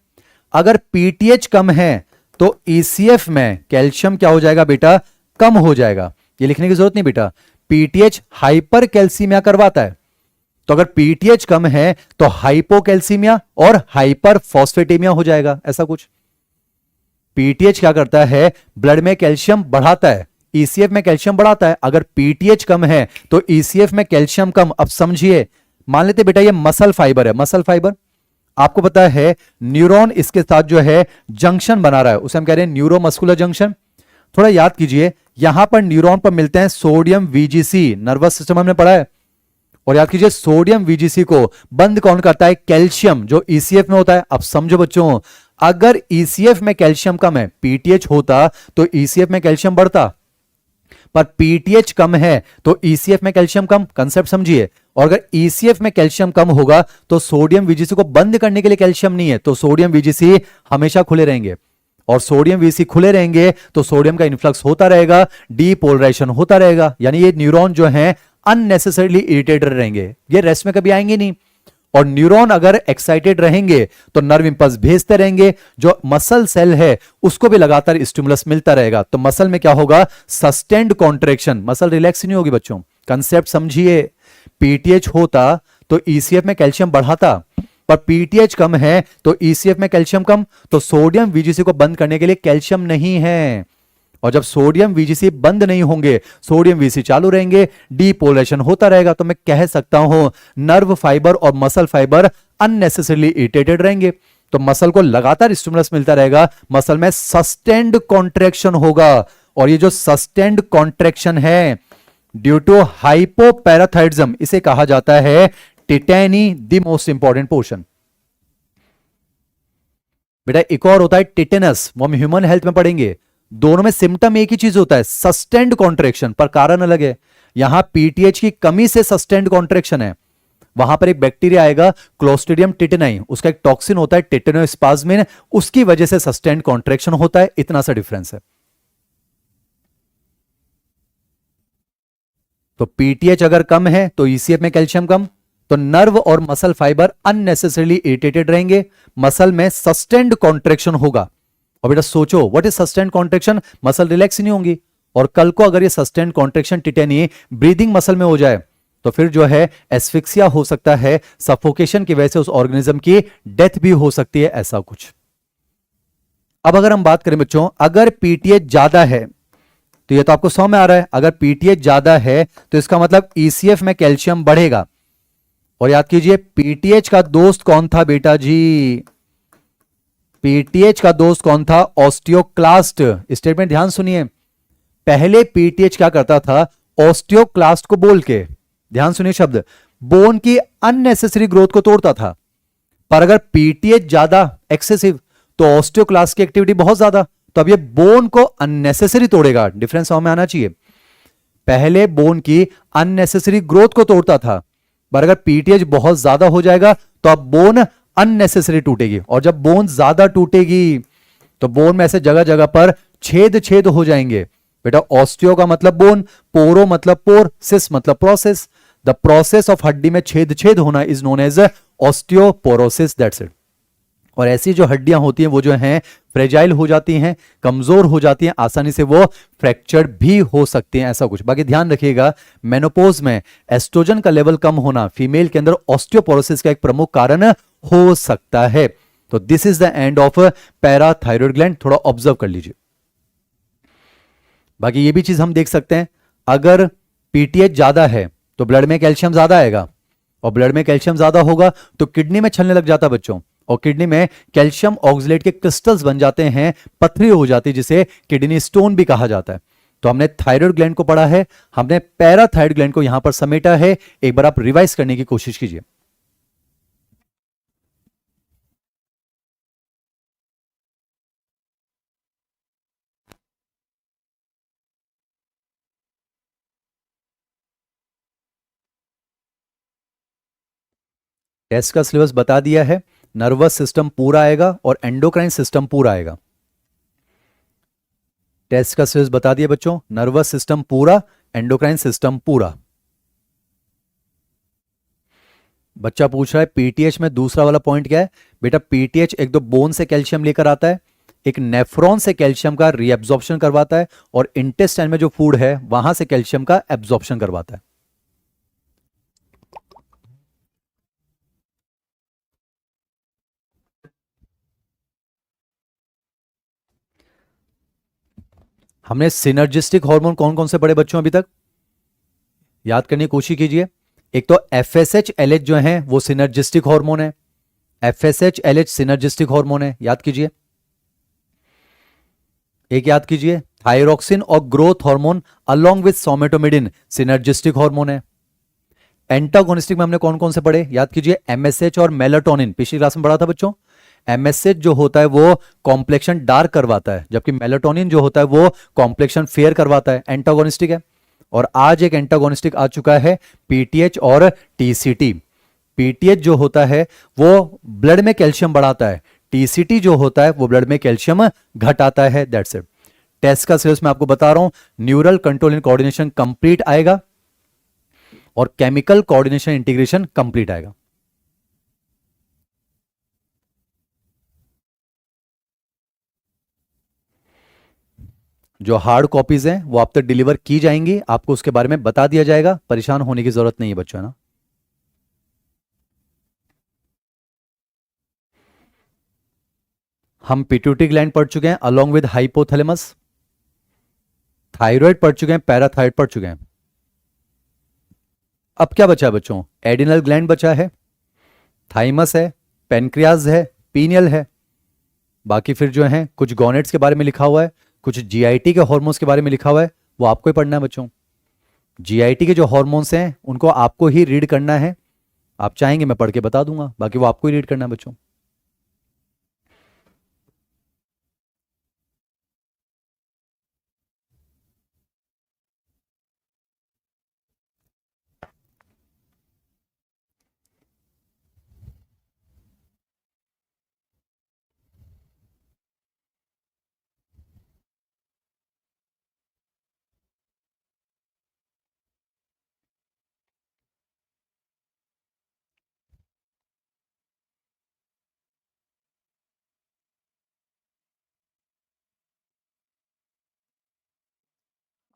अगर पीटीएच कम है तो ईसीएफ में कैल्शियम क्या हो जाएगा बेटा, कम हो जाएगा। ये लिखने की जरूरत नहीं बेटा, पीटीएच हाइपर कैल्सीमिया करवाता है, तो अगर पीटीएच कम है तो हाइपोकैल्सीमिया और हाइपर फॉस्फेटेमिया हो जाएगा, ऐसा कुछ। पीटीएच क्या करता है, ब्लड में कैल्शियम बढ़ाता है, ईसीएफ में कैल्शियम बढ़ाता है। अगर पीटीएच कम है तो ईसीएफ में कैल्शियम कम। अब समझिए, मान लेते बेटा ये मसल फाइबर है, मसल फाइबर आपको पता है न्यूरॉन इसके साथ जो है जंक्शन बना रहा है, उसे हम कह रहे हैं न्यूरोमस्कुलर जंक्शन। थोड़ा याद कीजिए, यहां पर न्यूरॉन पर मिलते हैं सोडियम वीजीसी, नर्वस सिस्टम हमने पढ़ा है। और याद कीजिए सोडियम वीजीसी को बंद कौन करता है, कैल्शियम, जो ईसीएफ में होता है। अब समझो बच्चों, अगर ईसीएफ में कैल्शियम कम है, पीटीएच होता तो ईसीएफ में कैल्शियम बढ़ता, पर पीटीएच कम है तो ईसीएफ में कैल्शियम कम, कंसेप्ट समझिए। और अगर ईसीएफ में कैल्शियम कम होगा तो सोडियम वीजीसी को बंद करने के लिए कैल्शियम नहीं है, तो सोडियम वीजीसी हमेशा खुले रहेंगे, और सोडियम वीजीसी खुले रहेंगे तो सोडियम का इन्फ्लक्स होता रहेगा, डीपोलराइजेशन होता रहेगा, यानी ये न्यूरॉन जो है अननेसेसरीली इरिटेटेड रहेंगे, ये रेस्ट में कभी आएंगे नहीं। और न्यूरॉन अगर एक्साइटेड रहेंगे तो नर्व इंपल्स भेजते रहेंगे, जो मसल सेल है उसको भी लगातार स्टिमुलस मिलता रहेगा, तो मसल में क्या होगा, सस्टेन्ड कॉन्ट्रैक्शन, मसल रिलैक्स नहीं होगी बच्चों। कंसेप्ट समझिए, पीटीएच होता तो ईसीएफ में कैल्शियम बढ़ाता, पर पीटीएच कम है तो ईसीएफ में कैल्शियम कम, तो सोडियम वीजीसी को बंद करने के लिए कैल्शियम नहीं है। और जब सोडियम वीजीसी बंद नहीं होंगे, सोडियम वीजीसी चालू रहेंगे, डीपोलराइजेशन होता रहेगा, तो मैं कह सकता हूं नर्व फाइबर और मसल फाइबर अननेसेसरीली इरिटेटेड रहेंगे, तो मसल को लगातार स्टिमुलस मिलता रहेगा, मसल में सस्टेन्ड कॉन्ट्रैक्शन होगा। और ये जो सस्टेन्ड कॉन्ट्रैक्शन है ड्यू टू हाइपोपैराथायरिज्म, इसे कहा जाता है tetany, the most important portion. बेटा एक और होता है टिटेनस, वो हम ह्यूमन हेल्थ में पढ़ेंगे। दोनों में सिम्टम एक ही चीज होता है, सस्टेन्ड कॉन्ट्रैक्शन, पर कारण अलग है। यहां पीटीएच की कमी से सस्टेन्ड कॉन्ट्रैक्शन है, वहां पर एक बैक्टीरिया आएगा क्लोस्ट्रिडियम टिटेनाई, उसका एक टॉक्सिन होता है टिटेनोस्पाज्मिन, उसकी वजह से सस्टेन्ड कॉन्ट्रैक्शन होता है, इतना सा डिफरेंस है। तो पीटीएच अगर कम है तो ईसीएफ में कैल्शियम कम, तो नर्व और मसल फाइबर अननेसेसरीली इरिटेटेड रहेंगे, मसल में सस्टेन्ड कॉन्ट्रैक्शन होगा। और बेटा सोचो, what is sustained contraction, muscle relax ही नहीं होंगी। और कल को अगर ये sustained contraction tetany breathing muscle में हो जाए तो फिर जो है एस्फिक्सिया हो सकता है, सफोकेशन की वजह से उस ऑर्गेनिज्म की डेथ भी हो सकती है, ऐसा कुछ। अब अगर हम बात करें बच्चों, अगर पीटीएच ज्यादा है, तो ये तो आपको समझ में आ रहा है, अगर पीटीएच ज्यादा है तो इसका मतलब ईसीएफ में कैल्शियम बढ़ेगा। और याद कीजिए पीटीएच का दोस्त कौन था बेटा जी, पीटीएच का दोस्त कौन था, ऑस्टियोक्लास्ट। स्टेटमेंट ध्यान सुनिए, पहले पीटीएच क्या करता था, ऑस्टियोक्लास्ट को बोल के, ध्यान सुनिए शब्द, बोन की अननेसेसरी ग्रोथ को तोड़ता था। पर अगर पीटीएच ज्यादा एक्सेसिव तो ऑस्टियोक्लास्ट की एक्टिविटी बहुत ज्यादा, तो अब ये बोन को अननेसेसरी तोड़ेगा। डिफरेंस समझ में आना चाहिए। पहले बोन की अननेसेसरी ग्रोथ को तोड़ता था, पर अगर पीटीएच बहुत ज्यादा हो जाएगा तो अब बोन अननेसेसरी टूटेगी। और जब बोन ज्यादा टूटेगी तो बोन में ऐसे जगह जगह पर छेद छेद हो जाएंगे। बेटा ऑस्टियो का मतलब बोन, पोरो मतलब पोर, सिस मतलब प्रोसेस। द प्रोसेस ऑफ हड्डी में छेद छेद होना is known as osteoporosis, that's it. और ऐसी जो हड्डियां होती हैं वो जो हैं फ्रेजाइल हो जाती हैं, कमजोर हो जाती हैं, आसानी से वो फ्रैक्चर भी हो सकती हैं, ऐसा कुछ। बाकी ध्यान रखिएगा, मेनोपोज में एस्ट्रोजन का लेवल कम होना फीमेल के अंदर ऑस्टियोपोरोसिस का एक प्रमुख कारण हो सकता है। तो this is the end of parathyroid gland, थोड़ा ऑब्जर्व कर लीजिए। बाकी ये भी चीज हम देख सकते हैं, अगर पीटीएच ज्यादा है तो ब्लड में कैल्शियम ज्यादा आएगा, और ब्लड में कैल्शियम ज्यादा होगा तो किडनी में छलने लग जाता बच्चों, और किडनी में कैल्शियम ऑक्सलेट के क्रिस्टल्स बन जाते हैं, पथरी हो जाती है, जिसे किडनी स्टोन भी कहा जाता है। तो हमने थायराइड ग्लैंड को पढ़ा है, हमने पैराथायरॉयड ग्लैंड को यहां पर समेटा है। एक बार आप रिवाइज करने की कोशिश कीजिए। टेस्ट का सिलेबस बता दिया है, नर्वस सिस्टम पूरा आएगा और एंडोक्राइन सिस्टम पूरा आएगा। टेस्ट का सिलेबस बता दिया बच्चों, नर्वस सिस्टम पूरा, एंडोक्राइन सिस्टम पूरा। बच्चा पूछ रहा है पीटीएच में दूसरा वाला पॉइंट क्या है। बेटा पीटीएच एक तो बोन से कैल्शियम लेकर आता है, एक नेफ्रॉन से कैल्शियम का रीएब्जॉर्प्शन करवाता है, और इंटेस्टाइन में जो फूड है वहां से कैल्शियम का एब्जॉर्प्शन करवाता है। हमने सिनर्जिस्टिक हार्मोन कौन कौन से पढ़े बच्चों अभी तक, याद करने की कोशिश कीजिए। एक तो एफएसएच एलएच जो है वो सिनर्जिस्टिक हार्मोन है, एफएसएच एलएच सिनर्जिस्टिक हार्मोन है, याद कीजिए। एक याद कीजिए, थायरोक्सिन और growth hormone along with somatomedin synergistic hormone है। एंटागोनिस्टिक में हमने कौन कौन से पढ़े, याद कीजिए, एमएसएच और मेलाटोनिन, पिछली क्लास में पढ़ा था बच्चों। एमएसएच जो होता है वो कॉम्प्लेक्शन डार्क करवाता है, जबकि मेलाटोनिन जो होता है वो कॉम्प्लेक्शन फेयर करवाता है, एंटागोनिस्टिक है। और आज एक एंटागोनिस्टिक आ चुका है, पीटीएच और टीसीटी। पीटीएच जो होता है वो ब्लड में कैल्शियम बढ़ाता है, टीसीटी जो होता है वो ब्लड में कैल्शियम घटाता है, दैट्स इट। टेस्ट का सिलेबस मैं आपको बता रहा हूं, neural control and coordination complete आएगा और केमिकल कोऑर्डिनेशन इंटीग्रेशन कंप्लीट आएगा। जो हार्ड कॉपीज हैं वो आप तक डिलीवर की जाएंगी, आपको उसके बारे में बता दिया जाएगा, परेशान होने की जरूरत नहीं है बच्चों, है ना। हम पिट्यूटरी ग्लैंड पढ़ चुके हैं अलोंग विद हाइपोथैलेमस, थायराइड पढ़ चुके हैं, पैराथायराइड पढ़ चुके हैं। अब क्या बचा है बच्चों, एडिनल ग्लैंड बचा है, थाइमस है, पेनक्रियाज है, पीनियल है। बाकी फिर जो है कुछ गॉनेट्स के बारे में लिखा हुआ है, कुछ जीआईटी के हार्मोन्स के बारे में लिखा हुआ है, वो आपको ही पढ़ना है बच्चों। जीआईटी के जो हार्मोन्स हैं उनको आपको ही रीड करना है, आप चाहेंगे मैं पढ़ के बता दूंगा, बाकी वो आपको ही रीड करना है बच्चों।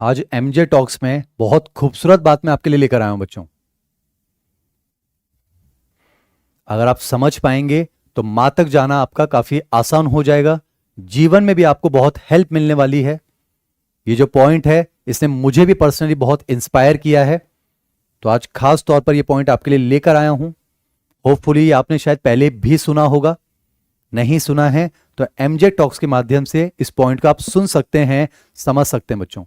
आज एमजे टॉक्स में बहुत खूबसूरत बात मैं आपके लिए लेकर आया हूं बच्चों। अगर आप समझ पाएंगे तो मां तक जाना आपका काफी आसान हो जाएगा, जीवन में भी आपको बहुत हेल्प मिलने वाली है। ये जो पॉइंट है इसने मुझे भी पर्सनली बहुत इंस्पायर किया है, तो आज खास तौर पर ये पॉइंट आपके लिए लेकर आया हूं। होपफुली आपने शायद पहले भी सुना होगा, नहीं सुना है तो एमजे टॉक्स के माध्यम से इस पॉइंट को आप सुन सकते हैं, समझ सकते हैं बच्चों।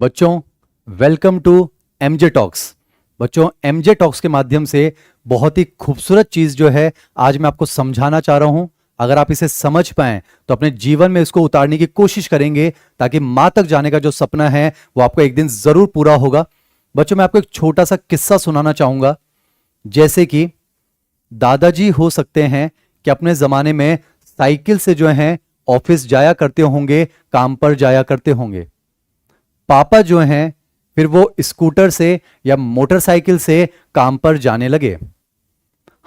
बच्चों वेलकम टू एमजे टॉक्स। बच्चों एमजे टॉक्स के माध्यम से बहुत ही खूबसूरत चीज जो है आज मैं आपको समझाना चाह रहा हूं। अगर आप इसे समझ पाएं तो अपने जीवन में इसको उतारने की कोशिश करेंगे ताकि मां तक जाने का जो सपना है वो आपको एक दिन जरूर पूरा होगा। बच्चों मैं आपको एक छोटा सा किस्सा सुनाना चाहूंगा। जैसे कि दादाजी हो सकते हैं कि अपने जमाने में साइकिल से जो है ऑफिस जाया करते होंगे, काम पर जाया करते होंगे। पापा जो हैं फिर वो स्कूटर से या मोटरसाइकिल से काम पर जाने लगे।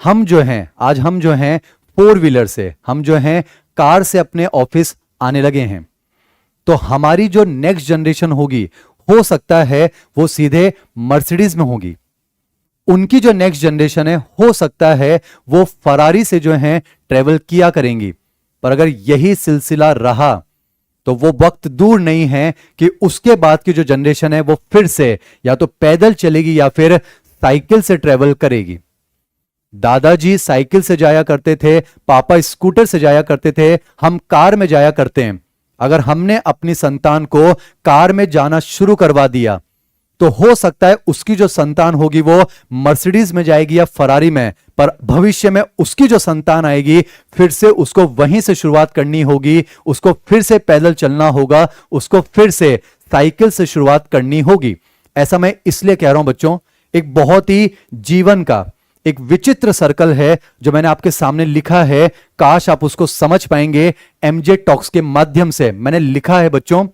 हम जो हैं आज हम जो हैं फोर व्हीलर से, हम जो हैं कार से अपने ऑफिस आने लगे हैं। तो हमारी जो नेक्स्ट जनरेशन होगी हो सकता है वो सीधे मर्सिडीज में होगी। उनकी जो नेक्स्ट जनरेशन है हो सकता है वो फरारी से जो है ट्रेवल किया करेंगी। पर अगर यही सिलसिला रहा तो वो वक्त दूर नहीं है कि उसके बाद की जो जनरेशन है वो फिर से या तो पैदल चलेगी या फिर साइकिल से ट्रेवल करेगी। दादाजी साइकिल से जाया करते थे, पापा स्कूटर से जाया करते थे, हम कार में जाया करते हैं। अगर हमने अपनी संतान को कार में जाना शुरू करवा दिया तो हो सकता है उसकी जो संतान होगी वो मर्सिडीज में जाएगी या फरारी में, पर भविष्य में उसकी जो संतान आएगी फिर से उसको वहीं से शुरुआत करनी होगी, उसको फिर से पैदल चलना होगा, उसको फिर से साइकिल से शुरुआत करनी होगी। ऐसा मैं इसलिए कह रहा हूं बच्चों, एक बहुत ही जीवन का एक विचित्र सर्कल है जो मैंने आपके सामने लिखा है। काश आप उसको समझ पाएंगे एमजे टॉक्स के माध्यम से। मैंने लिखा है बच्चों,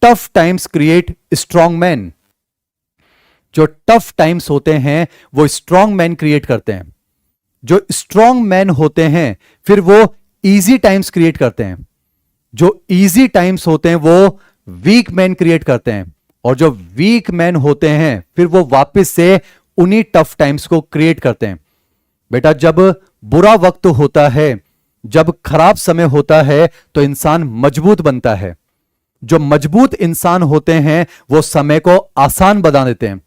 tough times create strong man. जो टफ टाइम्स होते हैं वो स्ट्रॉन्ग मैन क्रिएट करते हैं। जो स्ट्रॉन्ग मैन होते हैं फिर वो इजी टाइम्स क्रिएट करते हैं। जो इजी टाइम्स होते हैं वो वीक मैन क्रिएट करते हैं, और जो वीक मैन होते हैं फिर वो वापस से उन्हीं टफ टाइम्स को क्रिएट करते हैं। बेटा जब बुरा वक्त होता है, जब खराब समय होता है तो इंसान मजबूत बनता है। जो मजबूत इंसान होते हैं वो समय को आसान बना देते हैं।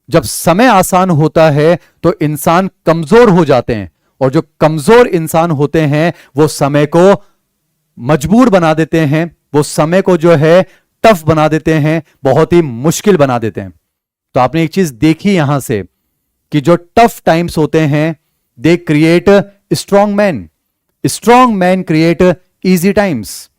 जब समय आसान होता है तो इंसान कमजोर हो जाते हैं, और जो कमजोर इंसान होते हैं वो समय को मजबूर बना देते हैं, वो समय को जो है टफ बना देते हैं, बहुत ही मुश्किल बना देते हैं। तो आपने एक चीज देखी यहां से कि जो टफ टाइम्स होते हैं they create strong man, strong man create easy times,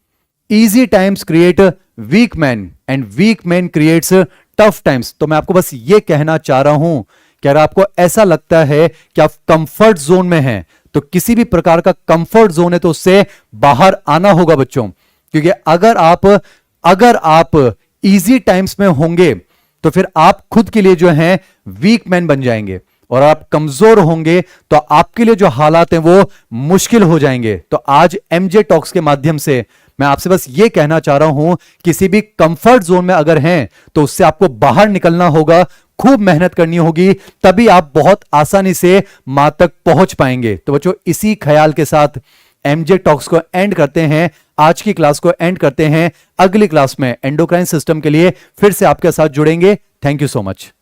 easy times create weak man, and weak man creates tough times. तो मैं आपको बस ये कहना चाह रहा हूं कि अगर आपको ऐसा लगता है कि आप कंफर्ट जोन में हैं तो किसी भी प्रकार का कंफर्ट जोन है तो उससे बाहर आना होगा बच्चों। क्योंकि अगर आप इजी टाइम्स में होंगे तो फिर आप खुद के लिए जो है वीक मैन बन जाएंगे, और आप कमजोर होंगे तो आपके लिए जो हालात हैं वो मुश्किल हो जाएंगे। तो आज एमजे टॉक्स के माध्यम से मैं आपसे बस ये कहना चाह रहा हूं, किसी भी कंफर्ट जोन में अगर हैं तो उससे आपको बाहर निकलना होगा, खूब मेहनत करनी होगी, तभी आप बहुत आसानी से मां तक पहुंच पाएंगे। तो बच्चों इसी ख्याल के साथ एमजे टॉक्स को एंड करते हैं, आज की क्लास को एंड करते हैं। अगली क्लास में एंडोक्राइन सिस्टम के लिए फिर से आपके साथ जुड़ेंगे। Thank you so much.